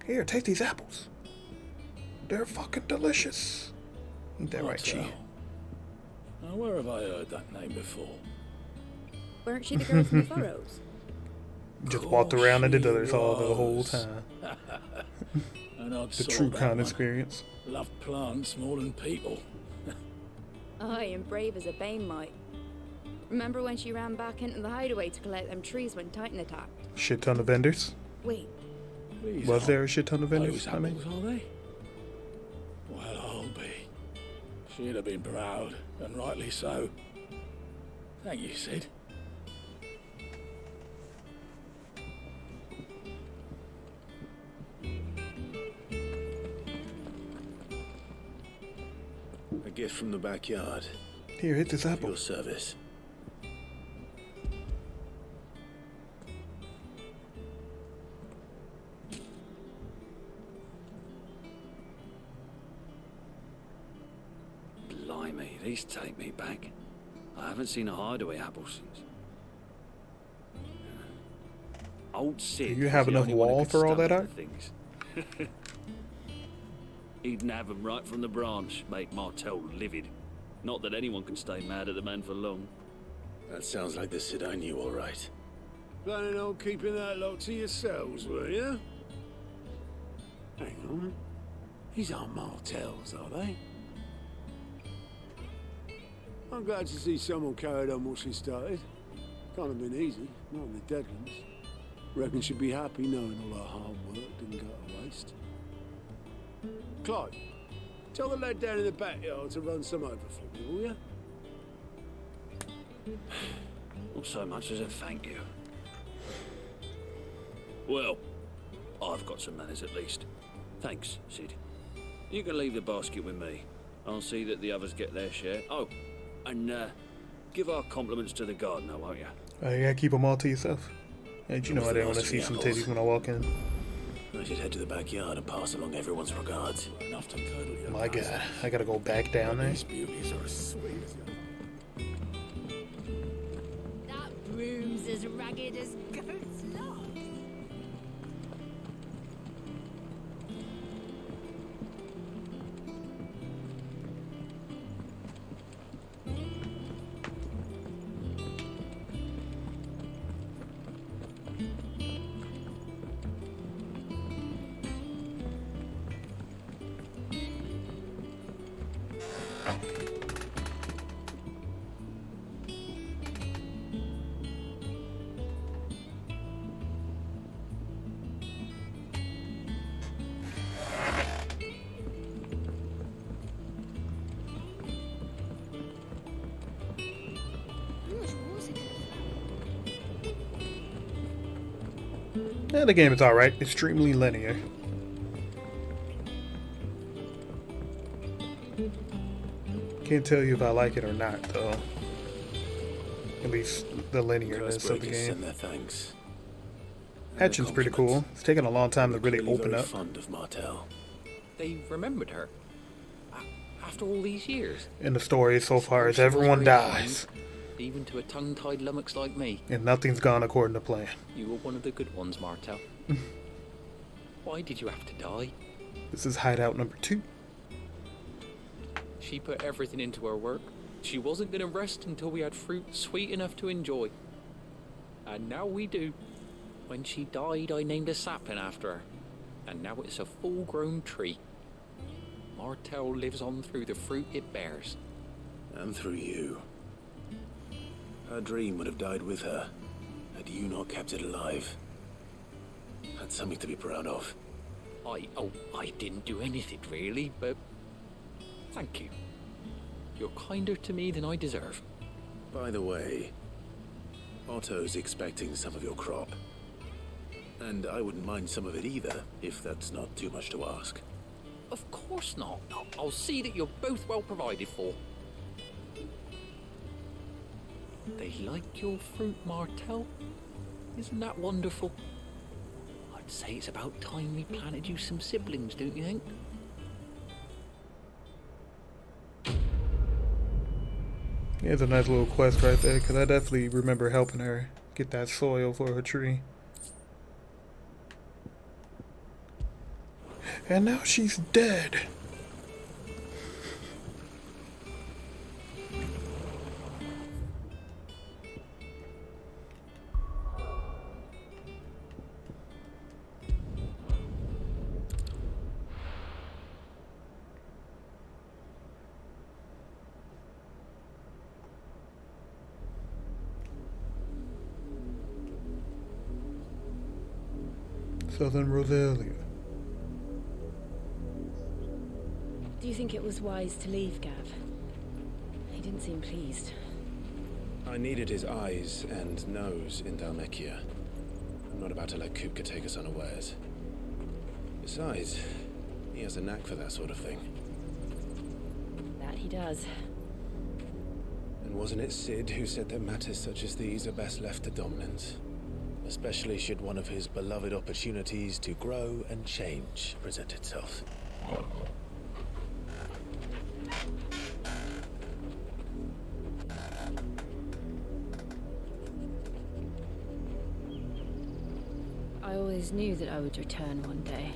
Here, take these apples. They're fucking delicious. Ain't that right, Chi? Now, where have I heard that name before? Weren't she the girl from the furrows? Just walked around and did others all the whole time. The true con experience. Love plants more than people. Aye, and brave as a bane might. Remember when she ran back into the hideaway to collect them trees when Titan attacked? Shit ton of vendors. Wait. Please, Was there a shit ton of vendors? Those apples, are they? Well, I'll be. She'd have been proud, and rightly so. Thank you, Sid. A gift from the backyard. Here, hit this apple. Your service. Blimey, these take me back. I haven't seen a hideaway apple since. Old Sid. Do you have enough wall for all that art? Things. He'd nab 'em right from the branch, make Martel livid. Not that anyone can stay mad at the man for long. That sounds like the Sid I knew, all right. Planning on keeping that lot to yourselves, were you? Hang on. These aren't Martells, are they? I'm glad to see someone carried on what she started. Can't have been easy, not in the Deadlands. Reckon she'd be happy knowing all her hard work didn't go to waste. Clyde, tell the lad down in the backyard to run some over for me, will you? Not so much as a thank you. Well, I've got some manners at least. Thanks, Sid. You can leave the basket with me. I'll see that the others get their share. Oh, and give our compliments to the gardener, won't you? You gotta keep them all to yourself. And you know I didn't want to see some titties when I walk in. I should head to the backyard and pass along everyone's regards. My God, I gotta go back down there. That broom's as ragged as goat's locks. Yeah, the game is alright. Extremely linear. Can't tell you if I like it or not, though. At least the linearness of the game. Hatching's pretty cool. It's taken a long time to really open up. Fond of Martell. They remembered her. After all these years. In the story so far as everyone dies. Even to a tongue-tied lummox like me. And nothing's gone according to plan. You were one of the good ones, Martell. Why did you have to die? This is hideout number 2. She put everything into her work. She wasn't going to rest until we had fruit sweet enough to enjoy. And now we do. When she died, I named a sapling after her. And now it's a full-grown tree. Martell lives on through the fruit it bears. And through you. Her dream would have died with her, had you not kept it alive. That's something to be proud of. I didn't do anything really, but thank you. You're kinder to me than I deserve. By the way, Otto's expecting some of your crop. And I wouldn't mind some of it either, if that's not too much to ask. Of course not. I'll see that you're both well provided for. They like your fruit, Martell. Isn't that wonderful? I'd say it's about time we planted you some siblings, don't you think? Yeah, it's a nice little quest right there, because I definitely remember helping her get that soil for her tree. And now she's dead. Southern Rosalia. Do you think it was wise to leave, Gav? He didn't seem pleased. I needed his eyes and nose in Dalmekia. I'm not about to let Kupka take us unawares. Besides, he has a knack for that sort of thing. That he does. And wasn't it Sid who said that matters such as these are best left to dominance? Especially should one of his beloved opportunities to grow and change present itself. I always knew that I would return one day.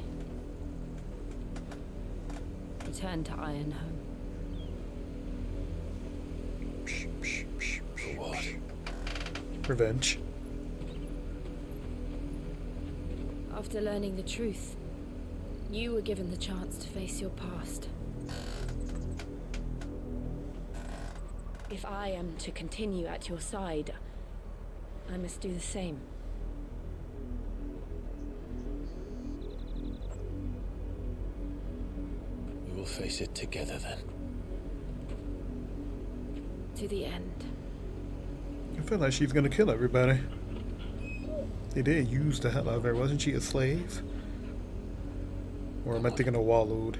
Return to Ironhome. For what? Revenge. After learning the truth, you were given the chance to face your past. If I am to continue at your side, I must do the same. We will face it together then. To the end. I feel like she's gonna kill everybody. They did use the hell out of her. Wasn't she a slave? Or am I thinking of Wallowed?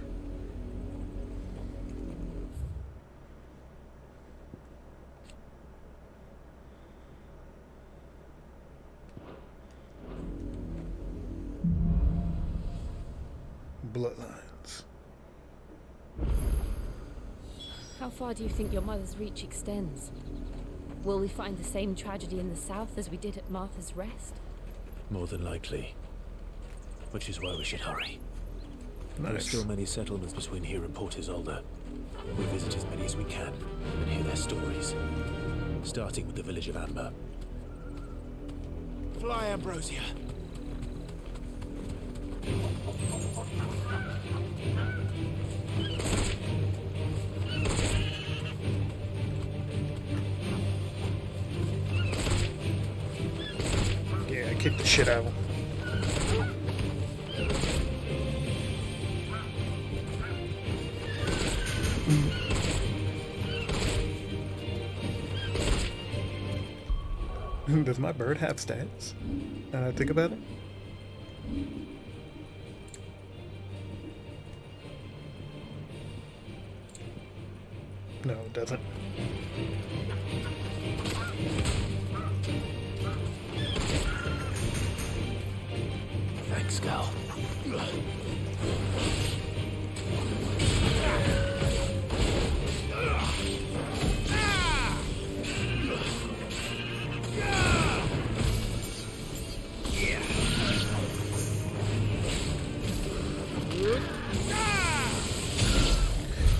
Bloodlines. How far do you think your mother's reach extends? Will we find the same tragedy in the south as we did at Martha's Rest? More than likely. Which is why we should hurry. There are Nice. still many settlements between here and Port Isolde. We'll visit as many as we can and hear their stories. Starting with the village of Amber. Fly, Ambrosia. Yeah, I kicked the shit out of him. Does my bird have stats? Now I think about it. No, it doesn't. Thanks, Gal.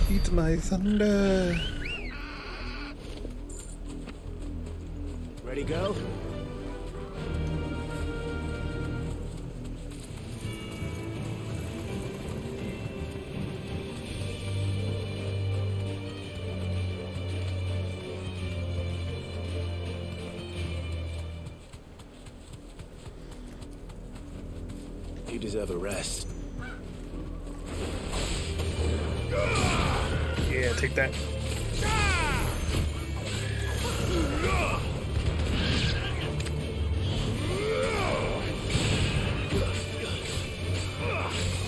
Eat my thunder. Ready, go? You deserve a rest. Yeah, take that.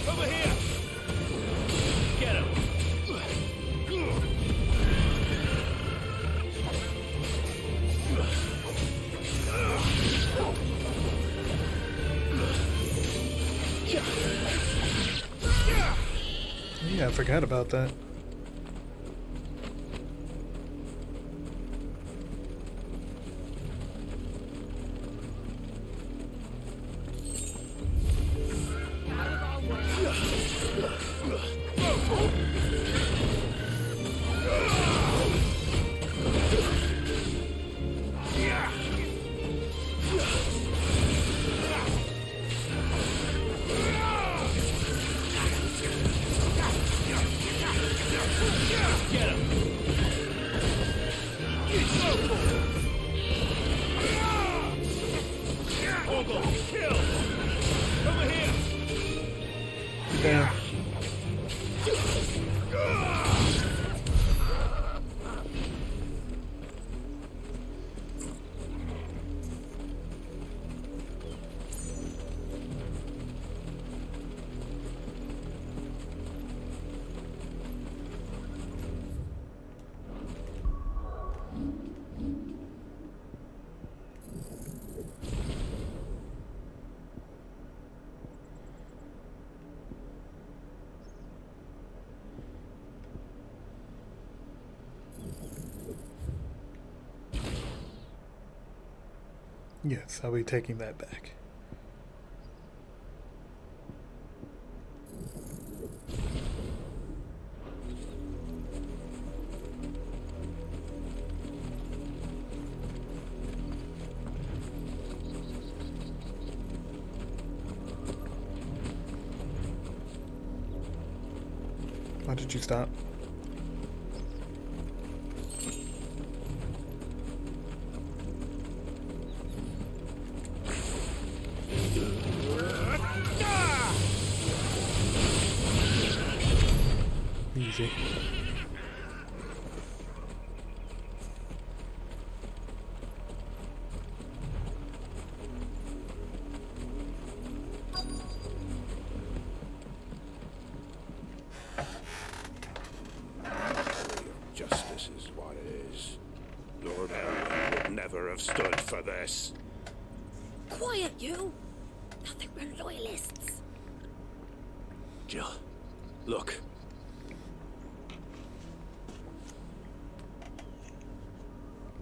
Over here! Get him! Yeah, I forgot about that. Damn. Yes, I'll be taking that back. Why did you stop? Easy. Justice is what it is. Lord Elwyn would never have stood for this. Quiet, you! Nothing but loyalists. Jill, look.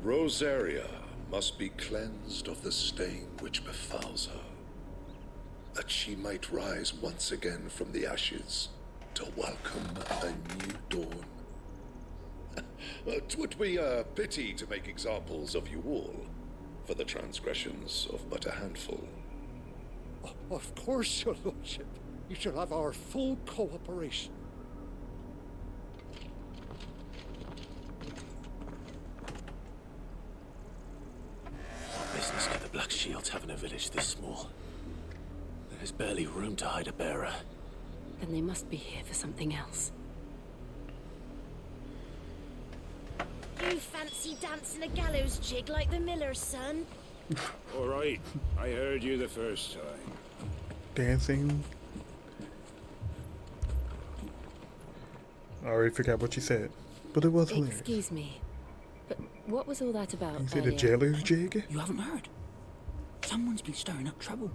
Rosaria must be cleansed of the stain which befouls her, that she might rise once again from the ashes to welcome a new dawn. 'Twould be a pity to make examples of you all, for the transgressions of but a handful. Of course, your lordship. You shall have our full cooperation. What business could the Black Shields have in a village this small? There's barely room to hide a bearer. Then they must be here for something else. You fancy dancing a gallows jig like the miller's son? All right, I heard you the first time. Dancing. I already forgot what you said, but it was hilarious. Excuse me, but what was all that about? You see the earlier? jailer's jig? You haven't heard? Someone's been stirring up trouble.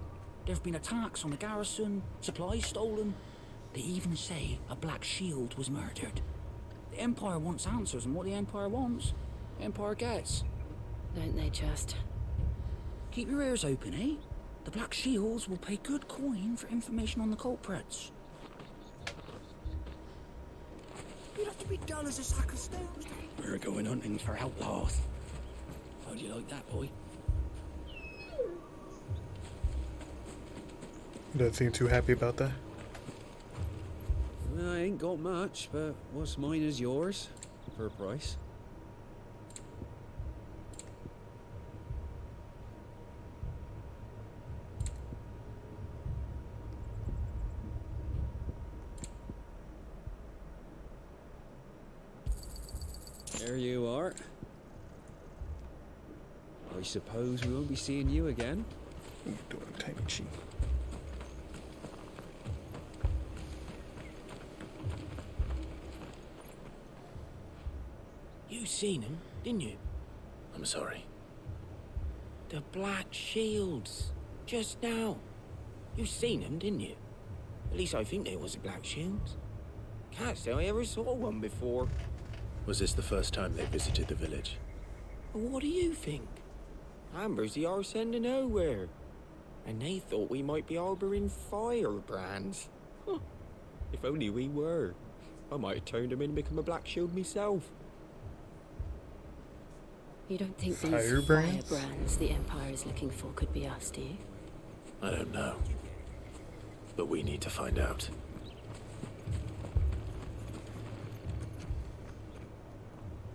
There have been attacks on the garrison, supplies stolen. They even say a Black Shield was murdered. The Empire wants answers, and what the Empire wants, the Empire gets. Don't they just? Keep your ears open, eh? The Black Shields will pay good coin for information on the culprits. You'd have to be dull as a sack of stones. We're going hunting for outlaws. How do you like that, boy? You don't seem too happy about that. I ain't got much, but what's mine is yours, for a price. There you are. I suppose we won't be seeing you again. Doing Tai Chi. You seen him, didn't you? I'm sorry. The Black Shields. Just now. You seen them, didn't you? At least I think they was the Black Shields. Can't say I ever saw one before. Was this the first time they visited the village? What do you think? Amber's the arse end of nowhere. And they thought we might be harboring firebrands. Huh. If only we were. I might have turned them in and become a Black Shield myself. You don't think these Firebrands? firebrands the Empire is looking for could be us, do you? I don't know. But we need to find out.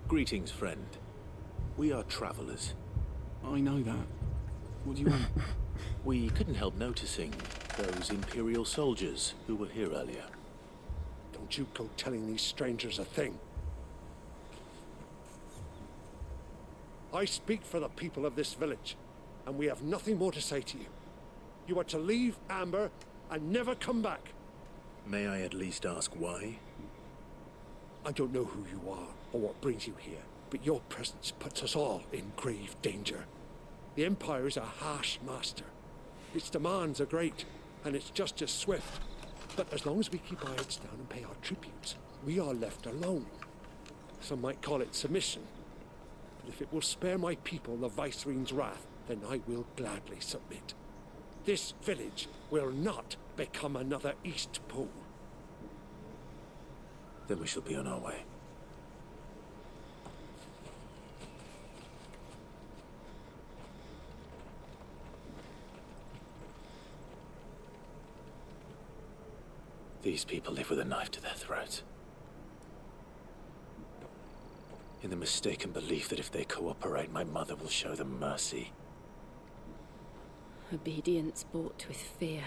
Greetings, friend. We are travelers. I know that. What do you want? We couldn't help noticing those Imperial soldiers who were here earlier. Don't you go telling these strangers a thing. I speak for the people of this village, and we have nothing more to say to you. You are to leave Amber and never come back. May I at least ask why? I don't know who you are or what brings you here, but your presence puts us all in grave danger. The Empire is a harsh master. Its demands are great, and its justice swift. But as long as we keep our heads down and pay our tributes, we are left alone. Some might call it submission. But if it will spare my people the Viceroy's wrath, then I will gladly submit. This village will not become another East Pole. Then we shall be on our way. These people live with a knife to their throats. in the mistaken belief that if they cooperate, my mother will show them mercy. Obedience bought with fear.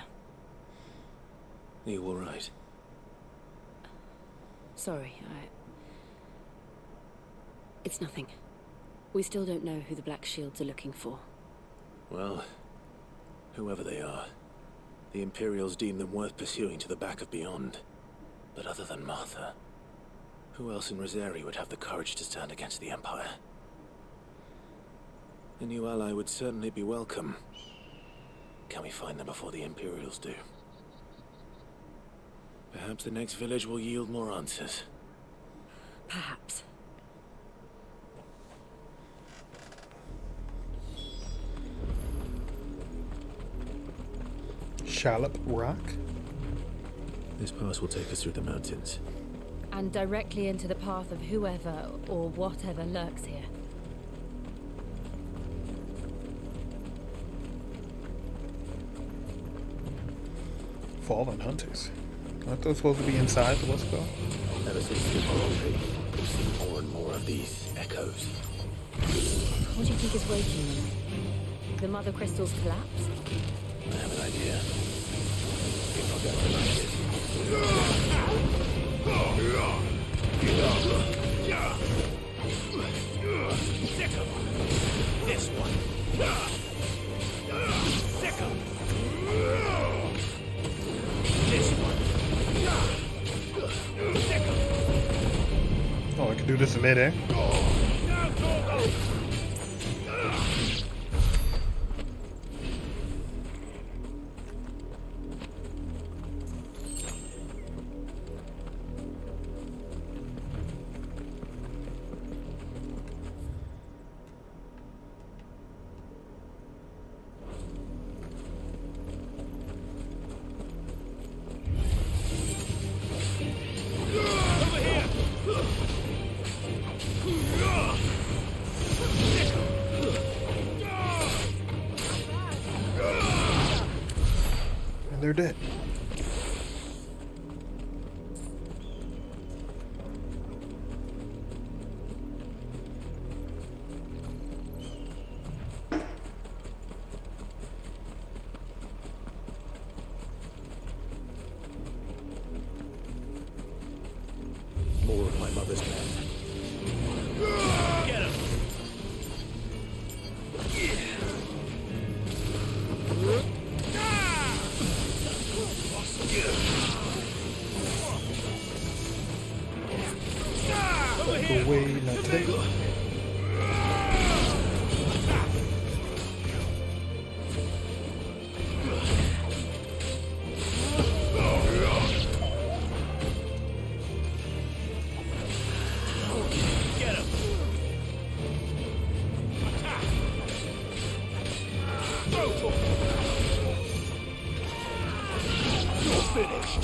Are you all right? Sorry, It's nothing. We still don't know who the Black Shields are looking for. Well, whoever they are, the Imperials deem them worth pursuing to the back of beyond. But other than Martha, who else in Rosari would have the courage to stand against the Empire? A new ally would certainly be welcome. Can we find them before the Imperials do? Perhaps the next village will yield more answers. Perhaps. Shallop Rock? This pass will take us through the mountains. And directly into the path of whoever or whatever lurks here. Fallen hunters. Aren't those supposed to be inside the what's it called? Ever since the poetry, we've seen more and more of these echoes. What do you think is waking them? The mother crystals collapse? I have an idea. If I'll get behind it. This one. Sick 'em. This one. Sick 'em. Oh, I can do this in midair. They're dead. More of my mother's men. Get him. Go away, not today. Get him. You're finished.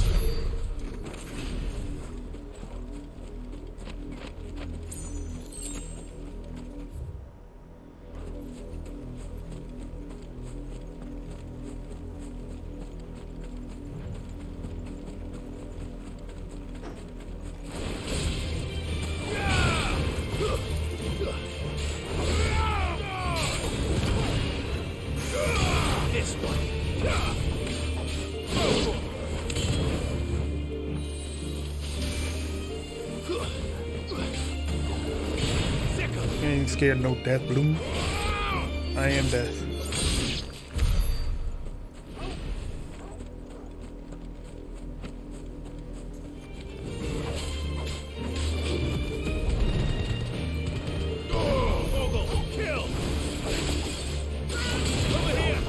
This one. I ain't scared of no death bloom. I am death. Kill. Over here.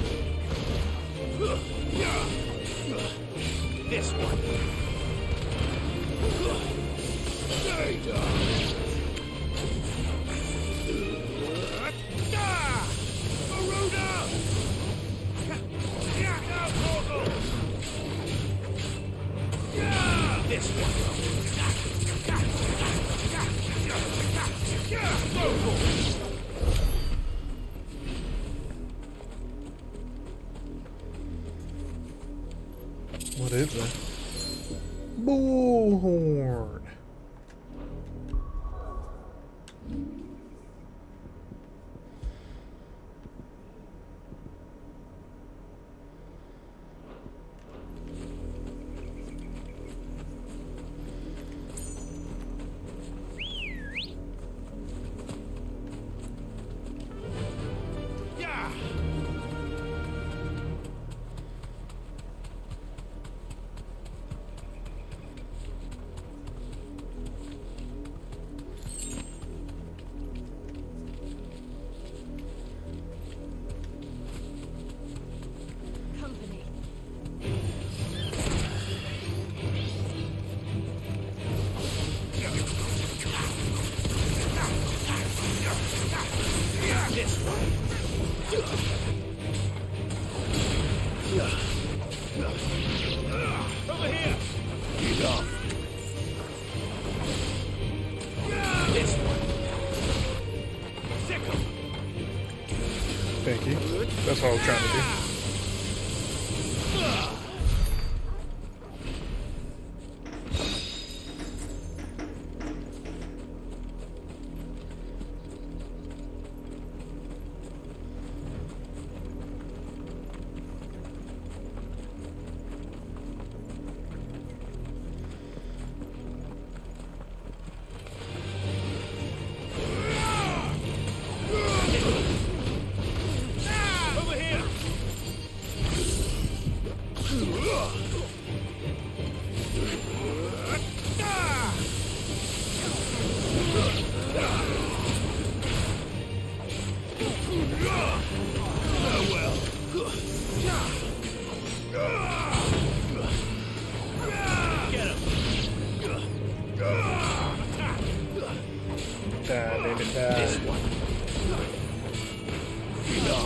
This one. Stay down. This one. What is that? Bullhorn. That's what I was trying to do.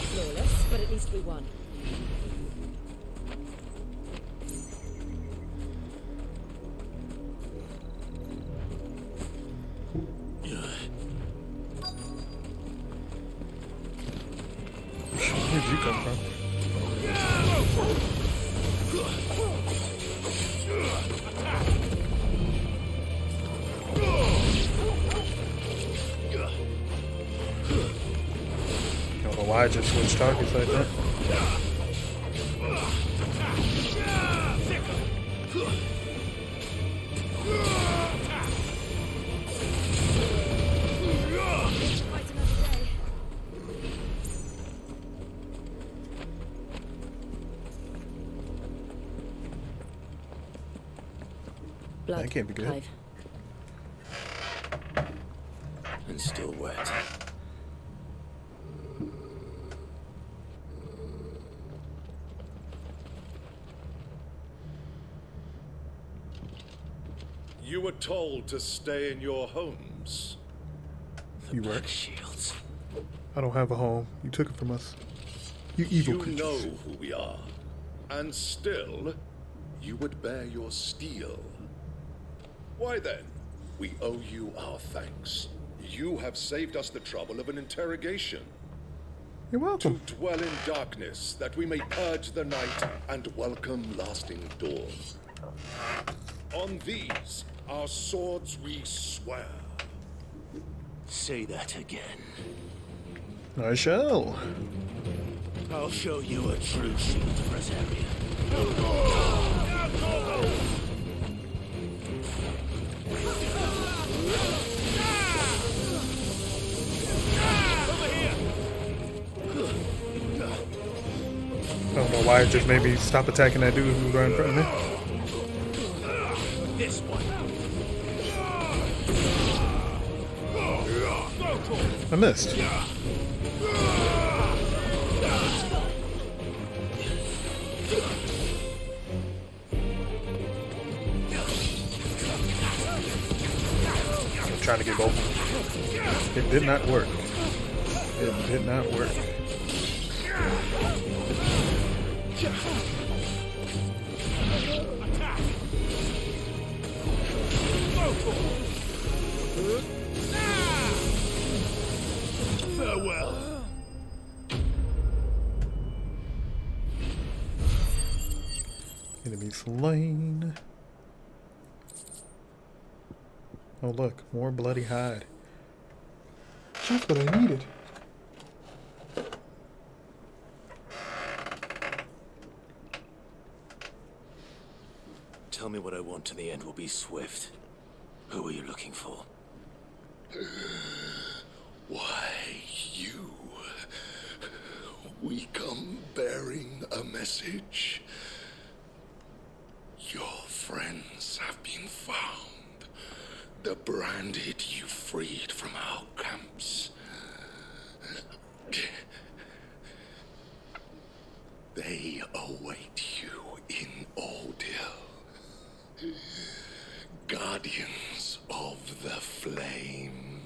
Flawless, but at least we won. Where'd you come from? I don't know why I just switched targets like that. Blood. That can't be good. Clive. And still wet. You were told to stay in your homes. You were. Shields. I don't have a home. You took it from us. You evil You creatures. know who we are. And still, you would bear your steel. Why then? We owe you our thanks. You have saved us the trouble of an interrogation. You're welcome. To dwell in darkness, that we may purge the night and welcome lasting dawn. On these, our swords we swear. Say that again. I shall. I'll show you a true shield of Rosaria. I don't know why it just made me stop attacking that dude who was right in front of me. This one. I missed. I'm trying to get both. It did not work. It did not work. Farewell. Enemy slain. Oh look, more bloody hide. Just what I needed. Tell me what I want and the end will be swift. Who are you looking for? Why, you. We come bearing a message. Your friends have been found. The branded you freed from our camps. They await you in Odil. Guardians of the Flame.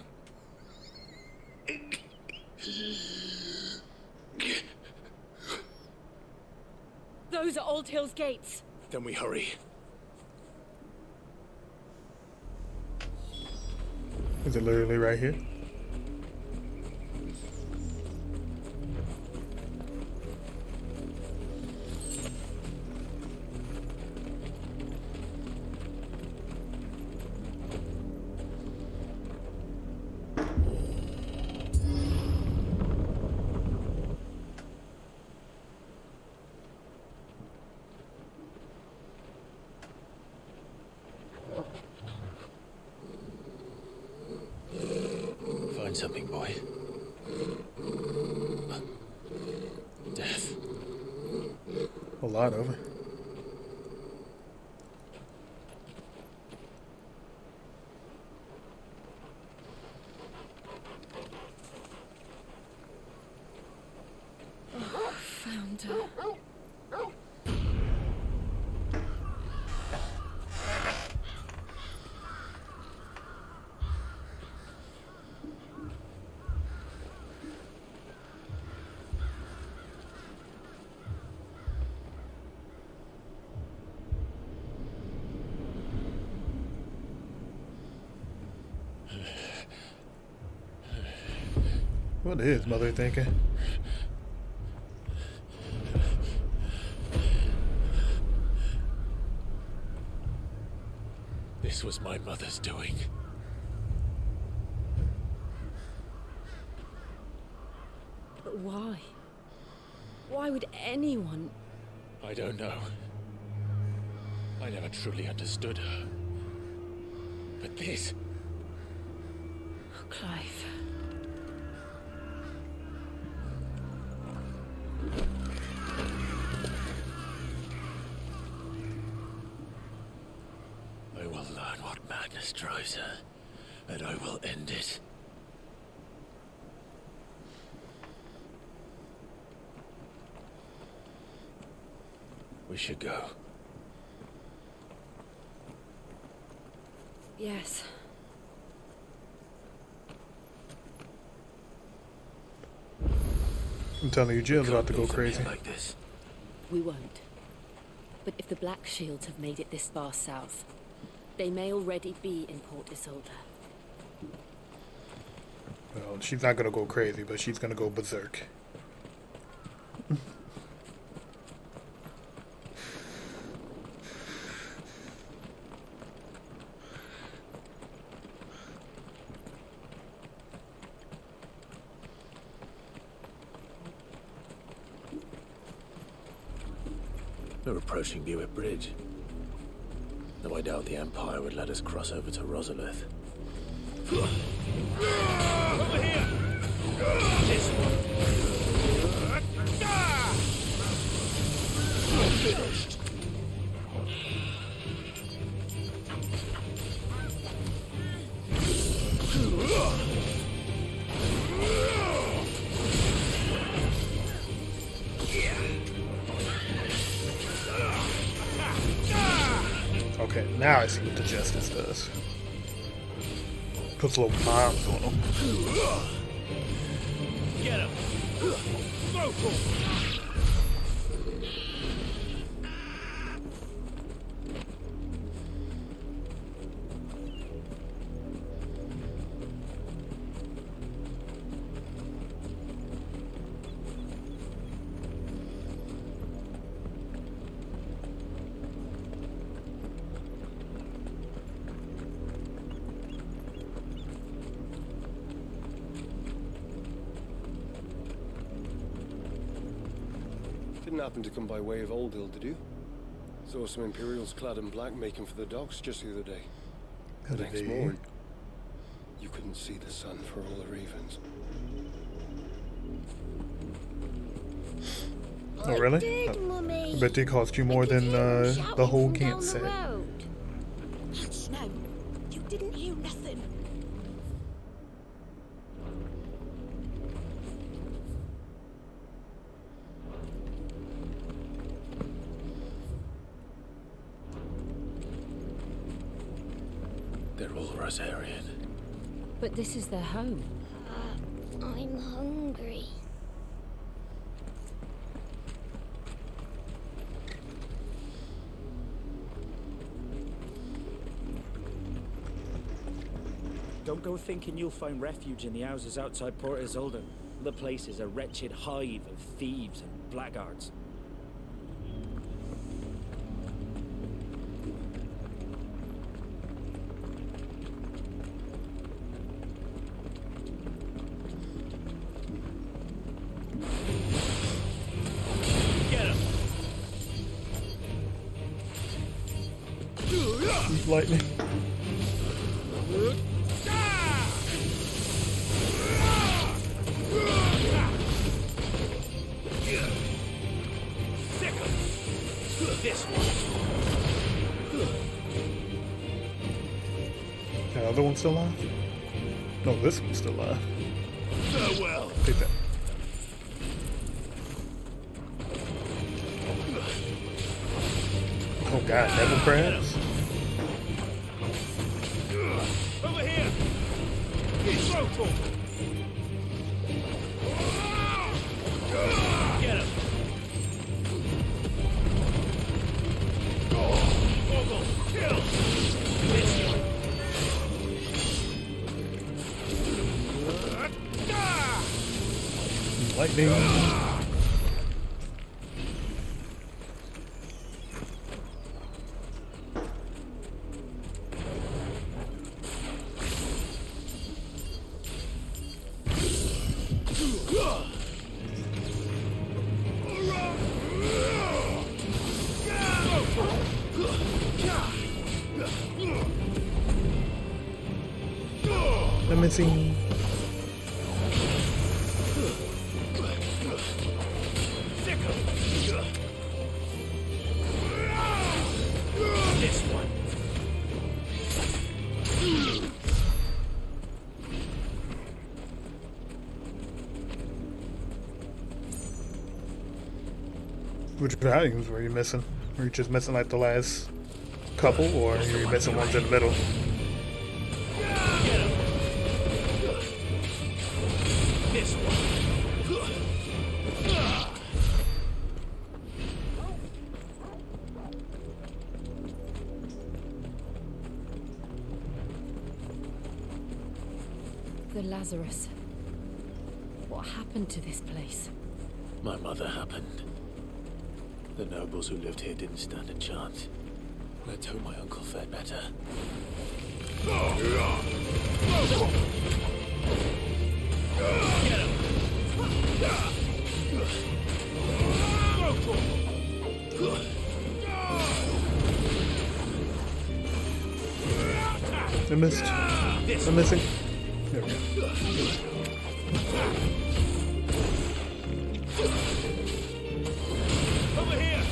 Those are Old Hill's gates. Then we hurry. Is it literally right here? find something, boy. Death. A lot of it. Oh, found her. What is Mother thinking? This was my mother's doing. But why? Why would anyone... I don't know. I never truly understood her. But this... Oh, Clive. I will learn what madness drives her, and I will end it. We should go. Yes. I'm telling you, Jill's about to go crazy. Like this. We won't. But if the Black Shields have made it this far south, they may already be in Port Isolde. Well, she's not gonna go crazy, but she's gonna go berserk. We're approaching Buick Bridge. Though I doubt the Empire would let us cross over to Rosalith. Over here! This one! Finished! Okay, now I see what the Justice does. Puts little bombs on them. Get him! Go for it! Didn't happen to come by way of Oldhill, did you? Saw some Imperials clad in black making for the docks just the other day. The next morning, you couldn't see the sun for all the ravens. Oh, really? I bet they cost you more than the whole camp set. No, you didn't hear nothing. They're all Rosarian. But this is their home. I'm hungry. Don't go thinking you'll find refuge in the houses outside Port Isolde. The place is a wretched hive of thieves and blackguards. Get him! Lightning. This one. The other one's still alive? No, this one's still alive. Farewell. Take that. Oh god, devil crabs? Over here. He's so cool. Get him. Ogle, kill. This one. Lightning. I'm missing. This one. Which values were you missing? Were you just missing like the last couple, or were you missing ones in the middle? This one. The Lazarus. What happened to this place? My mother happened. The nobles who lived here didn't stand a chance. Let's hope my uncle fared better. I missed. I'm missing. There we go. Over here.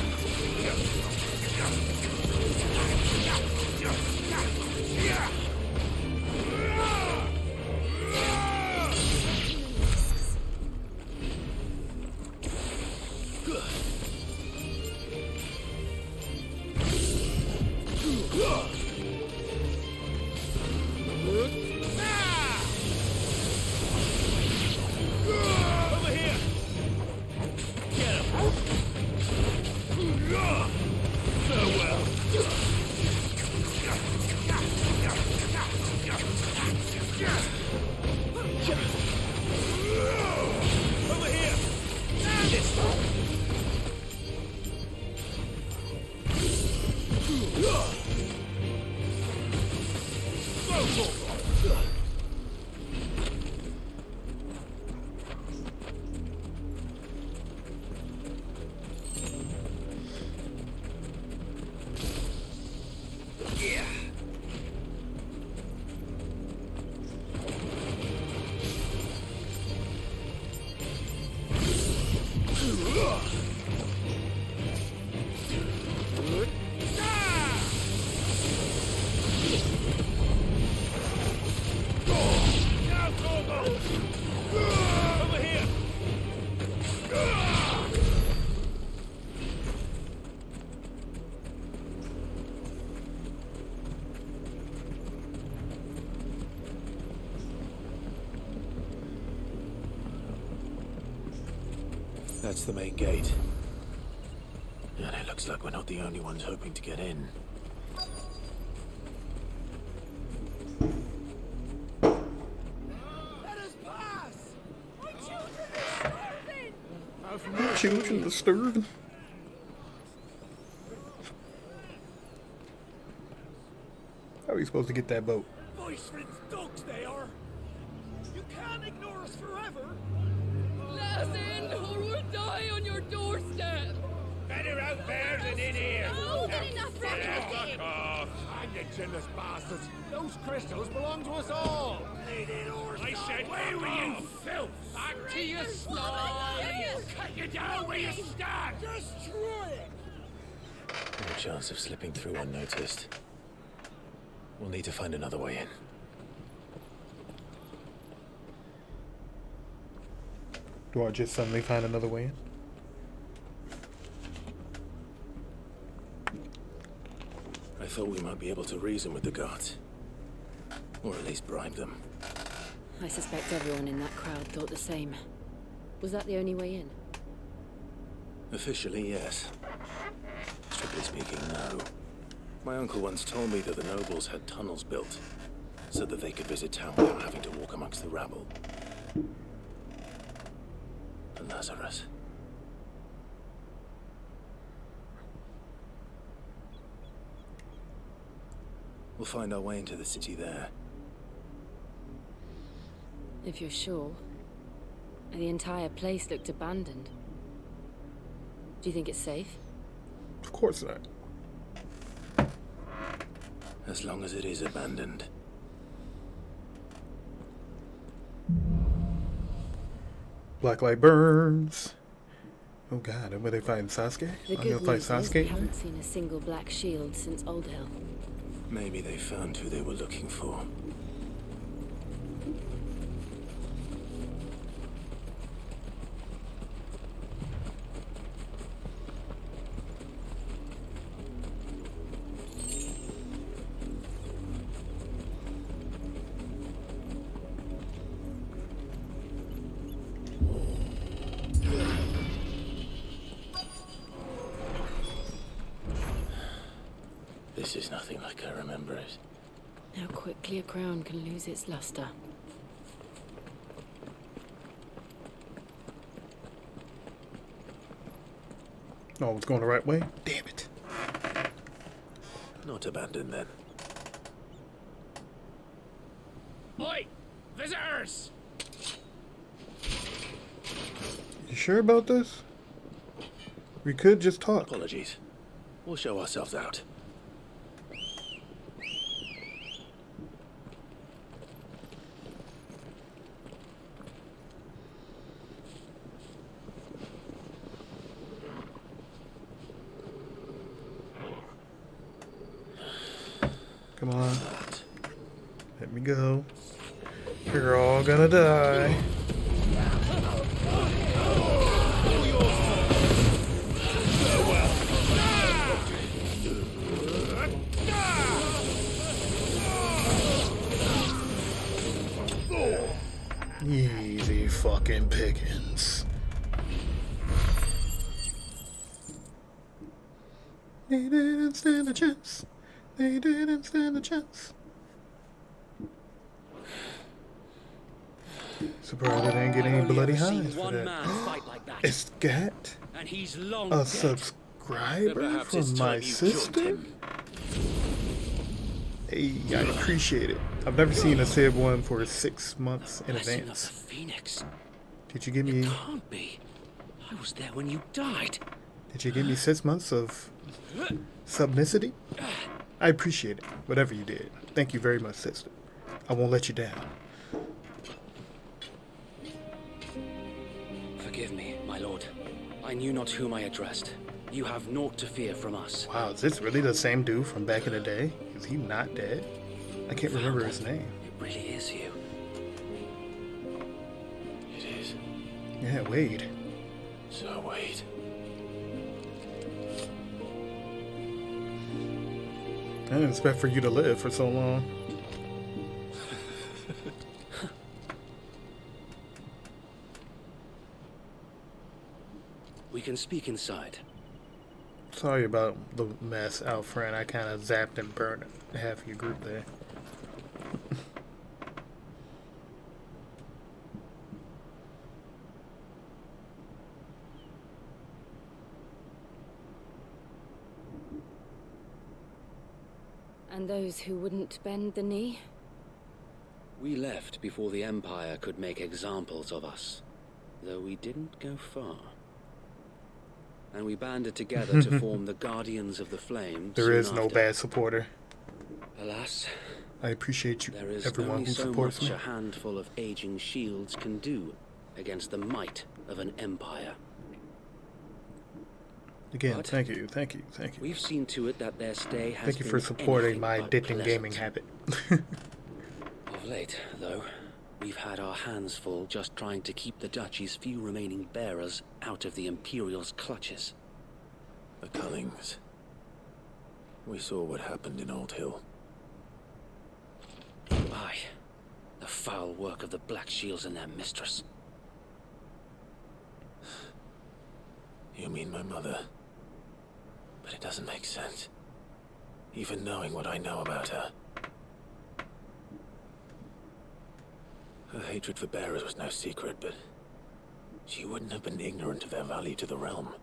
Over here. Get him. Farewell. Over here. This one. Over here. That's the main gate. And it looks like we're not the only ones hoping to get in. Let us pass. My children are starving. My children are starving. How are we supposed to get that boat? Voice-ridden dogs they are. You can't ignore us forever. Let us in, or we'll die on your doorstep. Better out there than in here. Oh, get enough Fuck off. And you jealous bastards. Those crystals belong to us all. I said, away with you, filth. Back to your slide. Cut you down where you stand. Destroy it. No chance of slipping through unnoticed. We'll need to find another way in. Do I just suddenly find another way in? I thought we might be able to reason with the guards. Or at least bribe them. I suspect everyone in that crowd thought the same. Was that the only way in? Officially, yes. Strictly speaking, no. My uncle once told me that the nobles had tunnels built, so that they could visit town without having to walk amongst the rabble. The Lazarus. We'll find our way into the city there. If you're sure. The entire place looked abandoned. Do you think it's safe? Of course not. As long as it is abandoned. Black light burns. Oh god, and where they fighting Sasuke? The I'm good gonna fight news is we Sasuke? haven't seen a single black shield since Old Hill. Maybe they found who they were looking for. This is nothing like I remember it. How quickly a crown can lose its luster. Oh, it's going the right way? Damn it. Not abandoned then. Oi! Visitors! You sure about this? We could just talk. Apologies. We'll show ourselves out. Come on. Let me go. You're all gonna die. Easy fucking pickings. They didn't stand a chance. They didn't stand a chance. Surprised I didn't get any bloody highs for that. Is that And he's long a dead. subscriber from my sister? Hey, I appreciate it. I've never seen a Civ one for 6 months in advance. Phoenix. Did you give me? Can't be. I was there when you died. Did you give me 6 months of submissity? I appreciate it. Whatever you did. Thank you very much, sister. I won't let you down. Forgive me, my lord. I knew not whom I addressed. You have naught to fear from us. Wow, is this really the same dude from back in the day? Is he not dead? I can't remember his name. It really is you. It is. Yeah, Wade. So Wade. I didn't expect for you to live for so long. We can speak inside. Sorry about the mess, Alfred. I kind of zapped and burned half your group there. And those who wouldn't bend the knee? We left before the Empire could make examples of us, though we didn't go far. And we banded together to form the Guardians of the Flame. There is no bad supporter. Alas, I appreciate you, there is everyone only who so supports much me. a handful of aging shields can do against the might of an empire. Again, But thank you. we've seen to it that their stay has Thank you been for supporting anything my but addicting pleasant. gaming habit. Of late, though, we've had our hands full just trying to keep the Duchy's few remaining bearers out of the Imperial's clutches. The Cullings. We saw what happened in Old Hill. Aye. The foul work of the Black Shields and their mistress. You mean my mother? But it doesn't make sense. Even knowing what I know about her. Her hatred for bearers was no secret, but she wouldn't have been ignorant of their value to the realm.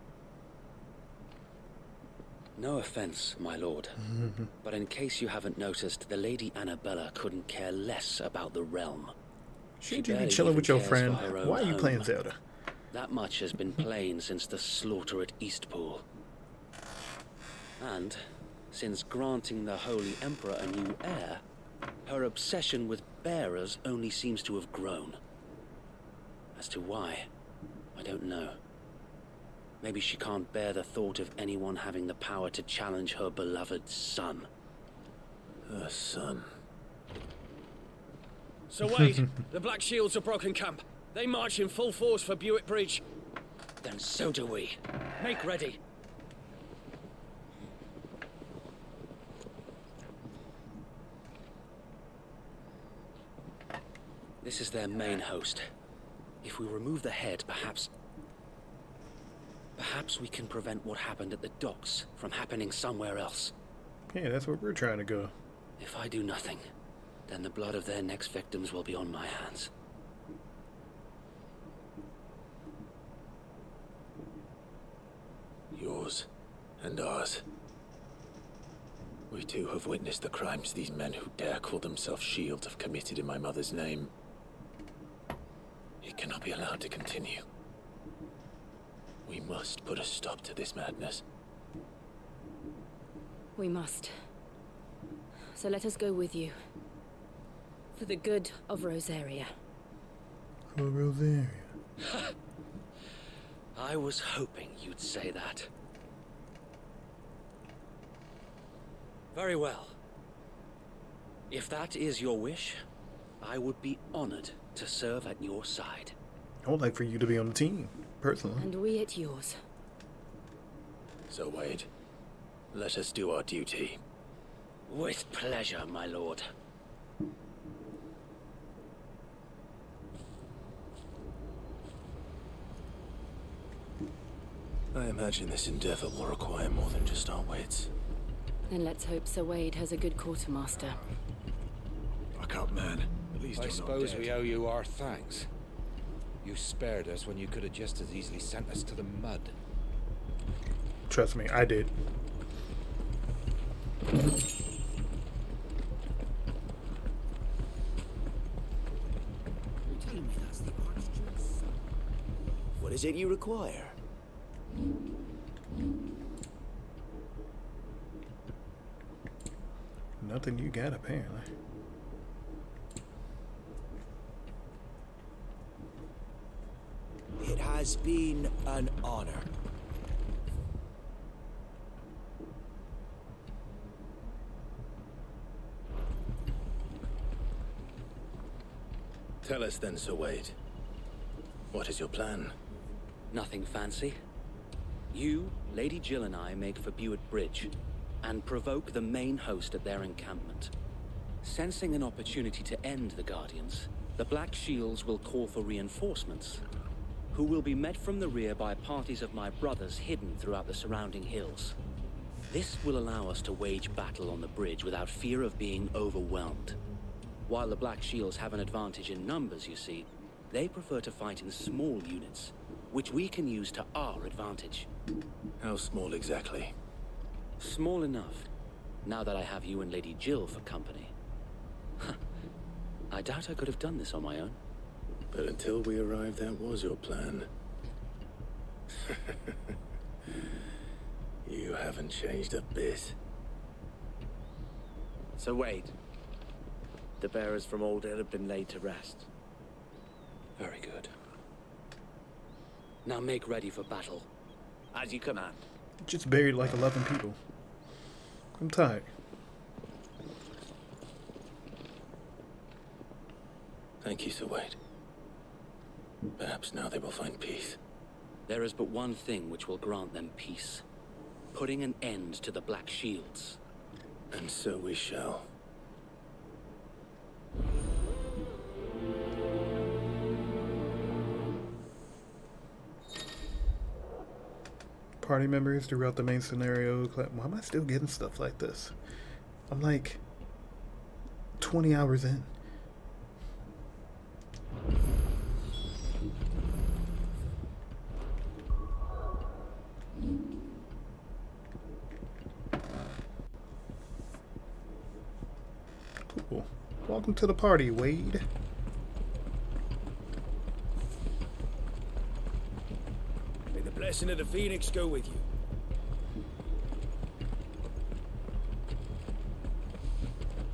No offense, my lord, but in case you haven't noticed, the Lady Annabella couldn't care less about the realm. Shouldn't you be chilling with your friend? Why are you playing Zelda? That much has been plain since the slaughter at Eastpool. And, since granting the Holy Emperor a new heir, her obsession with bearers only seems to have grown. As to why, I don't know. Maybe she can't bear the thought of anyone having the power to challenge her beloved son. Her son. So wait, the Black Shields have broken camp. They march in full force for Buick Bridge. Then so do we. Make ready. This is their main host. If we remove the head, perhaps we can prevent what happened at the docks from happening somewhere else. Yeah, that's where we're trying to go. If I do nothing, then the blood of their next victims will be on my hands. Yours and ours. We too have witnessed the crimes these men who dare call themselves Shield have committed in my mother's name. It cannot be allowed to continue. We must put a stop to this madness. We must. So let us go with you. For the good of Rosaria. For Rosaria. I was hoping you'd say that. Very well. If that is your wish, I would be honored to serve at your side. I would like for you to be on the team, personally. And we at yours. So, Wade, let us do our duty. With pleasure, my lord. I imagine this endeavor will require more than just our wits. Then let's hope Sir Wade has a good quartermaster. Buck up, man. At least I you're not suppose dead. we owe you our thanks. You spared us when you could have just as easily sent us to the mud. Trust me, I did. What is it you require? Nothing you got, apparently. It has been an honor. Tell us then, Sir Wade. What is your plan? Nothing fancy. You, Lady Jill and I make for Buick Bridge and provoke the main host at their encampment. Sensing an opportunity to end the Guardians, the Black Shields will call for reinforcements, who will be met from the rear by parties of my brothers hidden throughout the surrounding hills. This will allow us to wage battle on the bridge without fear of being overwhelmed. While the Black Shields have an advantage in numbers, you see, they prefer to fight in small units, which we can use to our advantage. How small exactly? Small enough, now that I have you and Lady Jill for company. I doubt I could have done this on my own. But until we arrived, that was your plan. You haven't changed a bit. So Wade, the bearers from Old Hill have been laid to rest. Very good. Now make ready for battle. As you command. Just buried like 11 people. I'm tired. Thank you, Sir Wade. Perhaps now they will find peace. There is but one thing which will grant them peace. Putting an end to the Black Shields. And so we shall. Party members throughout the main scenario. Why am I still getting stuff like this? I'm like 20 hours in. Cool. Welcome to the party, Wade. May the blessing of the Phoenix go with you.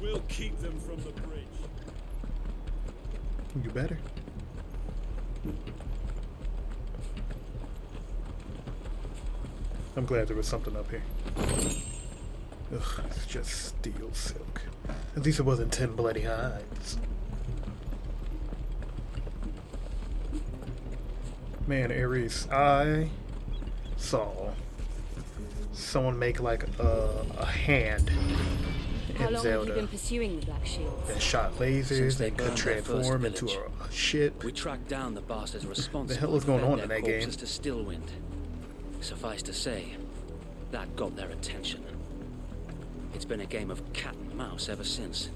We'll keep them from the bridge. You better. I'm glad there was something up here. Ugh, it's just steel silk. At least it wasn't 10 bloody hides. Man, Ares, I saw someone make like a hand How in long Zelda have you been pursuing the Black Shields? that shot lasers and could transform into a ship. We tracked down the bastards responsible. The hell is going on in that game? To Stillwind. Suffice to say, that got their attention. It's been a game of cat and mouse ever since.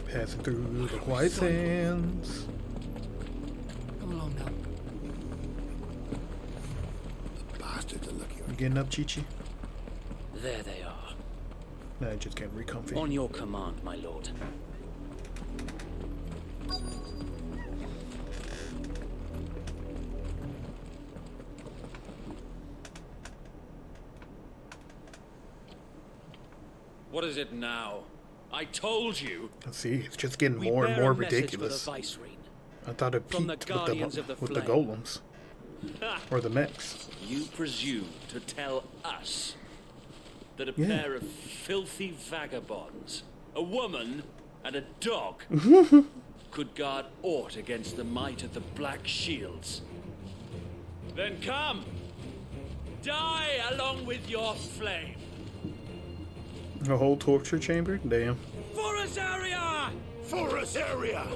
Passing through the White Sands. Come along now. Bastards are lucky. You getting up, Chi-Chi? There they are. No, I just can't recomfy. On your command, my lord. What is it now? I told you. See, it's just getting more and more ridiculous. For the Vicereine. I thought it From the peaked Guardians with of the the Flame. golems. Or the mechs. You presume to tell us that a Yeah. pair of filthy vagabonds, a woman and a dog, could guard aught against the might of the Black Shields? Then come! Die along with your flame! A whole torture chamber? Damn. For Azaria! For Azaria!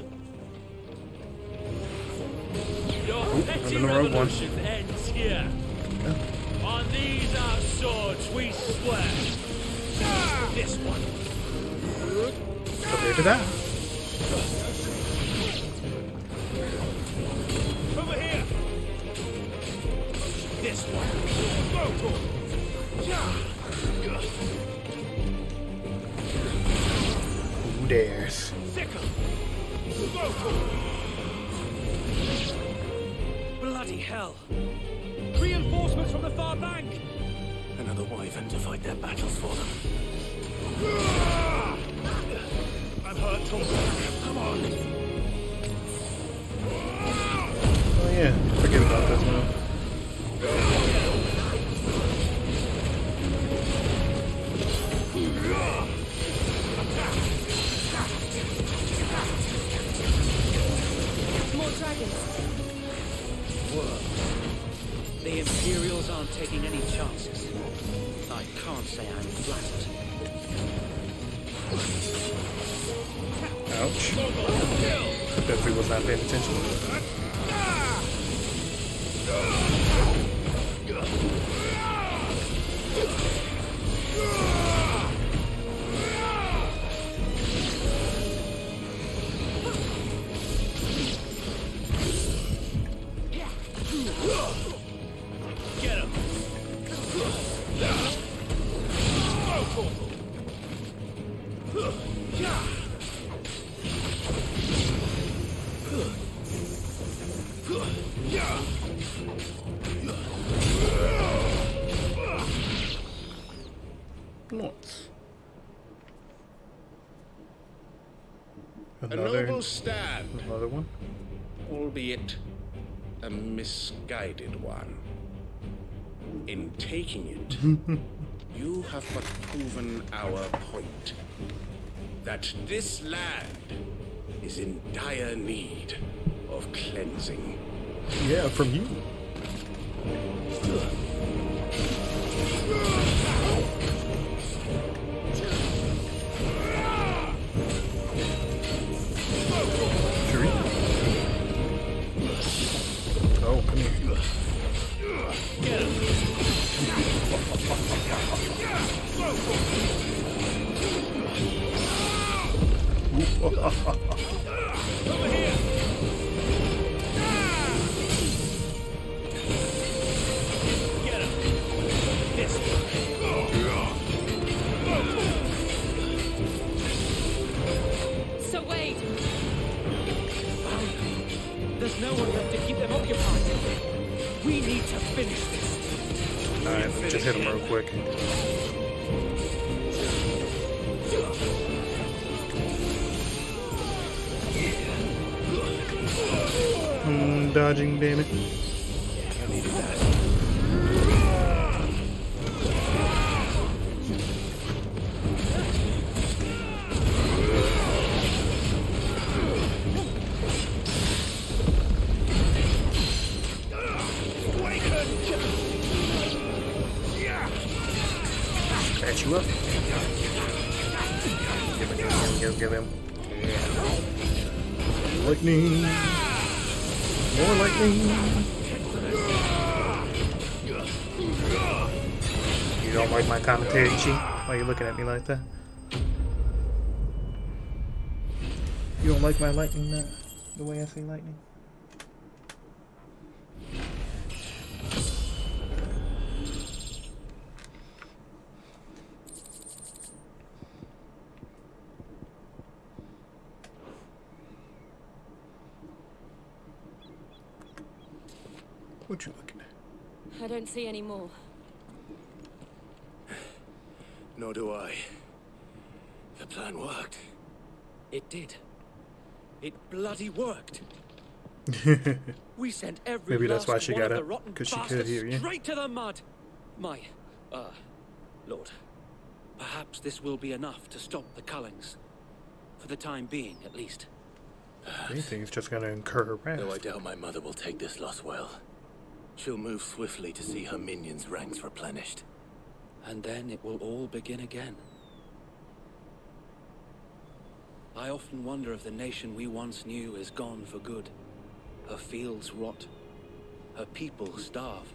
Your I'm petty in the wrong one. revolution ends here. On these our swords we swear. This one. Prepare to die. Over here. This one. Go for Who dares? Sickle. Go for bloody hell. Reinforcements from the far bank. Another wyvern to fight their battles for them. I'm hurt, Tom. Come on. Oh yeah, forget about this now. More dragons. The Imperials aren't taking any chances. I can't say I'm flattered. Ouch. Definitely was not paying attention. Get him. A noble stand. Another one. Albeit a misguided one. In taking it, you have but proven our point. That this land is in dire need of cleansing. Yeah, from you. Oh, come here. Get him. Over here. Get him. This So Wade, There's no one left to keep them occupied. We need to finish this. Alright, let me just hit him real quick. Dodging, damn it. I needed that. Catch you up. Give him. Yeah. Lightning. More lightning. You don't like my commentary, Chief? Why are you looking at me like that? You don't like my lightning, the way I say lightning? What you looking at? I don't see any more. Nor do I. The plan worked. It did. It bloody worked. We sent every Maybe that's why last she one got of the up, rotten 'cause she could bastards hear you. straight to the mud. My, Lord, perhaps this will be enough to stop the Cullings. For the time being, at least. Anything's just gonna incur wrath. Though I doubt my mother will take this loss well. She'll move swiftly to see her minions' ranks replenished. And then it will all begin again. I often wonder if the nation we once knew is gone for good. Her fields rot. Her people starve.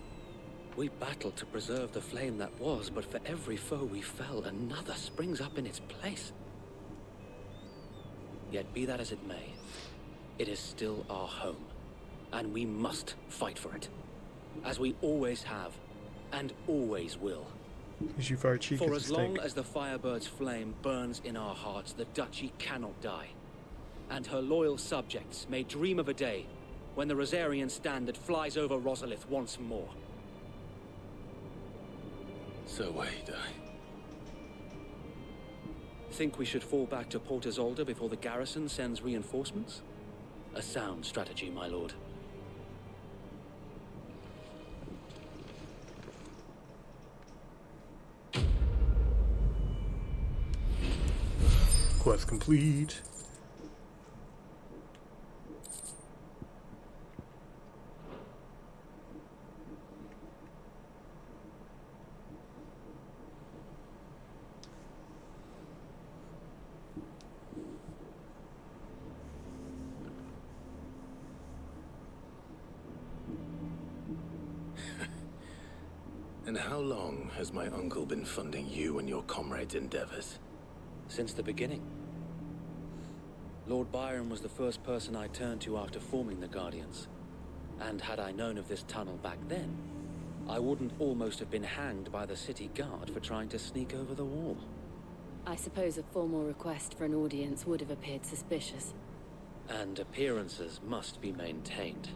We battle to preserve the flame that was, but for every foe we fell, another springs up in its place. Yet be that as it may, it is still our home, and we must fight for it. As we always have, and always will. Is you far cheek For as as a long steak. as the Firebird's flame burns in our hearts, the Duchy cannot die. And her loyal subjects may dream of a day when the Rosarian standard flies over Rosalith once more. So wait, Think we should fall back to Port Isolde before the garrison sends reinforcements? A sound strategy, my lord. Quest complete. And how long has my uncle been funding you and your comrades' endeavors? Since the beginning. Lord Byron was the first person I turned to after forming the Guardians. And had I known of this tunnel back then, I wouldn't almost have been hanged by the city guard for trying to sneak over the wall. I suppose a formal request for an audience would have appeared suspicious. And appearances must be maintained.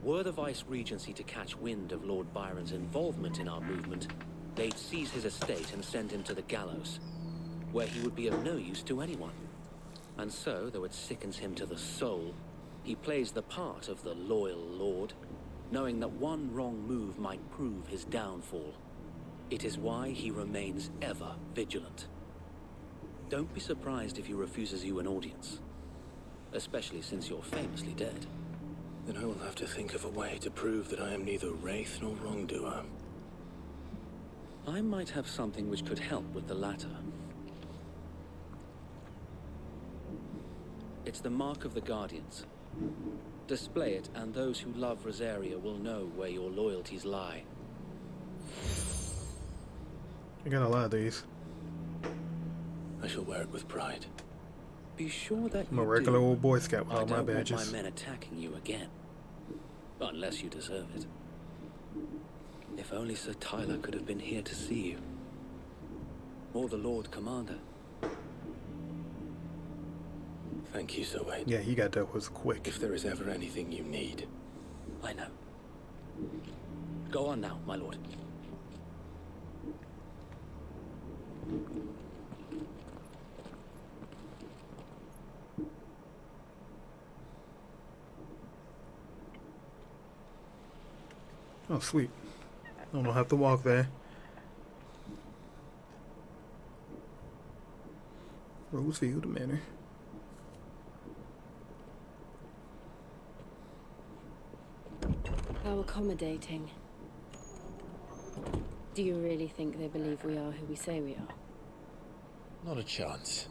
Were the Vice-Regency to catch wind of Lord Byron's involvement in our movement, they'd seize his estate and send him to the gallows, where he would be of no use to anyone. And so, though it sickens him to the soul, he plays the part of the loyal lord, knowing that one wrong move might prove his downfall. It is why he remains ever vigilant. Don't be surprised if he refuses you an audience, especially since you're famously dead. Then I will have to think of a way to prove that I am neither wraith nor wrongdoer. I might have something which could help with the latter. It's the mark of the Guardians. Display it, and those who love Rosaria will know where your loyalties lie. I got a lot of these. I shall wear it with pride. Be sure that I'm a regular old Boy Scout with I all my don't want badges. my men attacking you again. Unless you deserve it. If only Sir Tyler could have been here to see you. Or the Lord Commander. Thank you, Sir Wayne. Yeah, he got dealt with quick. If there is ever anything you need. I know. Go on now, my lord. Oh, sweet. I don't have to walk there. Rosefield Manor. How accommodating. Do you really think they believe we are who we say we are? Not a chance.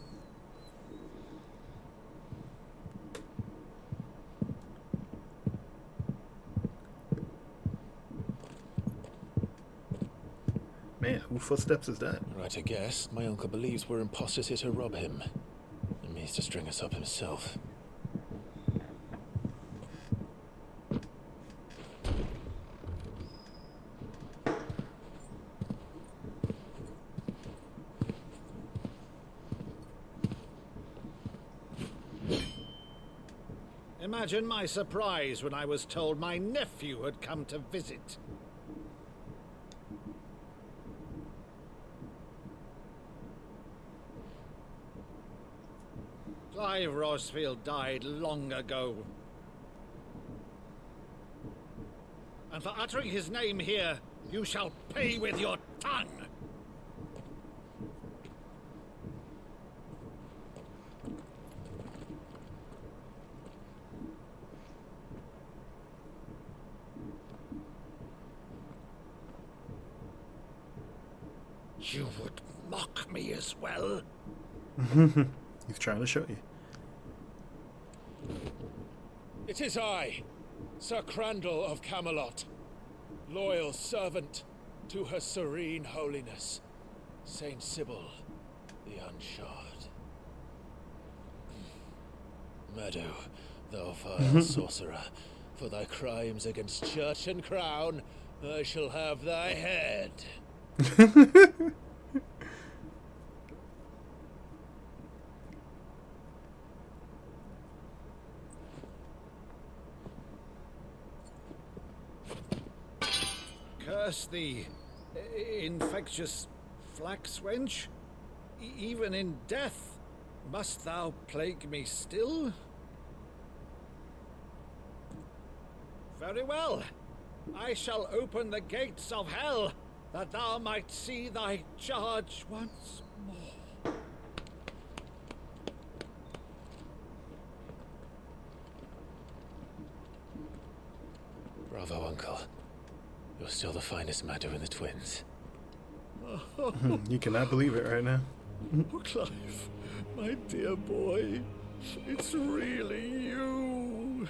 Man, whose footsteps is that? Right, I guess. My uncle believes we're imposters here to rob him. And means to string us up himself. Imagine my surprise when I was told my nephew had come to visit. Clive Rosfield died long ago. And for uttering his name here, you shall pay with your tongue! You would mock me as well? He's trying to show you. It is I, Sir Crandall of Camelot, loyal servant to Her Serene Holiness, Saint Sybil the Unshod. Meadow, thou vile sorcerer, for thy crimes against church and crown, I shall have thy head. Curse thee, infectious flax wench. Even in death, must thou plague me still? Very well. I shall open the gates of hell, that thou might see thy charge once more. Bravo, Uncle. You're still the finest Meadow in the twins. You cannot believe it right now. Oh, Clive, my dear boy, it's really you.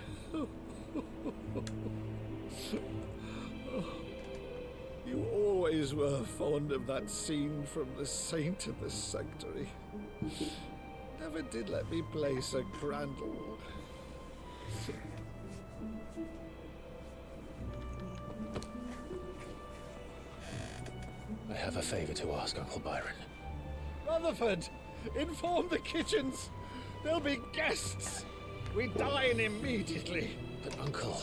You always were fond of that scene from The Saint of the Sanctuary. Never did let me play Sir Crandall. I have a favor to ask, Uncle Byron. Rutherford, inform the kitchens. There'll be guests. We dine immediately. But, Uncle...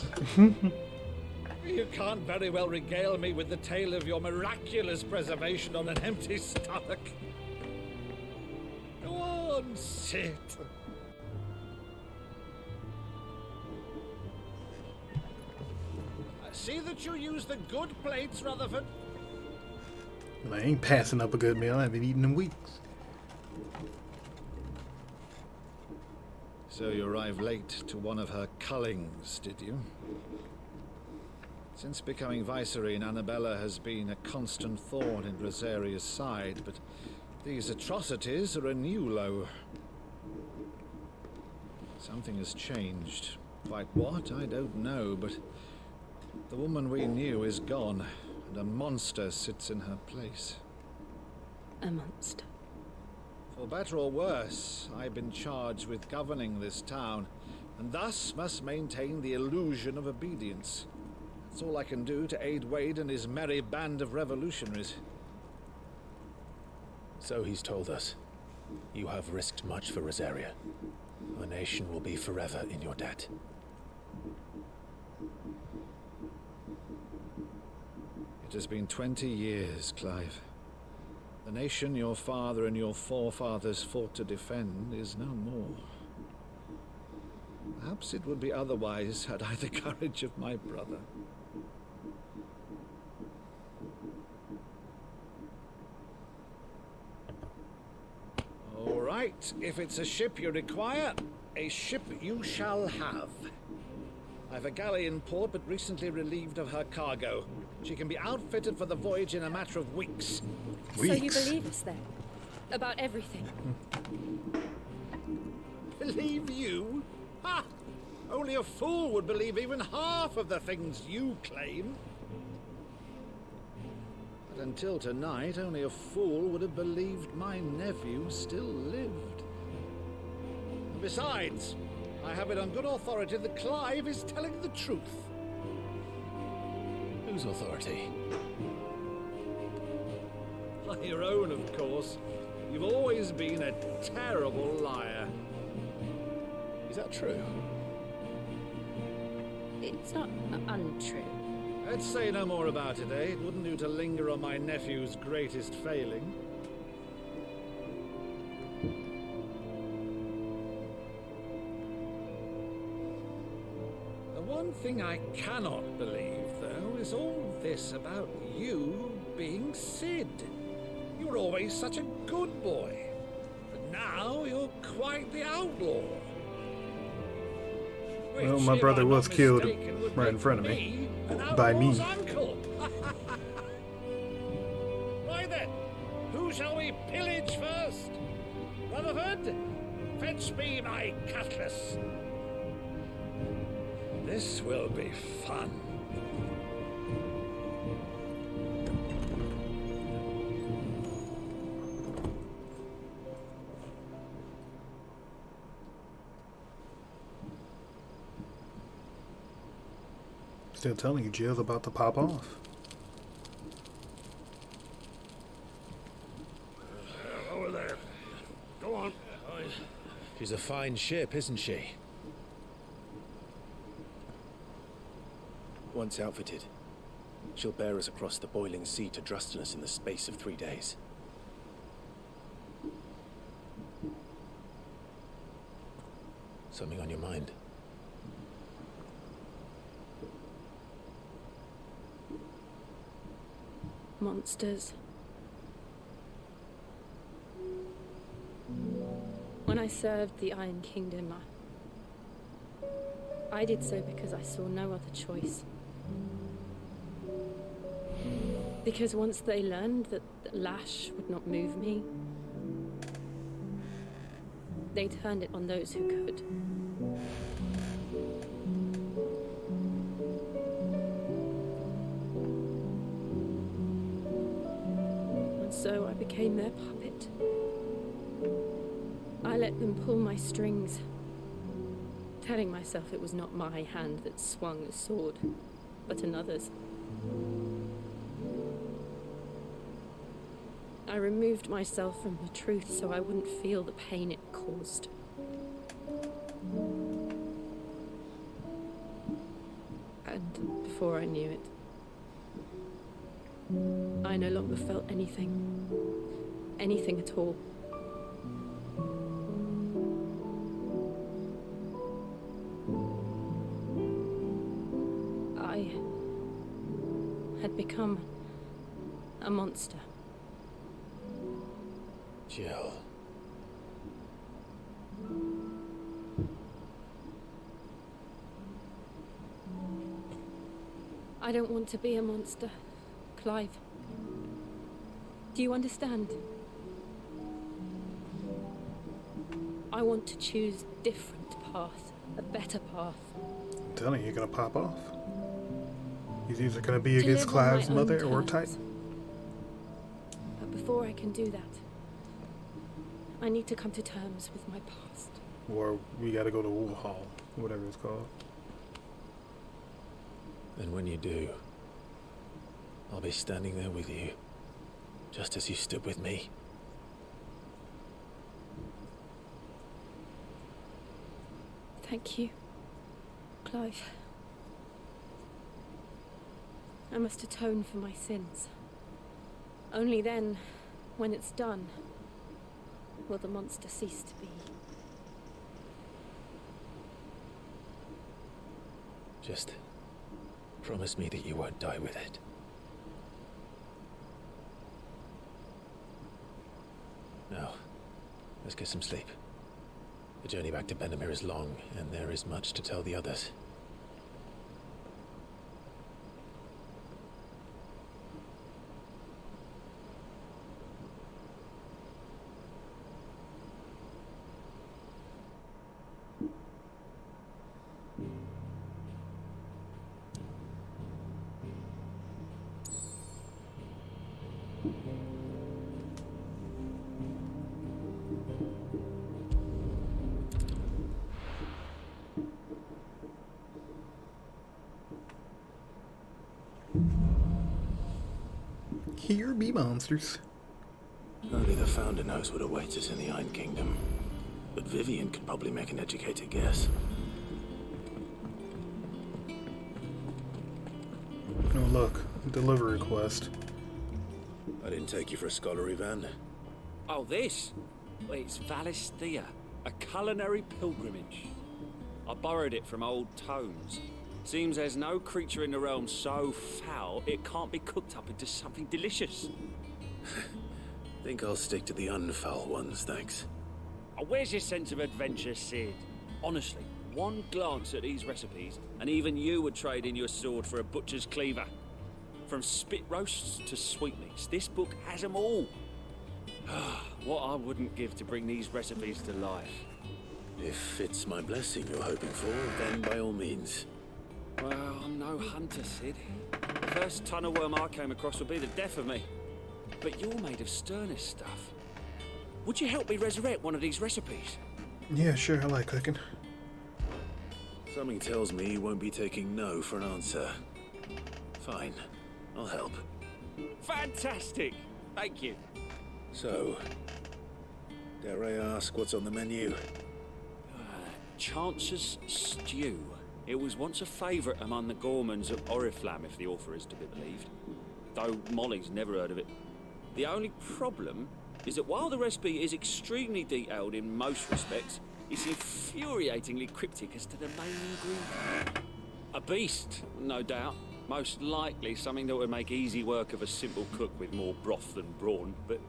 You can't very well regale me with the tale of your miraculous preservation on an empty stomach. Go on, sit. See that you use the good plates, Rutherford. And I ain't passing up a good meal. I haven't eaten in weeks. So you arrived late to one of her cullings, did you? Since becoming Vicereine, Annabella has been a constant thorn in Rosaria's side, but these atrocities are a new low. Something has changed. Quite what, I don't know, but the woman we knew is gone, and a monster sits in her place. A monster. For better or worse, I've been charged with governing this town, and thus must maintain the illusion of obedience. That's all I can do to aid Wade and his merry band of revolutionaries. So he's told us. You have risked much for Rosaria. The nation will be forever in your debt. It has been 20 years, Clive. The nation your father and your forefathers fought to defend is no more. Perhaps it would be otherwise had I the courage of my brother. All right, if it's a ship you require, a ship you shall have. I've a galley in port, but recently relieved of her cargo. She can be outfitted for the voyage in a matter of weeks. So you believe us then? About everything? Believe you? Ha! Only a fool would believe even half of the things you claim. But until tonight, only a fool would have believed my nephew still lived. And besides, I have it on good authority that Clive is telling the truth. Whose authority? Like your own, of course. You've always been a terrible liar. Is that true? It's not untrue. Let's say no more about it, eh? It wouldn't do to linger on my nephew's greatest failing. The one thing I cannot believe, though, is all this about you being Sid. You were always such a good boy. But now you're quite the outlaw. Well, my brother was killed right in front of me. By me. Uncle. Why then, who shall we pillage first? Rutherford, fetch me my cutlass. This will be fun. Still telling you, Jill's about to pop off. Over there. Go on. She's a fine ship, isn't she? Once outfitted, she'll bear us across the boiling sea to Drustinus in the space of 3 days. Something on your mind? Monsters. When I served the Iron Kingdom, I did so because I saw no other choice. Because once they learned that the lash would not move me, they turned it on those who could. And so I became their puppet. I let them pull my strings, telling myself it was not my hand that swung the sword, but another's. I removed myself from the truth so I wouldn't feel the pain it caused. And before I knew it, I no longer felt anything. Anything at all. had become a monster. Jill. I don't want to be a monster, Clive. Do you understand? I want to choose a different path, a better path. I'm telling you, you're gonna pop off. He's either gonna be To against live on my Clive's own mother or terms. Titan. But before I can do that, I need to come to terms with my past. Or we gotta go to Wool Hall, whatever it's called. And when you do, I'll be standing there with you, just as you stood with me. Thank you, Clive. I must atone for my sins. Only then, when it's done, will the monster cease to be. Just promise me that you won't die with it. Now, let's get some sleep. The journey back to Benamir is long, and there is much to tell the others. Here be monsters. Only the Founder knows what awaits us in the Iron Kingdom. But Vivian can probably make an educated guess. Oh look, delivery request. I didn't take you for a scholarly van. Oh, this? Well, it's Valisthea, a culinary pilgrimage. I borrowed it from old tomes. Seems there's no creature in the realm so foul it can't be cooked up into something delicious. Think I'll stick to the unfoul ones, thanks. Oh, where's your sense of adventure, Sid? Honestly, one glance at these recipes, and even you would trade in your sword for a butcher's cleaver. From spit roasts to sweetmeats, this book has them all. What I wouldn't give to bring these recipes to life. If it's my blessing you're hoping for, then by all means. Well, I'm no hunter, Sid. The first tunnel worm I came across would be the death of me. But you're made of sterner stuff. Would you help me resurrect one of these recipes? Yeah, sure, I like cooking. Something tells me you won't be taking no for an answer. Fine, I'll help. Fantastic! Thank you. So, dare I ask what's on the menu? Chance's Stew. It was once a favourite among the gourmands of Oriflamme, if the author is to be believed. Though Molly's never heard of it. The only problem is that while the recipe is extremely detailed in most respects, it's infuriatingly cryptic as to the main ingredient. A beast, no doubt. Most likely something that would make easy work of a simple cook with more broth than brawn, but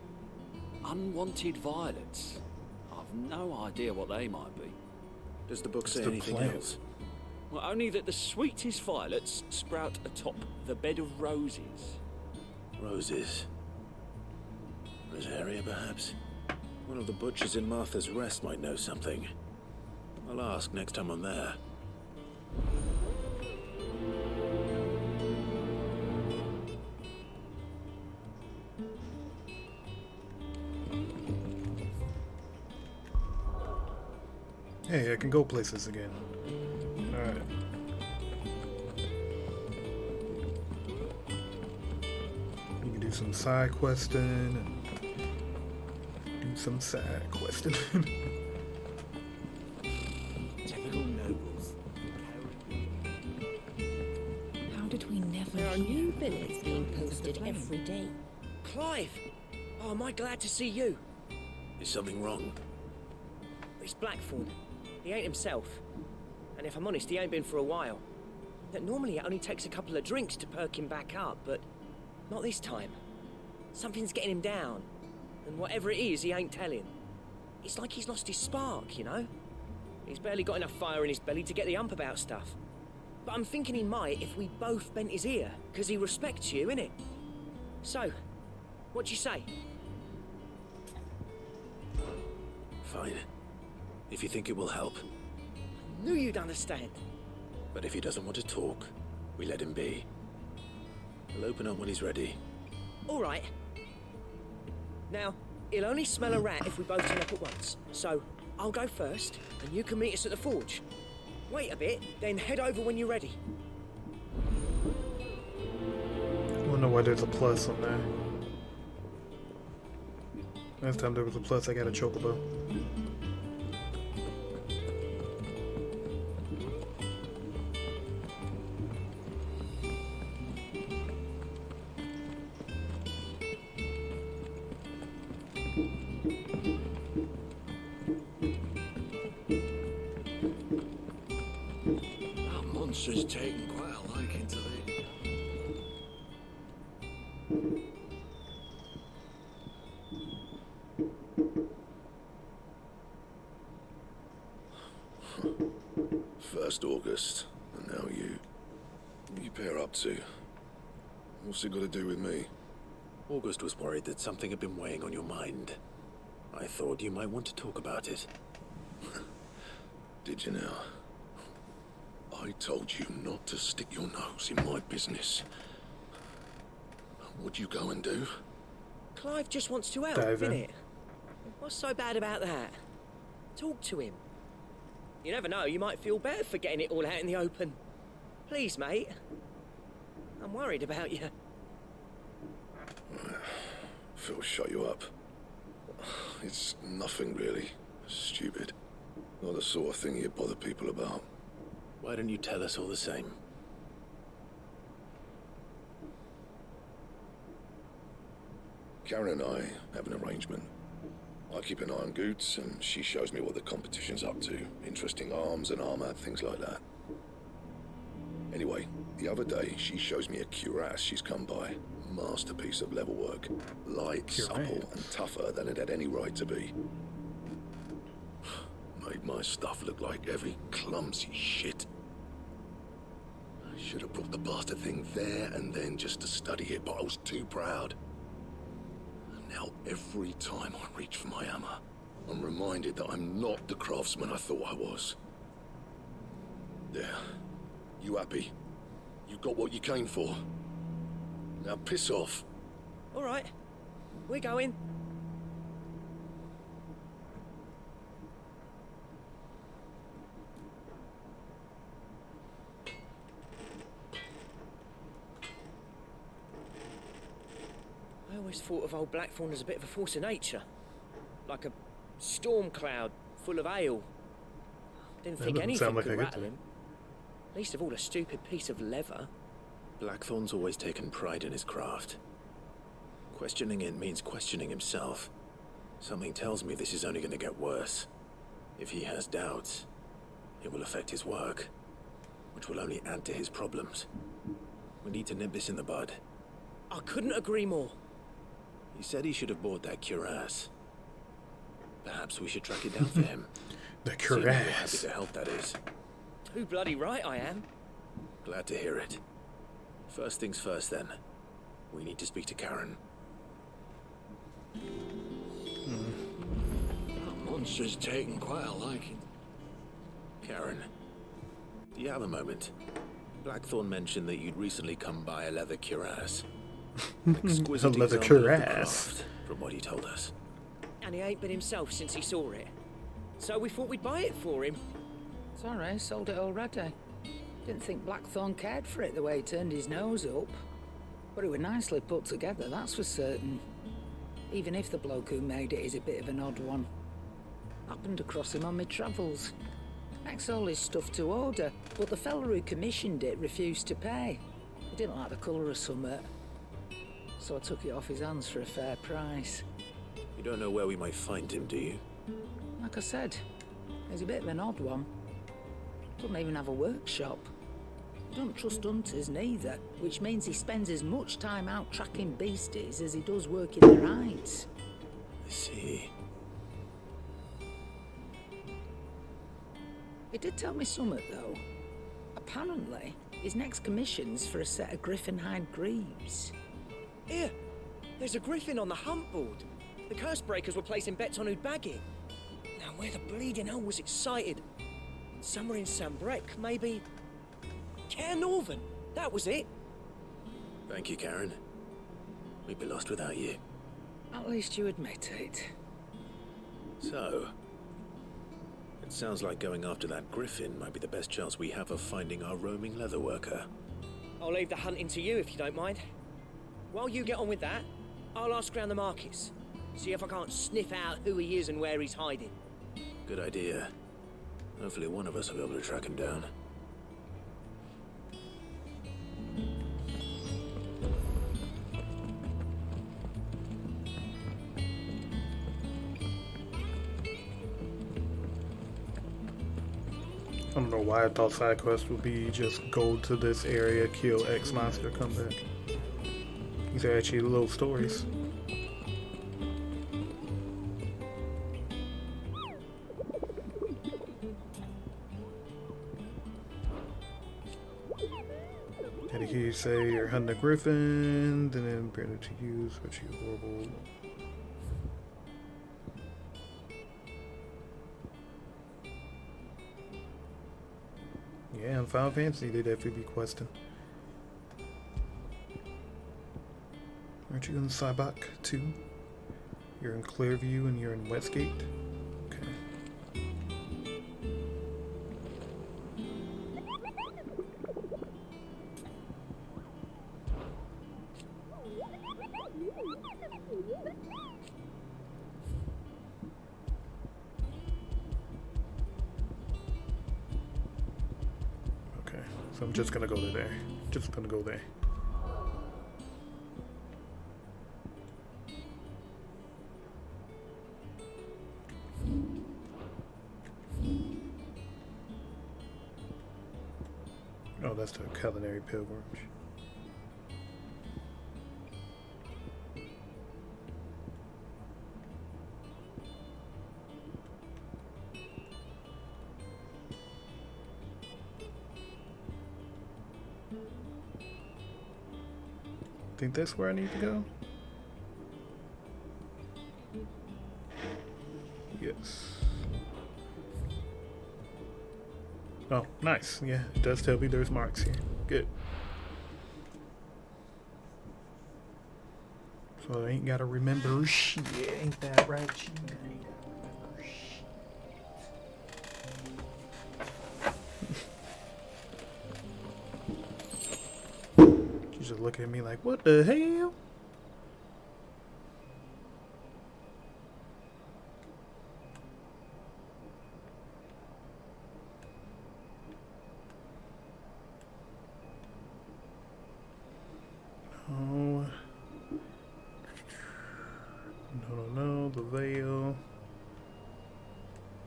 unwanted violets. I've no idea what they might be. Does the book say anything else? Well, only that the sweetest violets sprout atop the bed of roses. Roses. Rosaria, perhaps? One of the butchers in Martha's Rest might know something. I'll ask next time I'm there. Hey, I can go places again. Alright. You can do some side questing and do some side questing. Typical nobles. How did we never There are hear new of the billets ways being of the posted flame? every day. Clive! Oh, am I glad to see you? Is something wrong? It's Blackthorn. He ain't himself. And if I'm honest, he ain't been for a while. that normally it only takes a couple of drinks to perk him back up, but not this time. Something's getting him down, and whatever it is, he ain't telling. It's like he's lost his spark, you know? He's barely got enough fire in his belly to get the ump about stuff. But I'm thinking he might if we both bent his ear, because he respects you, innit? So, what do you say? Fine. If you think it will help. Knew you'd understand. But if he doesn't want to talk, we let him be. He'll open up when he's ready. All right. Now, he'll only smell a rat if we both turn up at once. So, I'll go first, and you can meet us at the forge. Wait a bit, then head over when you're ready. I wonder why there's a plus on there. Last time there was a plus, I got a chocobo. That monster's taken quite a liking to thee. First August, and now you. What you pair up to? What's it got to do with me? August was worried that something had been weighing on your mind. I thought you might want to talk about it. Did you now? I told you not to stick your nose in my business. What'd you go and do? Clive just wants to help, Dive in. innit? What's so bad about that? Talk to him. You never know, you might feel better for getting it all out in the open. Please, mate. I'm worried about you. Phil shut you up. It's nothing really. Stupid. Not the sort of thing you bother people about. Why don't you tell us all the same? Karen and I have an arrangement. I keep an eye on Goots, and she shows me what the competition's up to. Interesting arms and armor, things like that. Anyway, the other day, she shows me a cuirass she's come by. Masterpiece of level work. Light, supple, and tougher than it had any right to be. Made my stuff look like heavy, clumsy shit. I should have brought the bastard thing there and then just to study it, but I was too proud. And now every time I reach for my hammer, I'm reminded that I'm not the craftsman I thought I was. There. You happy? You got what you came for. Now piss off. All right. We're going. I always thought of old Blackthorn as a bit of a force of nature. Like a storm cloud full of hail. Didn't think anything could rattle him. Least of all a stupid piece of leather. Blackthorn's always taken pride in his craft. Questioning it means questioning himself. Something tells me this is only going to get worse. If he has doubts, it will affect his work, which will only add to his problems. We need to nip this in the bud. I couldn't agree more. He said he should have bought that cuirass. Perhaps we should track it down for him. The Certainly we're happy cuirass. to help, that is. Too bloody right I am. Glad to hear it. First things first, then. We need to speak to Karen. That monster's taken quite a liking. Karen, do you have a moment? Blackthorn mentioned that you'd recently come by a leather cuirass. Exquisite A leather example of the cuirass. craft, from what he told us. And he ain't been himself since he saw it. So we thought we'd buy it for him. Sorry, sold it already. Didn't think Blackthorn cared for it the way he turned his nose up. But it was nicely put together, that's for certain. Even if the bloke who made it is a bit of an odd one. Happened across him on my travels. Makes all his stuff to order, but the fella who commissioned it refused to pay. He didn't like the colour of summit. So I took it off his hands for a fair price. You don't know where we might find him, do you? Like I said, he's a bit of an odd one. Doesn't even have a workshop. Don't trust hunters neither, which means he spends as much time out tracking beasties as he does working their hides. I see. He did tell me something, though. Apparently, his next commission's for a set of griffin hide greaves. Here, there's a griffin on the hunt board. The curse breakers were placing bets on who'd bag it. Now, where the bleeding hell was it sighted? Somewhere in Sambrec, maybe... Care Northern, that was it. Thank you, Karen. We'd be lost without you. At least you admit it. So, it sounds like going after that griffin might be the best chance we have of finding our roaming leatherworker. I'll leave the hunting to you if you don't mind. While you get on with that, I'll ask around the markets. See if I can't sniff out who he is and where he's hiding. Good idea. Hopefully one of us will be able to track him down. I don't know why I thought side quest would be just go to this area, kill X monster, come back. These are actually little stories. Did he say you're hunting a griffin, then permitted to use which you horrible. Yeah, in Final Fantasy they definitely be questing. Aren't you in Cybok too? You're in Clearview and you're in Westgate? Okay. Okay, so I'm just gonna go to there. Just gonna go there. Oh, that's the culinary pilgrimage. Think that's where I need to go? Yes. Oh, nice. Yeah, it does tell me there's marks here. Good. So I ain't gotta remember shit. Ain't that right? Shit. I ain't gotta remember shit. You just look at me like, what the hell? No, the Veil,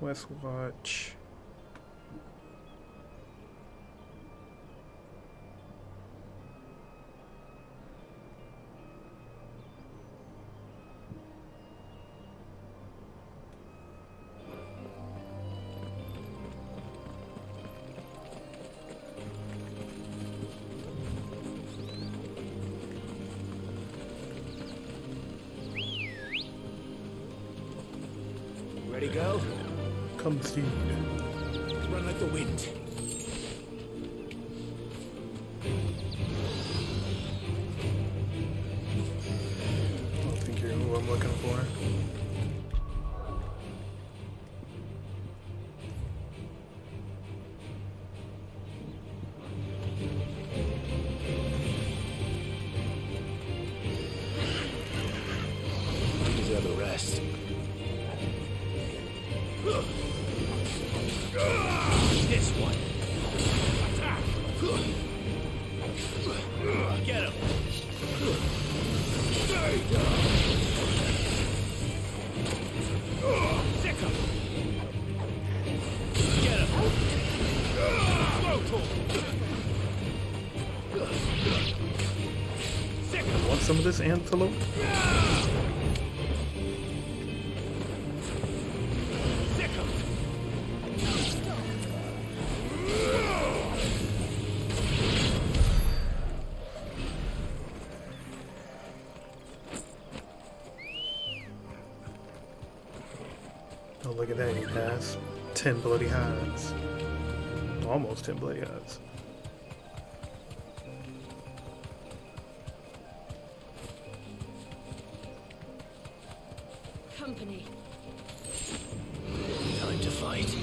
Westwatch. Ready, go? Come steed. Run like the wind. I don't think you're who I'm looking for. You deserve a rest. This one. Attack. Get him. Stay down. Sick him. Get him. Slow talk. some of this antelope? Oh, look at that, he has 10 bloody hides. Almost 10 bloody hides. Company. Time to fight.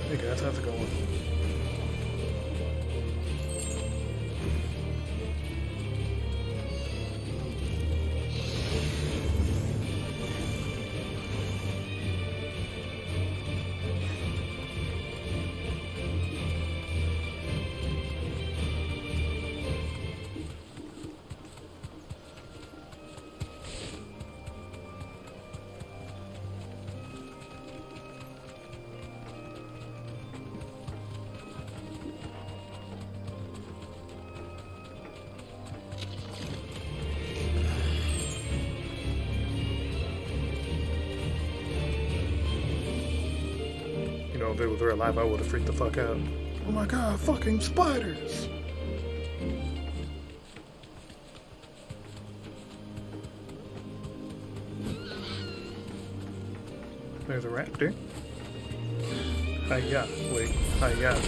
Hey guys, how's it going? You know, if it was real life, I would have freaked the fuck out. Oh my god, fucking spiders! There's a raptor. Hiya. Wait, hiya.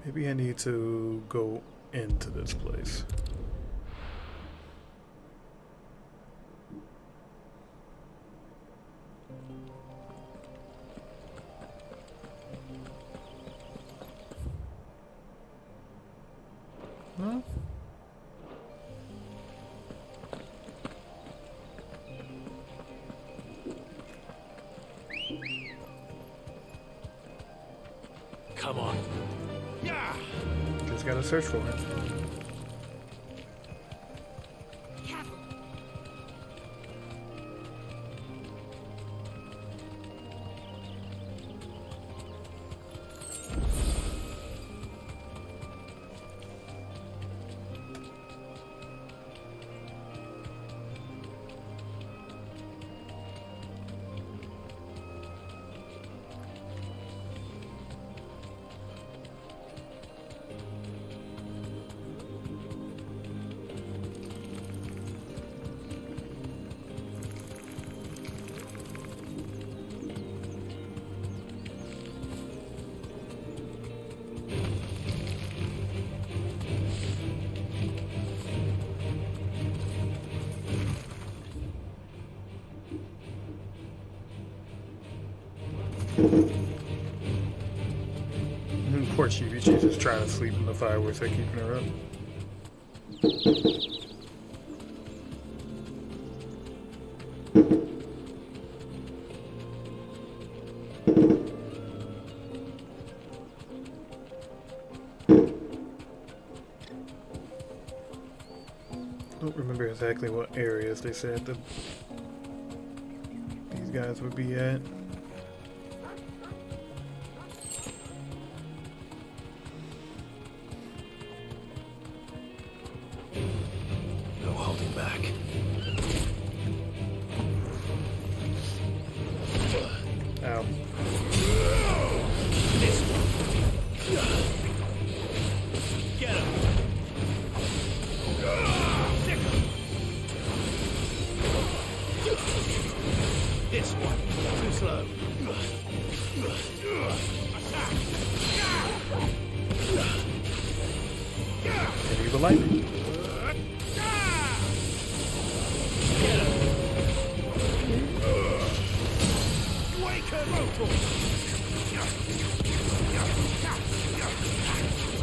Maybe I need to go into this place. Huh? Come on. Just gotta search for it. Poor Chibi, she's just trying to sleep in the fireworks. They're keeping her up. Don't remember exactly what areas they said that these guys would be at. No holding back. Ow. This one. Get him. This one. lightning.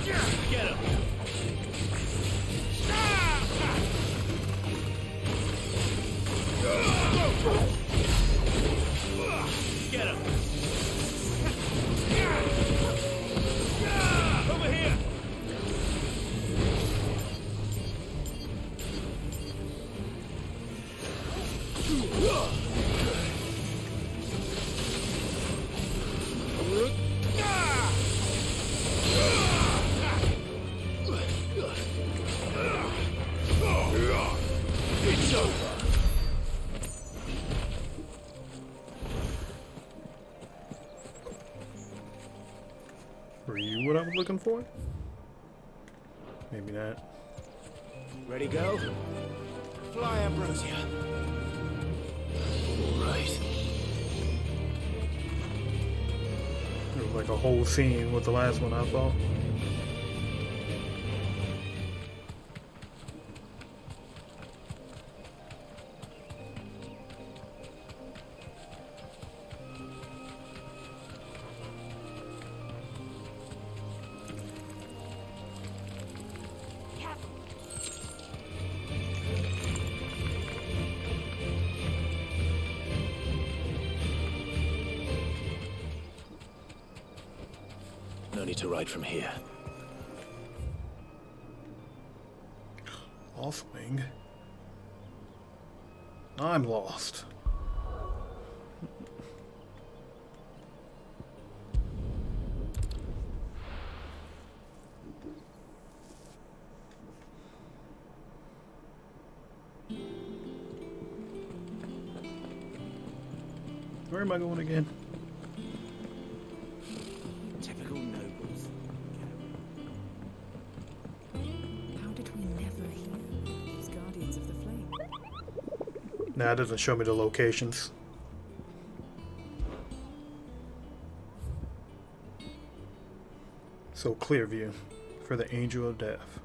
Get him! Get him! Over here! It's over! Were you what I was looking for? Maybe not. Ready, go? Fly, Ambrosia. Right. It was like a whole scene with the last one I thought. No need to ride from here. Lost wing. I'm lost. Where am I going again? Typical nobles. How did we never hear these guardians of the flame? Nah, it doesn't show me the locations. So clear view for the Angel of Death.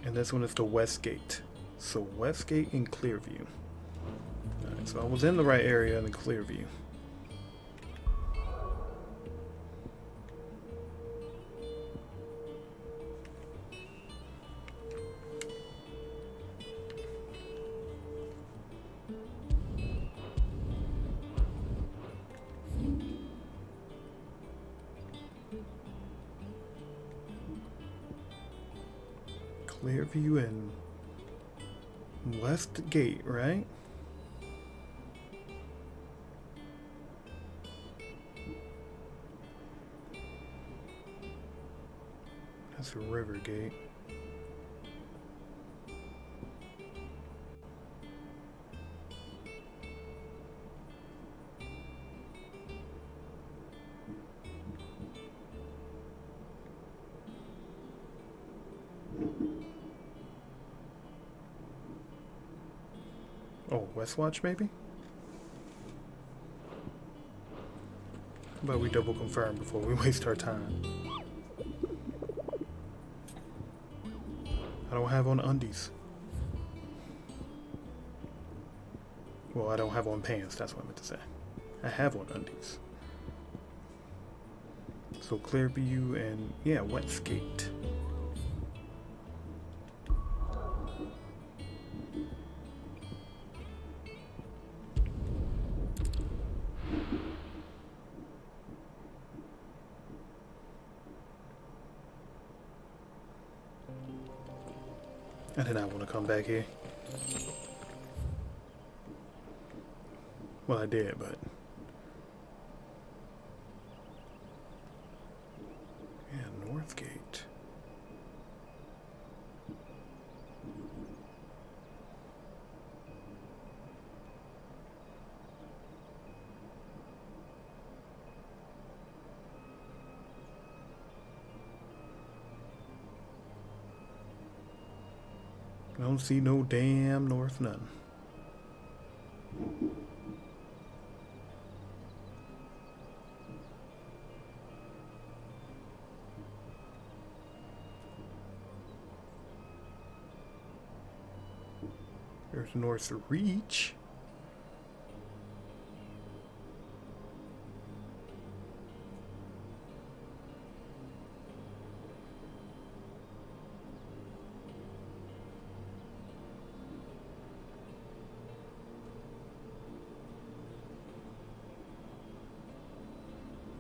And this one is the West Gate. So West Gate and Clearview. Alright, so I was in the right area in the Clearview. Clearview and West Gate, right? That's a river gate. Oh, Westwatch maybe? But we double confirm before we waste our time. I don't have on undies. Well, I don't have on pants, that's what I meant to say. I have on undies. So Clearview and, yeah, Westgate. I did not want to come back here. Well, I did, but... yeah, Northgate. I don't see no damn north none. There's North Reach.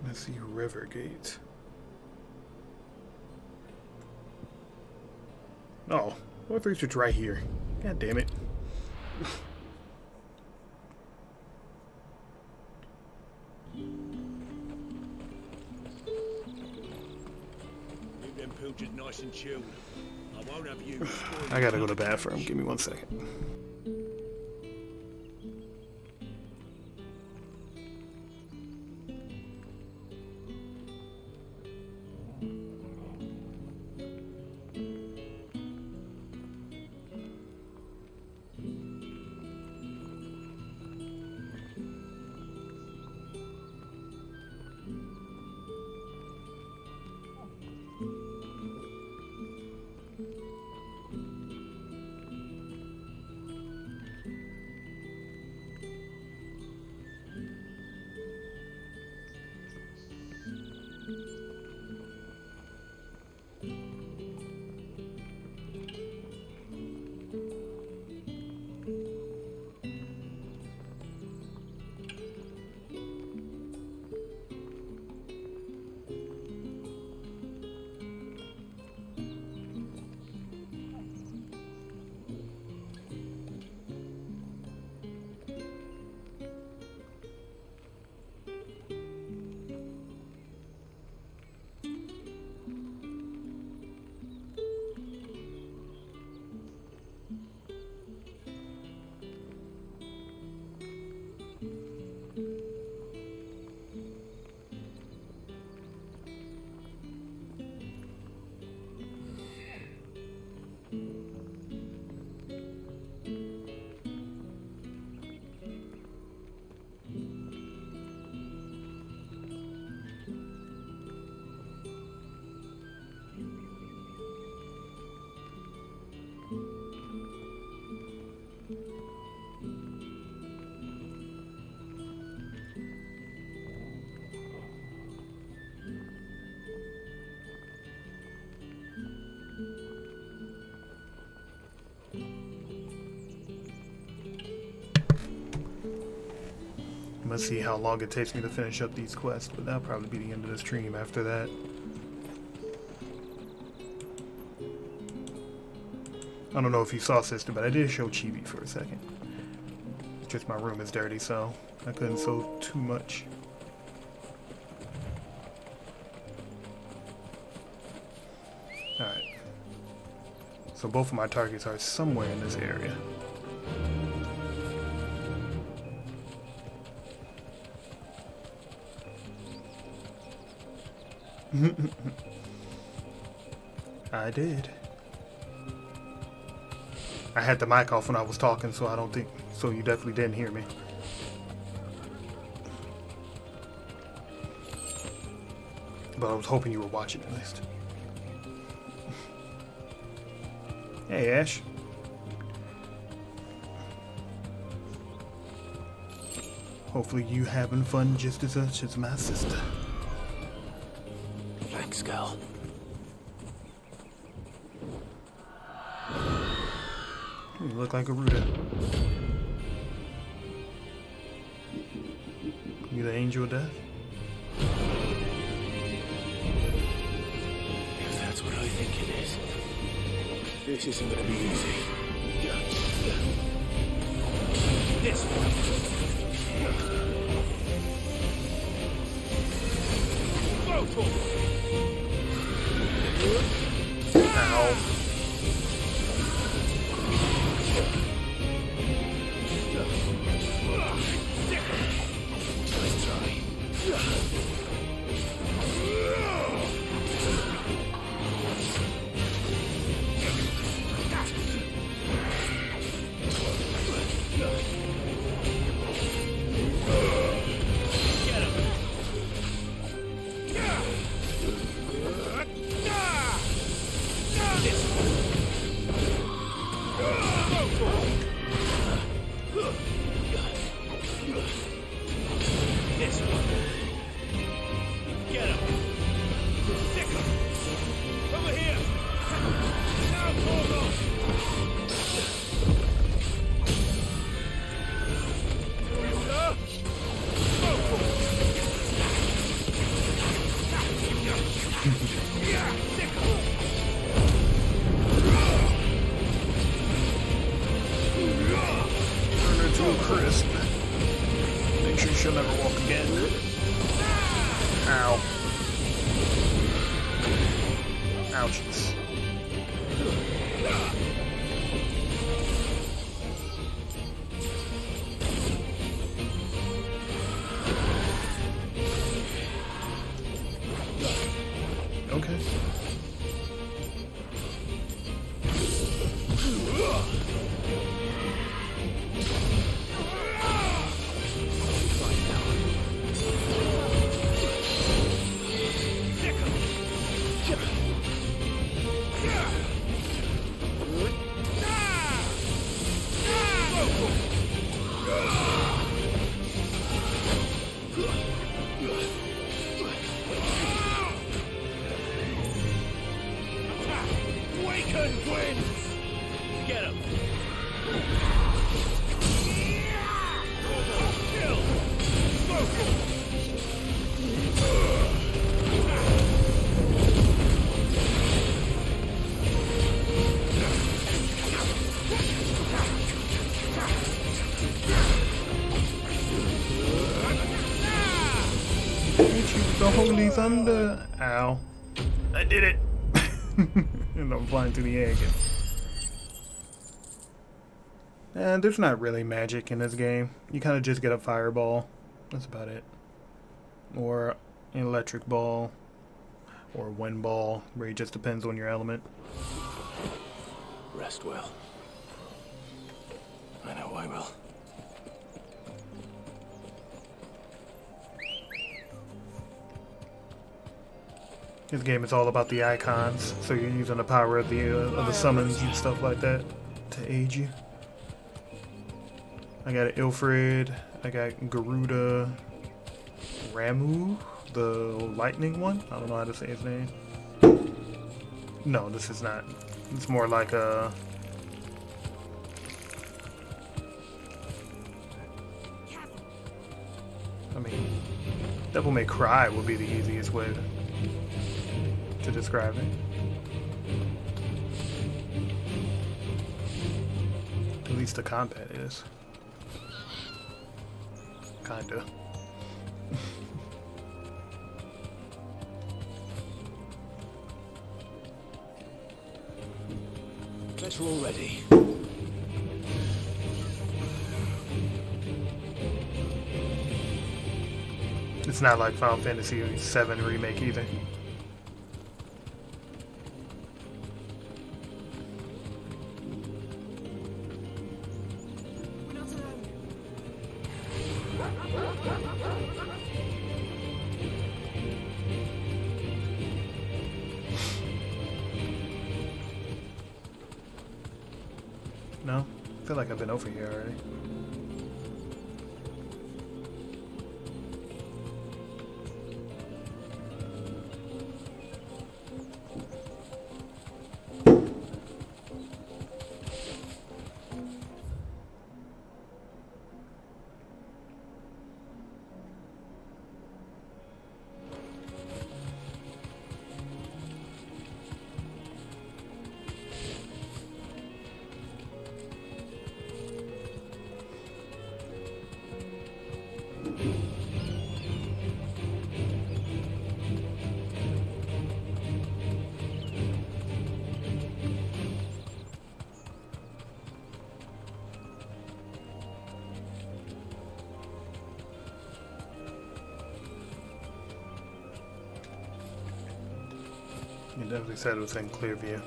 Let's see, Rivergate. Oh, North Reach is right here. God damn it. Keep them pilchers nice and chilled. I won't have you. I gotta go to the bathroom. Give me 1 second. Let's see how long it takes me to finish up these quests, but that'll probably be the end of the stream after that. I don't know if you saw, sister, but I did show Chibi for a second. It's just my room is dirty, so I couldn't sew too much. Alright. So both of my targets are somewhere in this area. I did. I had the mic off when I was talking, so I don't think, so you definitely didn't hear me. But I was hoping you were watching at least. Hey, Ash. Hopefully you having fun just as much as my sister. Thanks, girl. You look like a Ruda. You the angel of death? If that's what I think it is, this isn't gonna be easy. This one. Ow. Nice try. beasts. Okay. The holy thunder. Ow. I did it. And I'm flying through the air again. And there's not really magic in this game. You kind of just get a fireball. That's about it. Or an electric ball. Or a wind ball, where it just depends on your element. Rest well. I know I will. This game is all about the icons, so you're using the power of the summons and stuff like that to aid you. I got Ilfrid, I got Garuda, Ramu, the lightning one. I don't know how to say his name. No, this is not. It's more like a. I mean, Devil May Cry would be the easiest way to describe it. At least the combat is. Kinda. Better already. It's not like Final Fantasy VII Remake either. No? I feel like I've been over here already. You definitely said it was in clear view.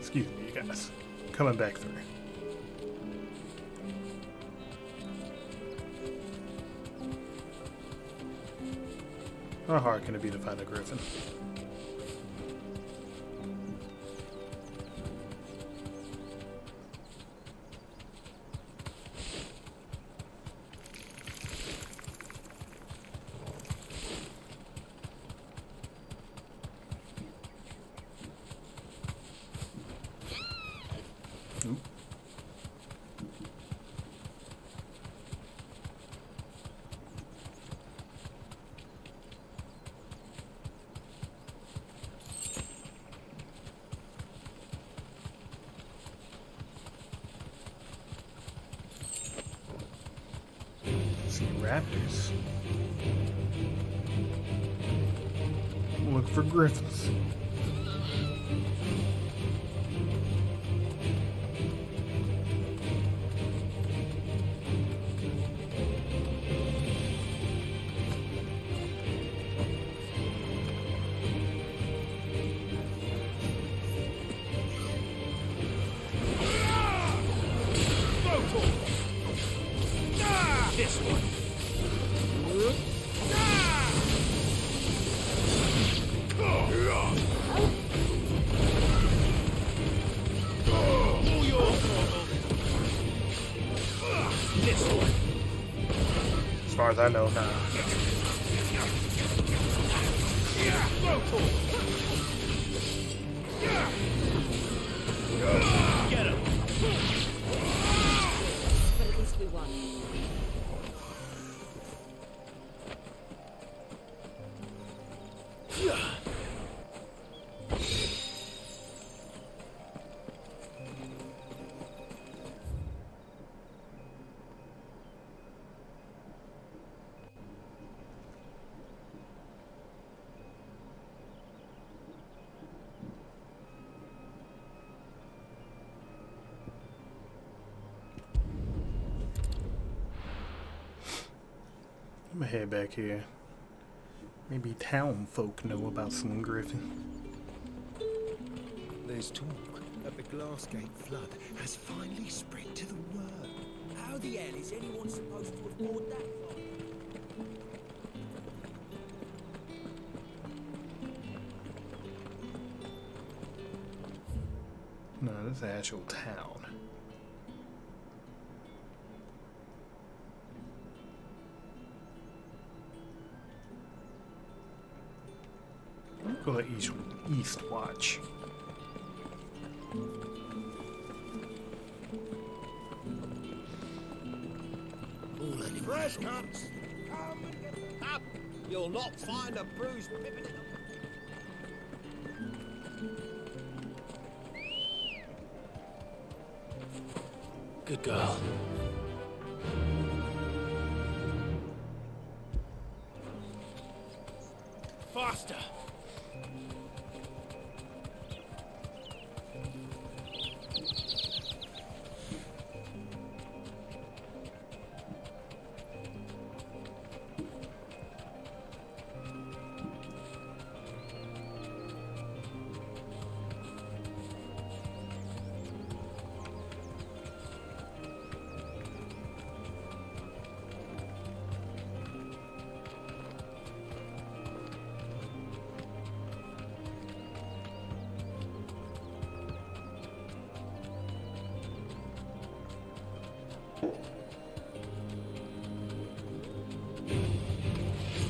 Excuse me, you guys. Coming back through. How hard can it be to find a griffin? raptors. Look for griffins. This one. As far as I know, nah. Get him. But at least we won. I'm gonna head back here. Maybe town folk know about some griffin. There's talk that the Glassgate flood has finally spread to the world. How the hell is anyone supposed to afford that? No, this is an actual town. Go to East Watch. Fresh cuts! Come and get up! You'll not find a bruised pippin in Good girl. Faster.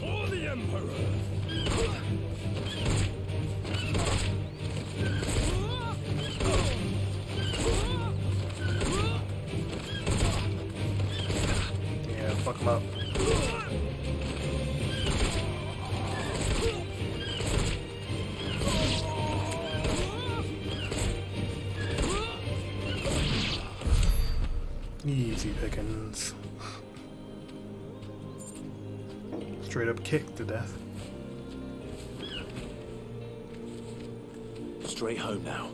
For the Emperor! Yeah, fuck him up. Easy pickings. Straight up kicked to death. Straight home now.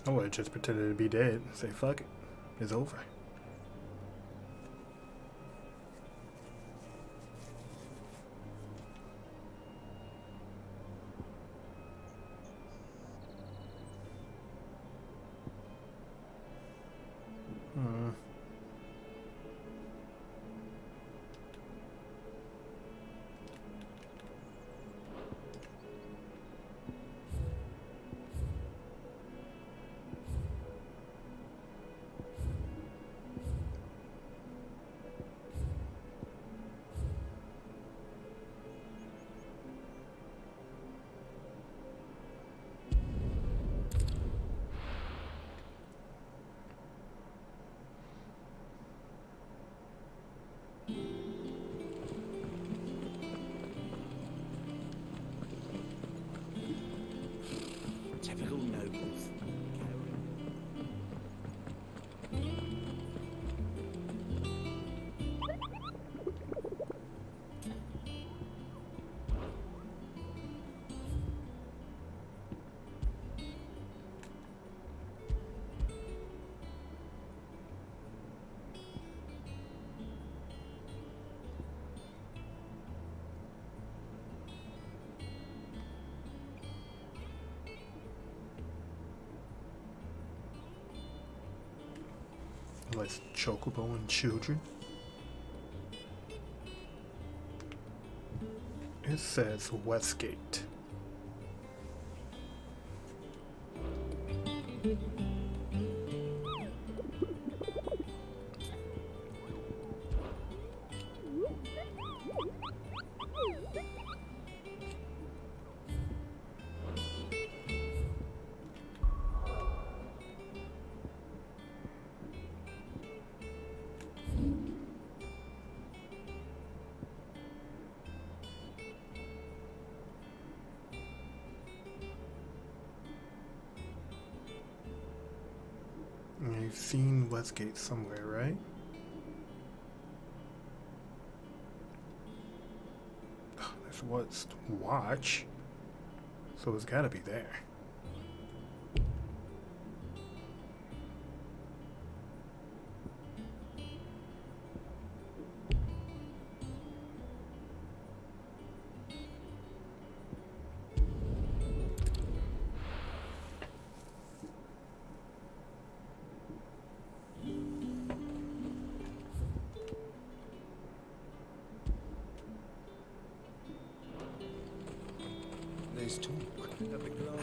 I would have just pretended to be dead. Say, fuck it. It's over. typical nobles. Like Chocobo and children. It says Westgate. You've seen Westgate somewhere, right? Oh, there's what's to watch, so it's gotta be there.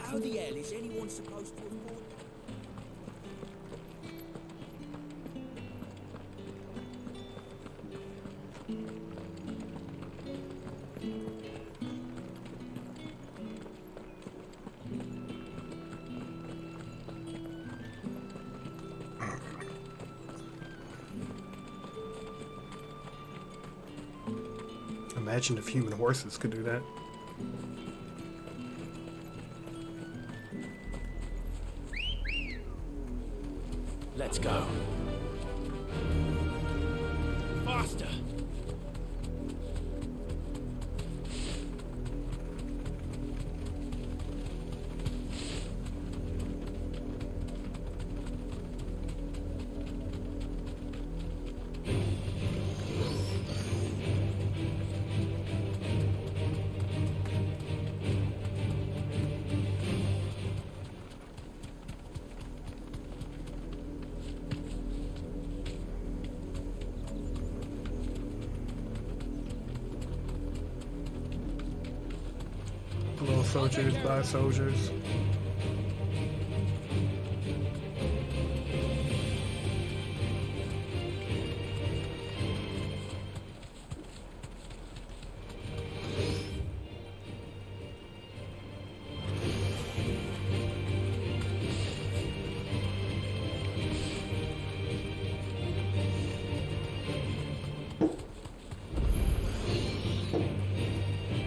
How the hell is anyone supposed to afford that? Imagine if human horses could do that. Let's go. Faster! Little soldiers by soldiers.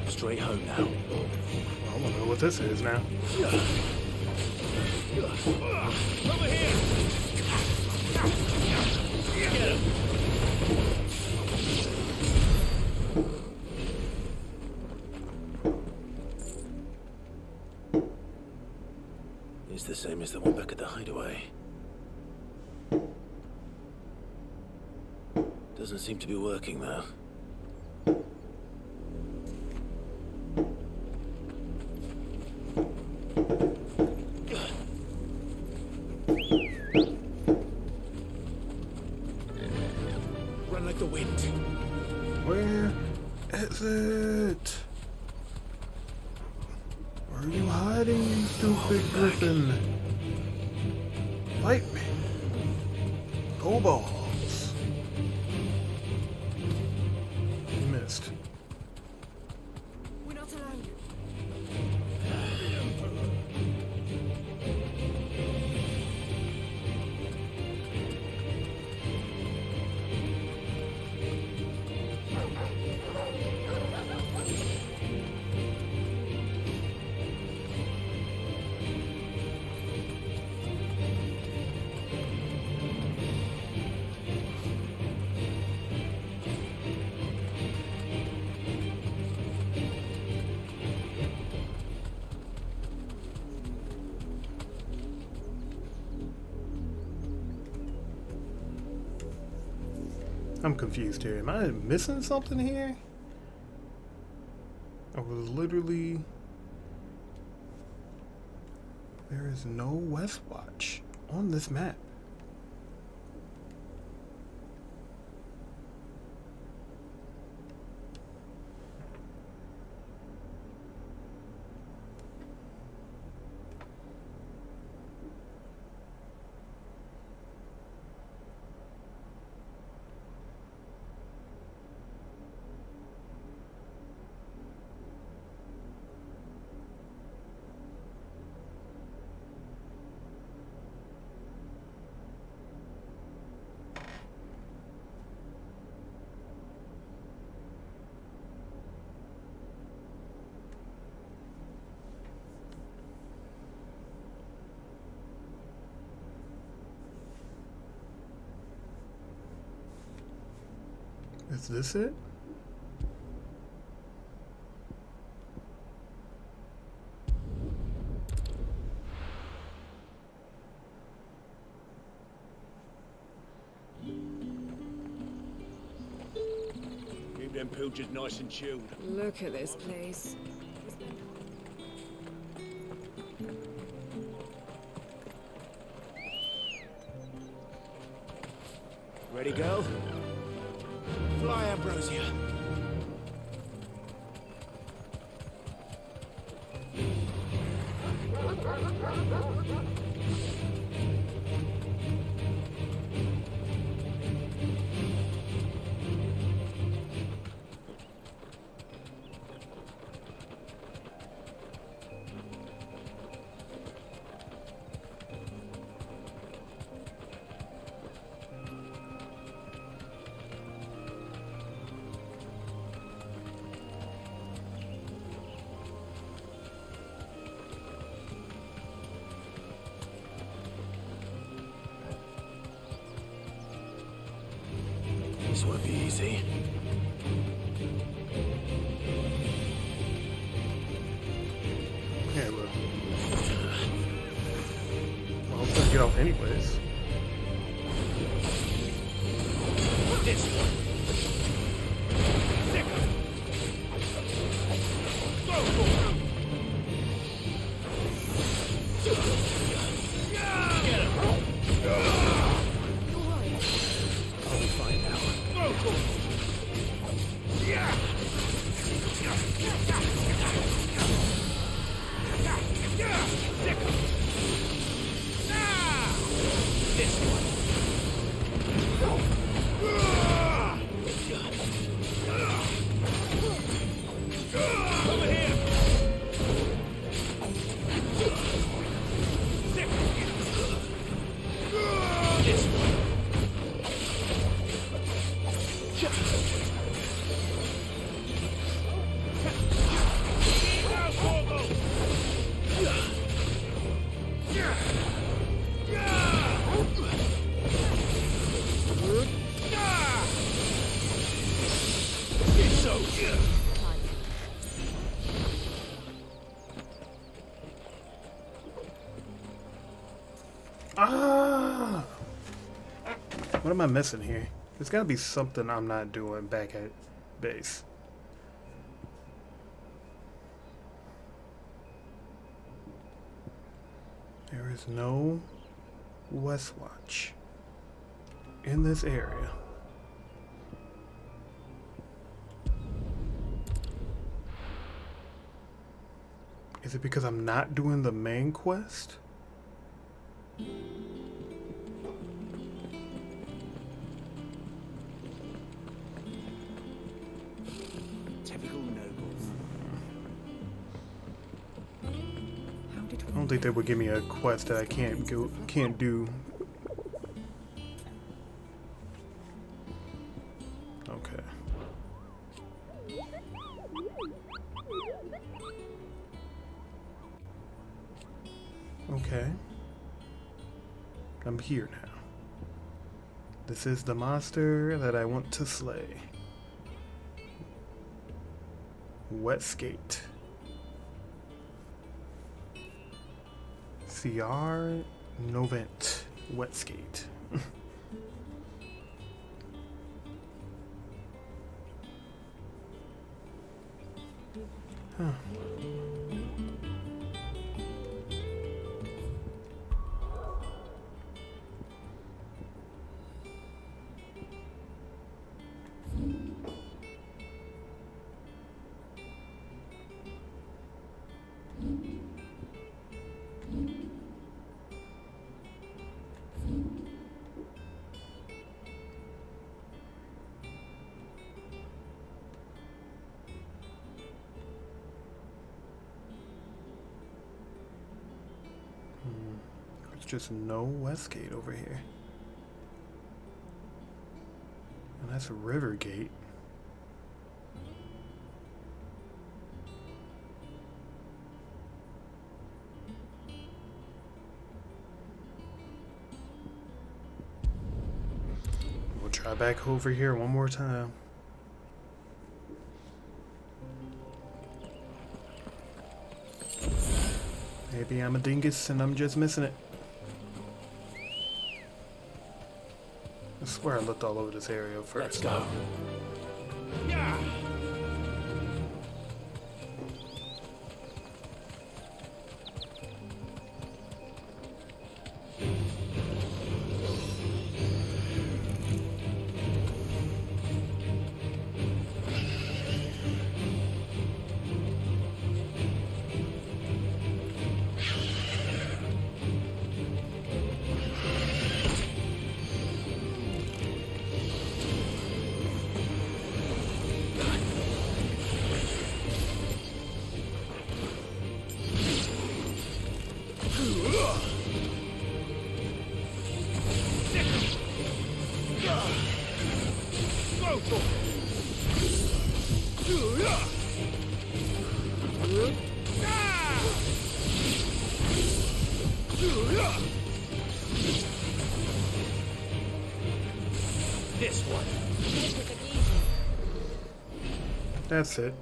Straight home now. I don't know what this is now. Over here! Get him! It's the same as the one back at the hideaway. Doesn't seem to be working though. Run like the wind. Where is it? Where are you hiding, you stupid griffin? Fight me. Go balls. You missed. We're not alone. I'm confused here. Am I missing something here? I was literally... There is no Westwatch on this map. Is this it? Keep them pilchers nice and chilled. Look at this place. Ready, girl? Fly, Ambrosia. This won't be easy. Yeah, well, I was gonna get off anyways. This one. Ah! What am I missing here? There's gotta be something I'm not doing back at base. There is no Westwatch in this area. Is it because I'm not doing the main quest? Typical nobles. I don't think they would give me a quest that I can't do. Okay. Okay. I'm here now. This is the monster that I want to slay. Westgate. CR Novent. Westgate. Huh. There's just no Westgate over here. And that's a river gate. We'll try back over here one more time. Maybe I'm a dingus and I'm just missing it. I swear I looked all over this area first. Let's go. Yeah. This one. That's it.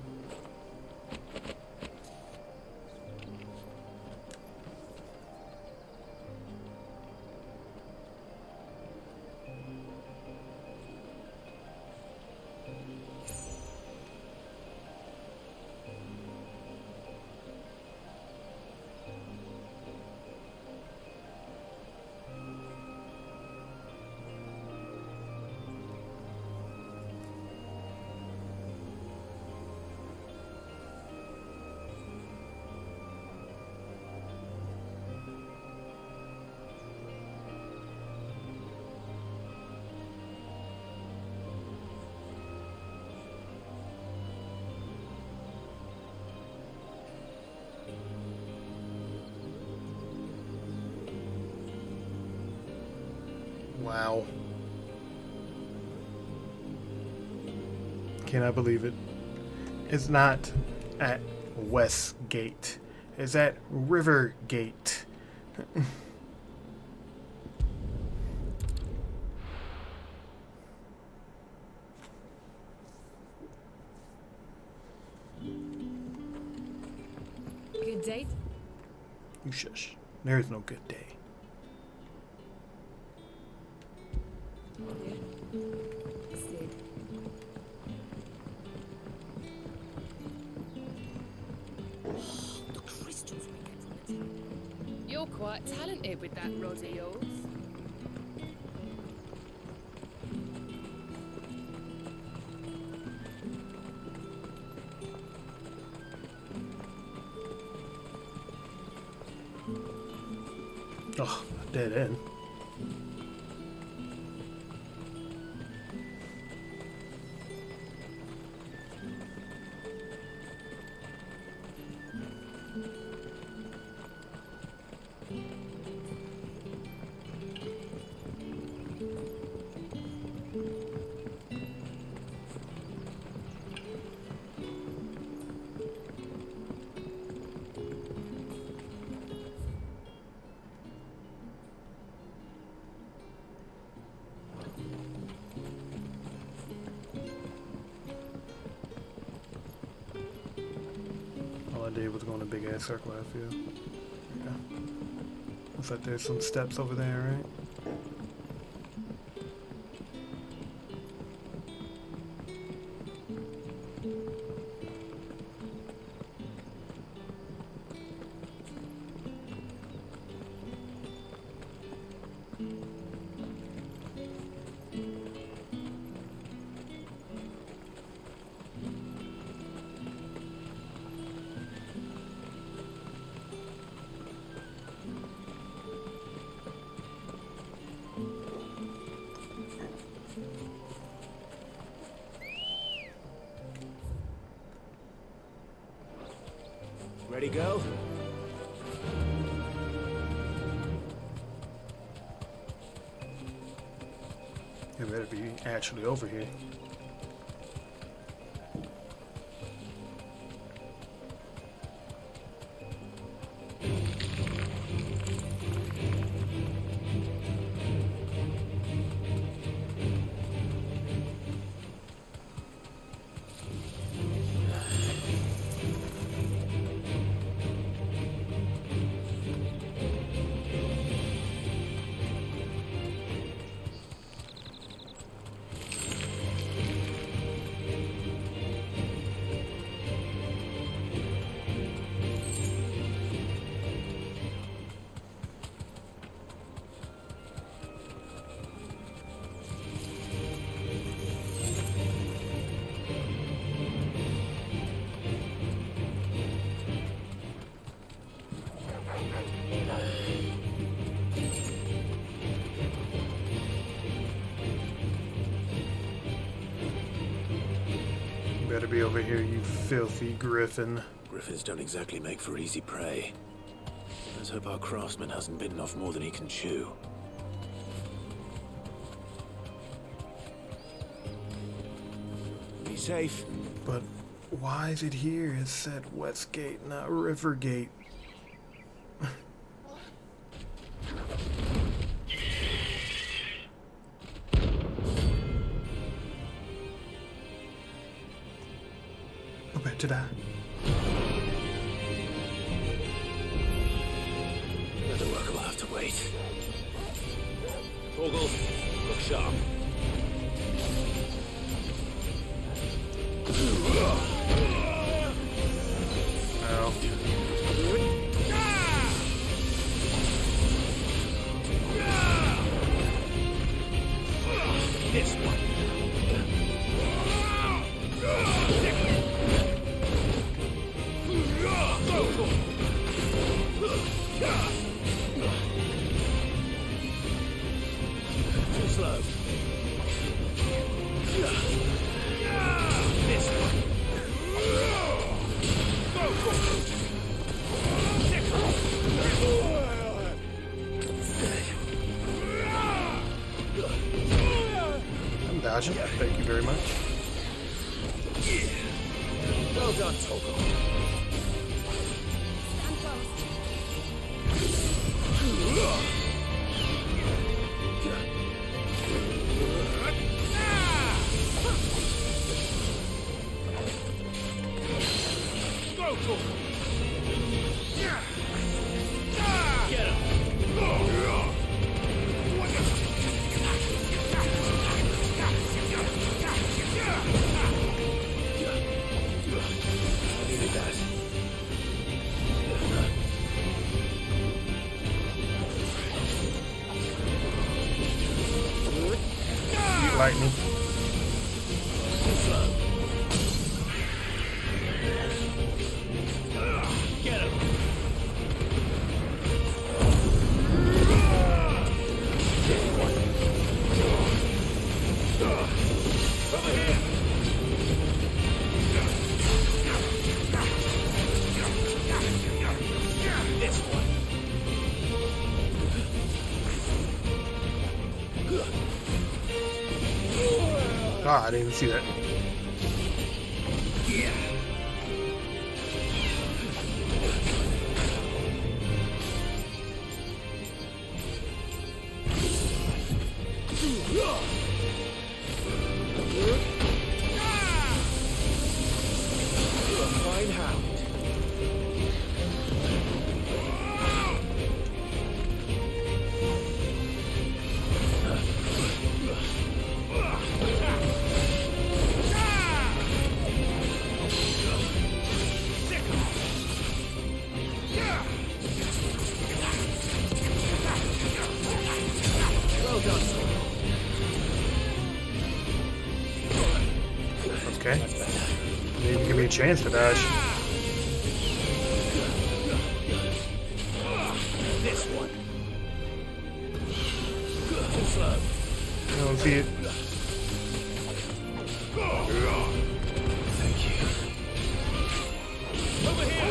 Wow. Cannot believe it. It's not at Westgate. It's at Rivergate. Good date? You shush. There is no good day. Sid. The crystals we get from it. You're quite talented with that rod of yours. Oh, dead end. All I did was go in a big ass circle, I feel. Yeah. Looks like there's some steps over there, right? Ready, girl? It better be actually over here. Better be over here, you filthy griffin. Griffins don't exactly make for easy prey. Let's hope our craftsman hasn't bitten off more than he can chew. Be safe. But why is it here? It said Westgate, not Rivergate. Prepare to die. The work will have to wait. Torgal, look sharp. Ow. This one. Too slow. This one. I'm dodging. Thank you very much. Well done, Torgal. Lightning. Get him. Over here. This one. Ah, I didn't even see that. Fine hound. Well done, sir. Okay. Maybe give me a chance to dodge. This one. Too slow. I don't see it. Thank you. Over here.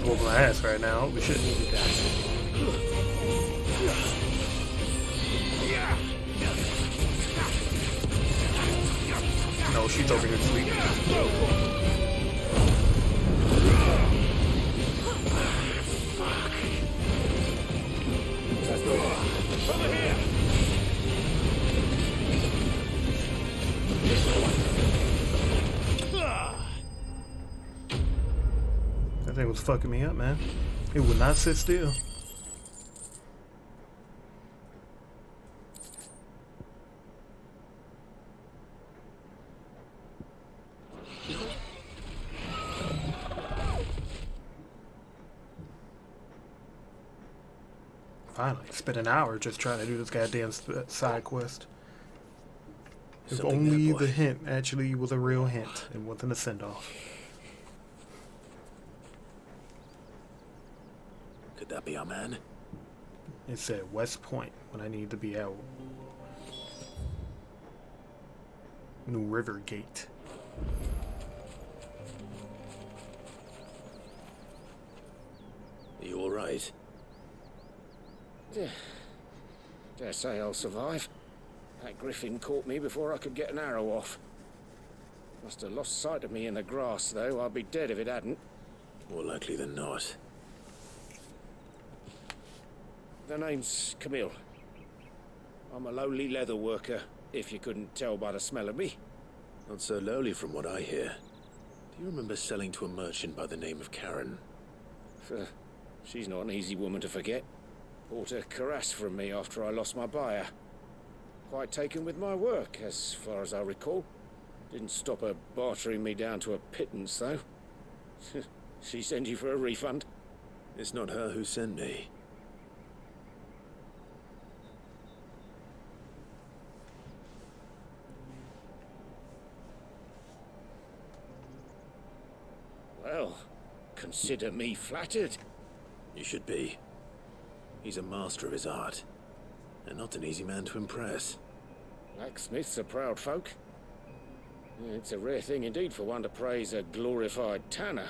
whoop my ass right now. We shouldn't need that. No, she's over here sleeping. That thing was fucking me up, man. It would not sit still. Finally, spent an hour just trying to do this goddamn side quest. If Something only there, boy. the hint actually was a real hint and wasn't a send-off. Could that be our man? It said West Point when I need to be out. New River Gate. Are you alright? Dare say I'll survive. That griffin caught me before I could get an arrow off. Must have lost sight of me in the grass, though. I'd be dead if it hadn't. More likely than not. The name's Camille. I'm a lowly leather worker, if you couldn't tell by the smell of me. Not so lowly from what I hear. Do you remember selling to a merchant by the name of Karen? She's not an easy woman to forget. Bought a cuirass from me after I lost my buyer. Quite taken with my work, as far as I recall. Didn't stop her bartering me down to a pittance, though. She sent you for a refund? It's not her who sent me. Well, consider me flattered. You should be. He's a master of his art, and not an easy man to impress. Blacksmiths are proud folk. It's a rare thing indeed for one to praise a glorified tanner.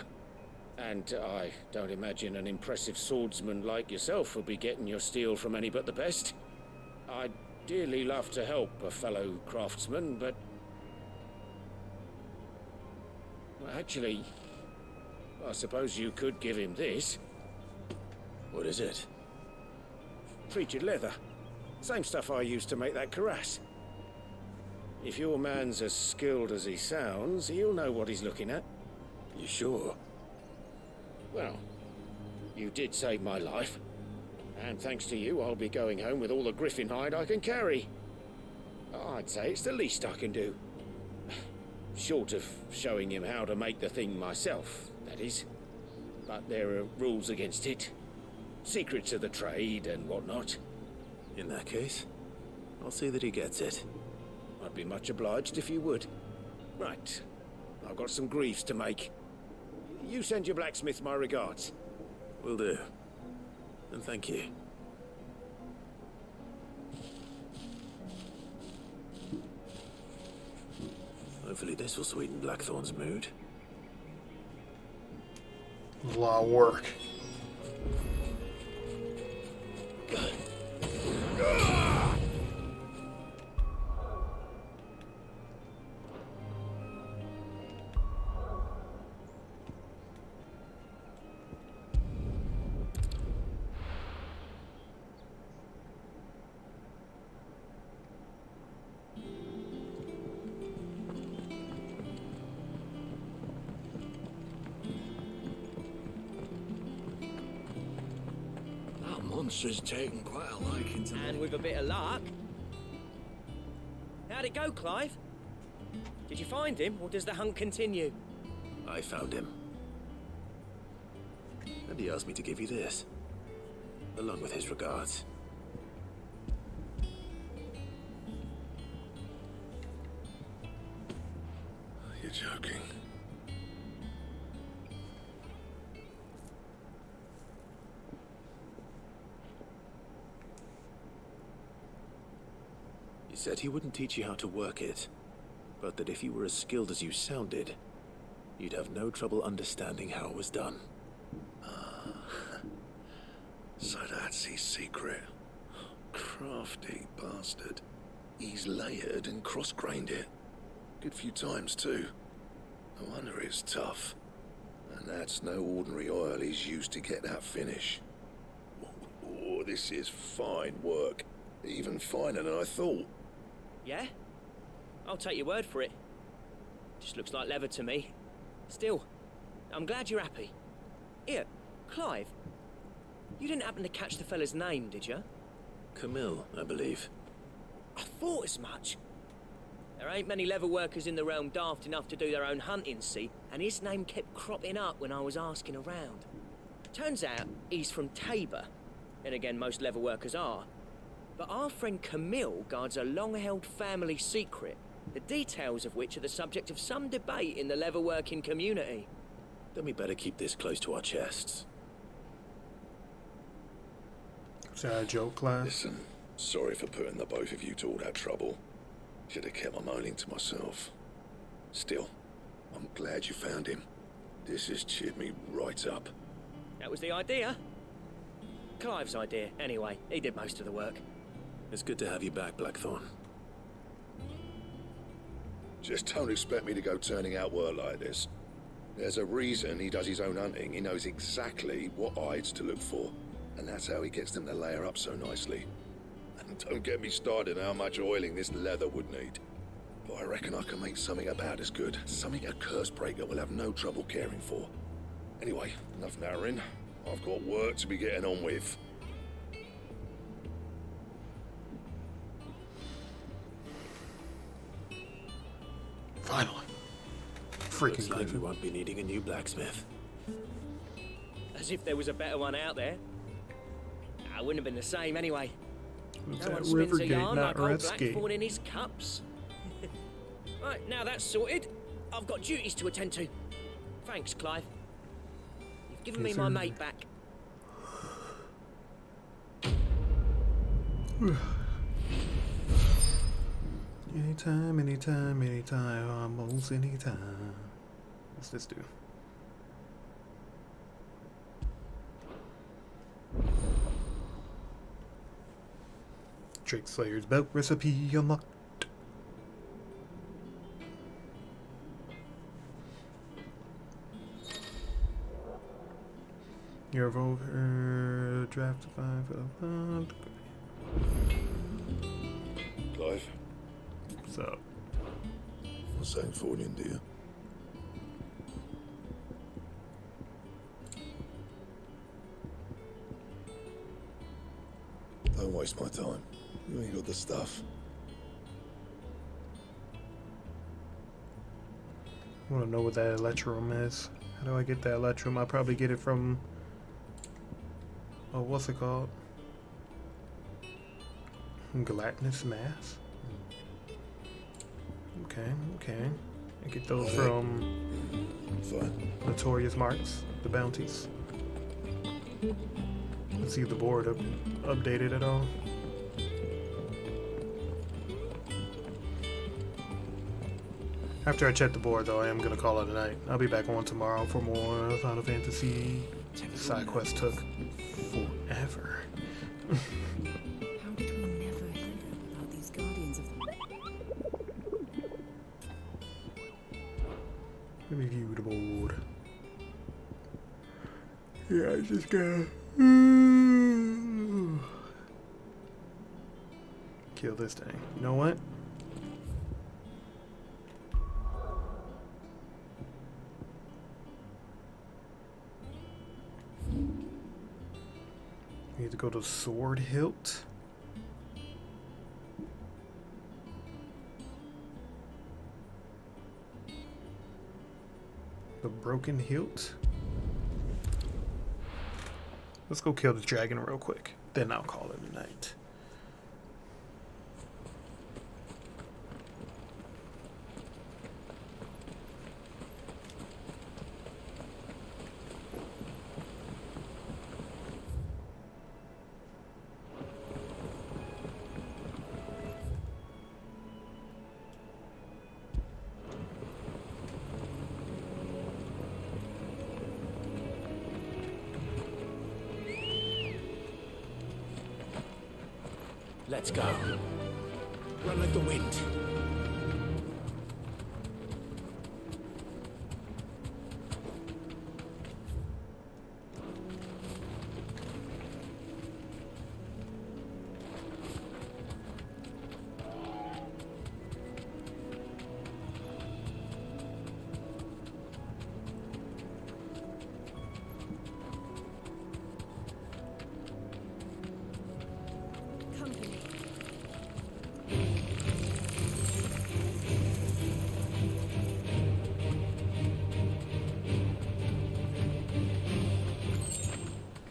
And I don't imagine an impressive swordsman like yourself will be getting your steel from any but the best. I'd dearly love to help a fellow craftsman, but... Well, actually, I suppose you could give him this. What is it? Treated leather. Same stuff I used to make that cuirass. If your man's as skilled as he sounds, he'll know what he's looking at. You sure? Well, you did save my life. And thanks to you, I'll be going home with all the griffin hide I can carry. I'd say it's the least I can do. Short of showing him how to make the thing myself, that is. But there are rules against it. Secrets of the trade and whatnot. In that case, I'll see that he gets it. I'd be much obliged if you would. Right. I've got some greaves to make. You send your blacksmith my regards. Will do. And thank you. Hopefully this will sweeten Blackthorn's mood. A lot of work. Monster's taken quite a liking to me. And with a bit of luck. How'd it go, Clive? Did you find him, or does the hunt continue? I found him. And he asked me to give you this, along with his regards. You're joking. He said he wouldn't teach you how to work it, but that if you were as skilled as you sounded, you'd have no trouble understanding how it was done. So that's his secret. Crafty bastard. He's layered and cross-grained it. Good few times too. No wonder it's tough. And that's no ordinary oil he's used to get that finish. Oh, this is fine work. Even finer than I thought. Yeah? I'll take your word for it. Just looks like leather to me. Still, I'm glad you're happy. Here, Clive. You didn't happen to catch the fella's name, did you? Camille, I believe. I thought as much. There ain't many leather workers in the realm daft enough to do their own hunting, see? And his name kept cropping up when I was asking around. Turns out he's from Tabor. And again, most leather workers are. But our friend Camille guards a long-held family secret, the details of which are the subject of some debate in the leather-working community. Then we better keep this close to our chests. Is that a joke, Clive? Listen, sorry for putting the both of you to all that trouble. Should have kept my moaning to myself. Still, I'm glad you found him. This has cheered me right up. That was the idea. Clive's idea, anyway. He did most of the work. It's good to have you back, Blackthorn. Just don't expect me to go turning out work like this. There's a reason he does his own hunting. He knows exactly what hides to look for. And that's how he gets them to layer up so nicely. And don't get me started on how much oiling this leather would need. But I reckon I can make something about as good. Something a Cursebreaker will have no trouble caring for. Anyway, enough narrowing. I've got work to be getting on with. Finally. Freaking Looks like Griffin. we won't be needing a new blacksmith. As if there was a better one out there. I wouldn't have been the same anyway. It's No at one spins a Rivergate, yarn not like old Redskate. Blackthorn in his cups. Right, now that's sorted. I've got duties to attend to. Thanks, Clive. You've given me Yes, my sir. mate back. Anytime, anytime, anytime, almost anytime. What's this do? Drake Slayer's belt recipe unlocked. Your revolver draft 5 of month. Clive, What's up? what's that for you, dear? Don't waste my time. You ain't got the stuff. I want to know what that electrum is. How do I get that electrum? I probably get it from... Oh, what's it called? Gelatinous mass? Okay. I get those from Notorious Marks, the bounties. Let's see if the board updated at all. After I check the board, though, I am gonna call it a night. I'll be back on tomorrow for more Final Fantasy. Side quest took forever. How did we never hear about these guardians of the... Let me view the board. Yeah, I just gotta kill this thing. You know what? We need to go to Sword Hilt. The Broken Hilt. Let's go kill the dragon real quick. Then I'll call it a night. Let's go. Run like the wind.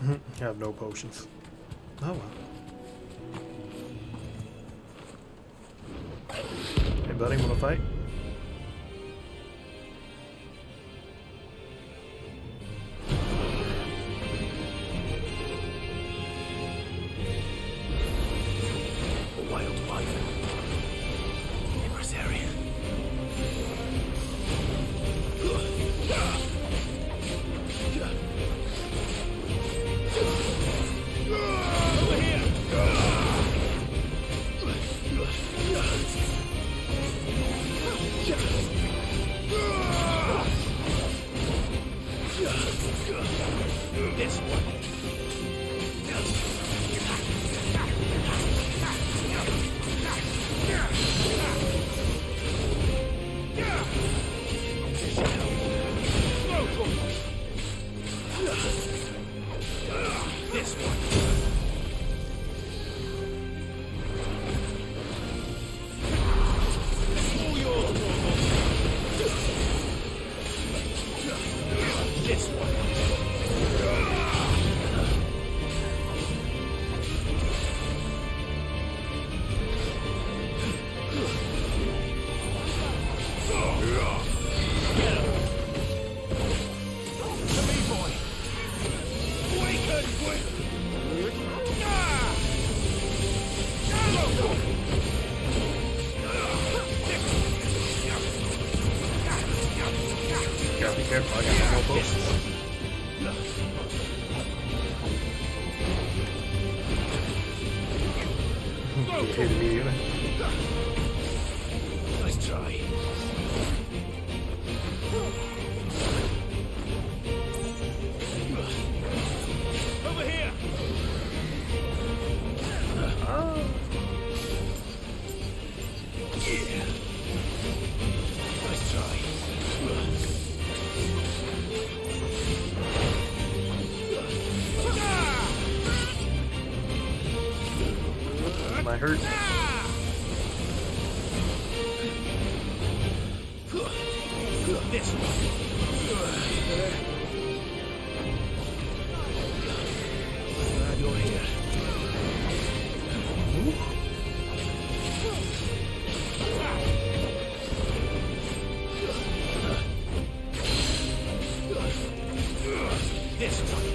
I have no potions. Oh well. Hey buddy, wanna fight? A wild wyvern. Neighbor's area. This one. This one. All yours, this one. Gotta be careful, I got no more potions. Get hit immediately. Nice try. Over here. Yeah. Nice try. Might hurt. This one. Glad you're here. This one.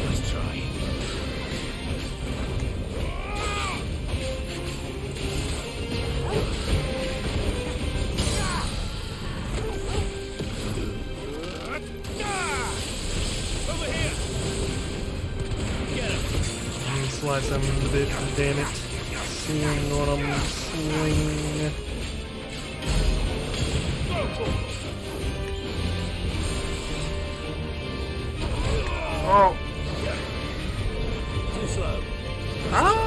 Nice try. Over here. Get him. Slice him a bit, damn it. Swing on him, swing. Oh! Too slow. Ah!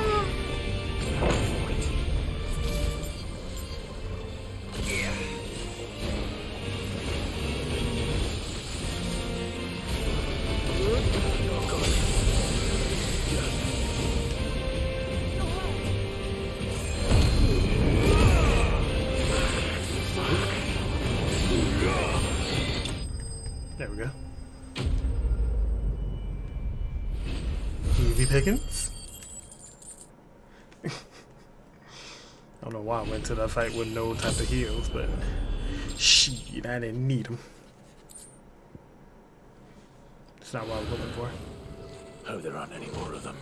There we go. Easy pickings. I don't know why I went to that fight with no type of heals, but shit, I didn't need them. That's not what I was looking for. Hope there aren't any more of them.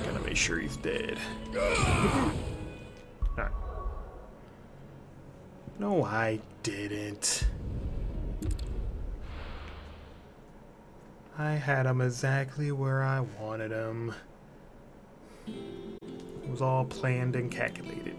Gotta make sure he's dead. Alright. No, I didn't. I had him exactly where I wanted him. It was all planned and calculated.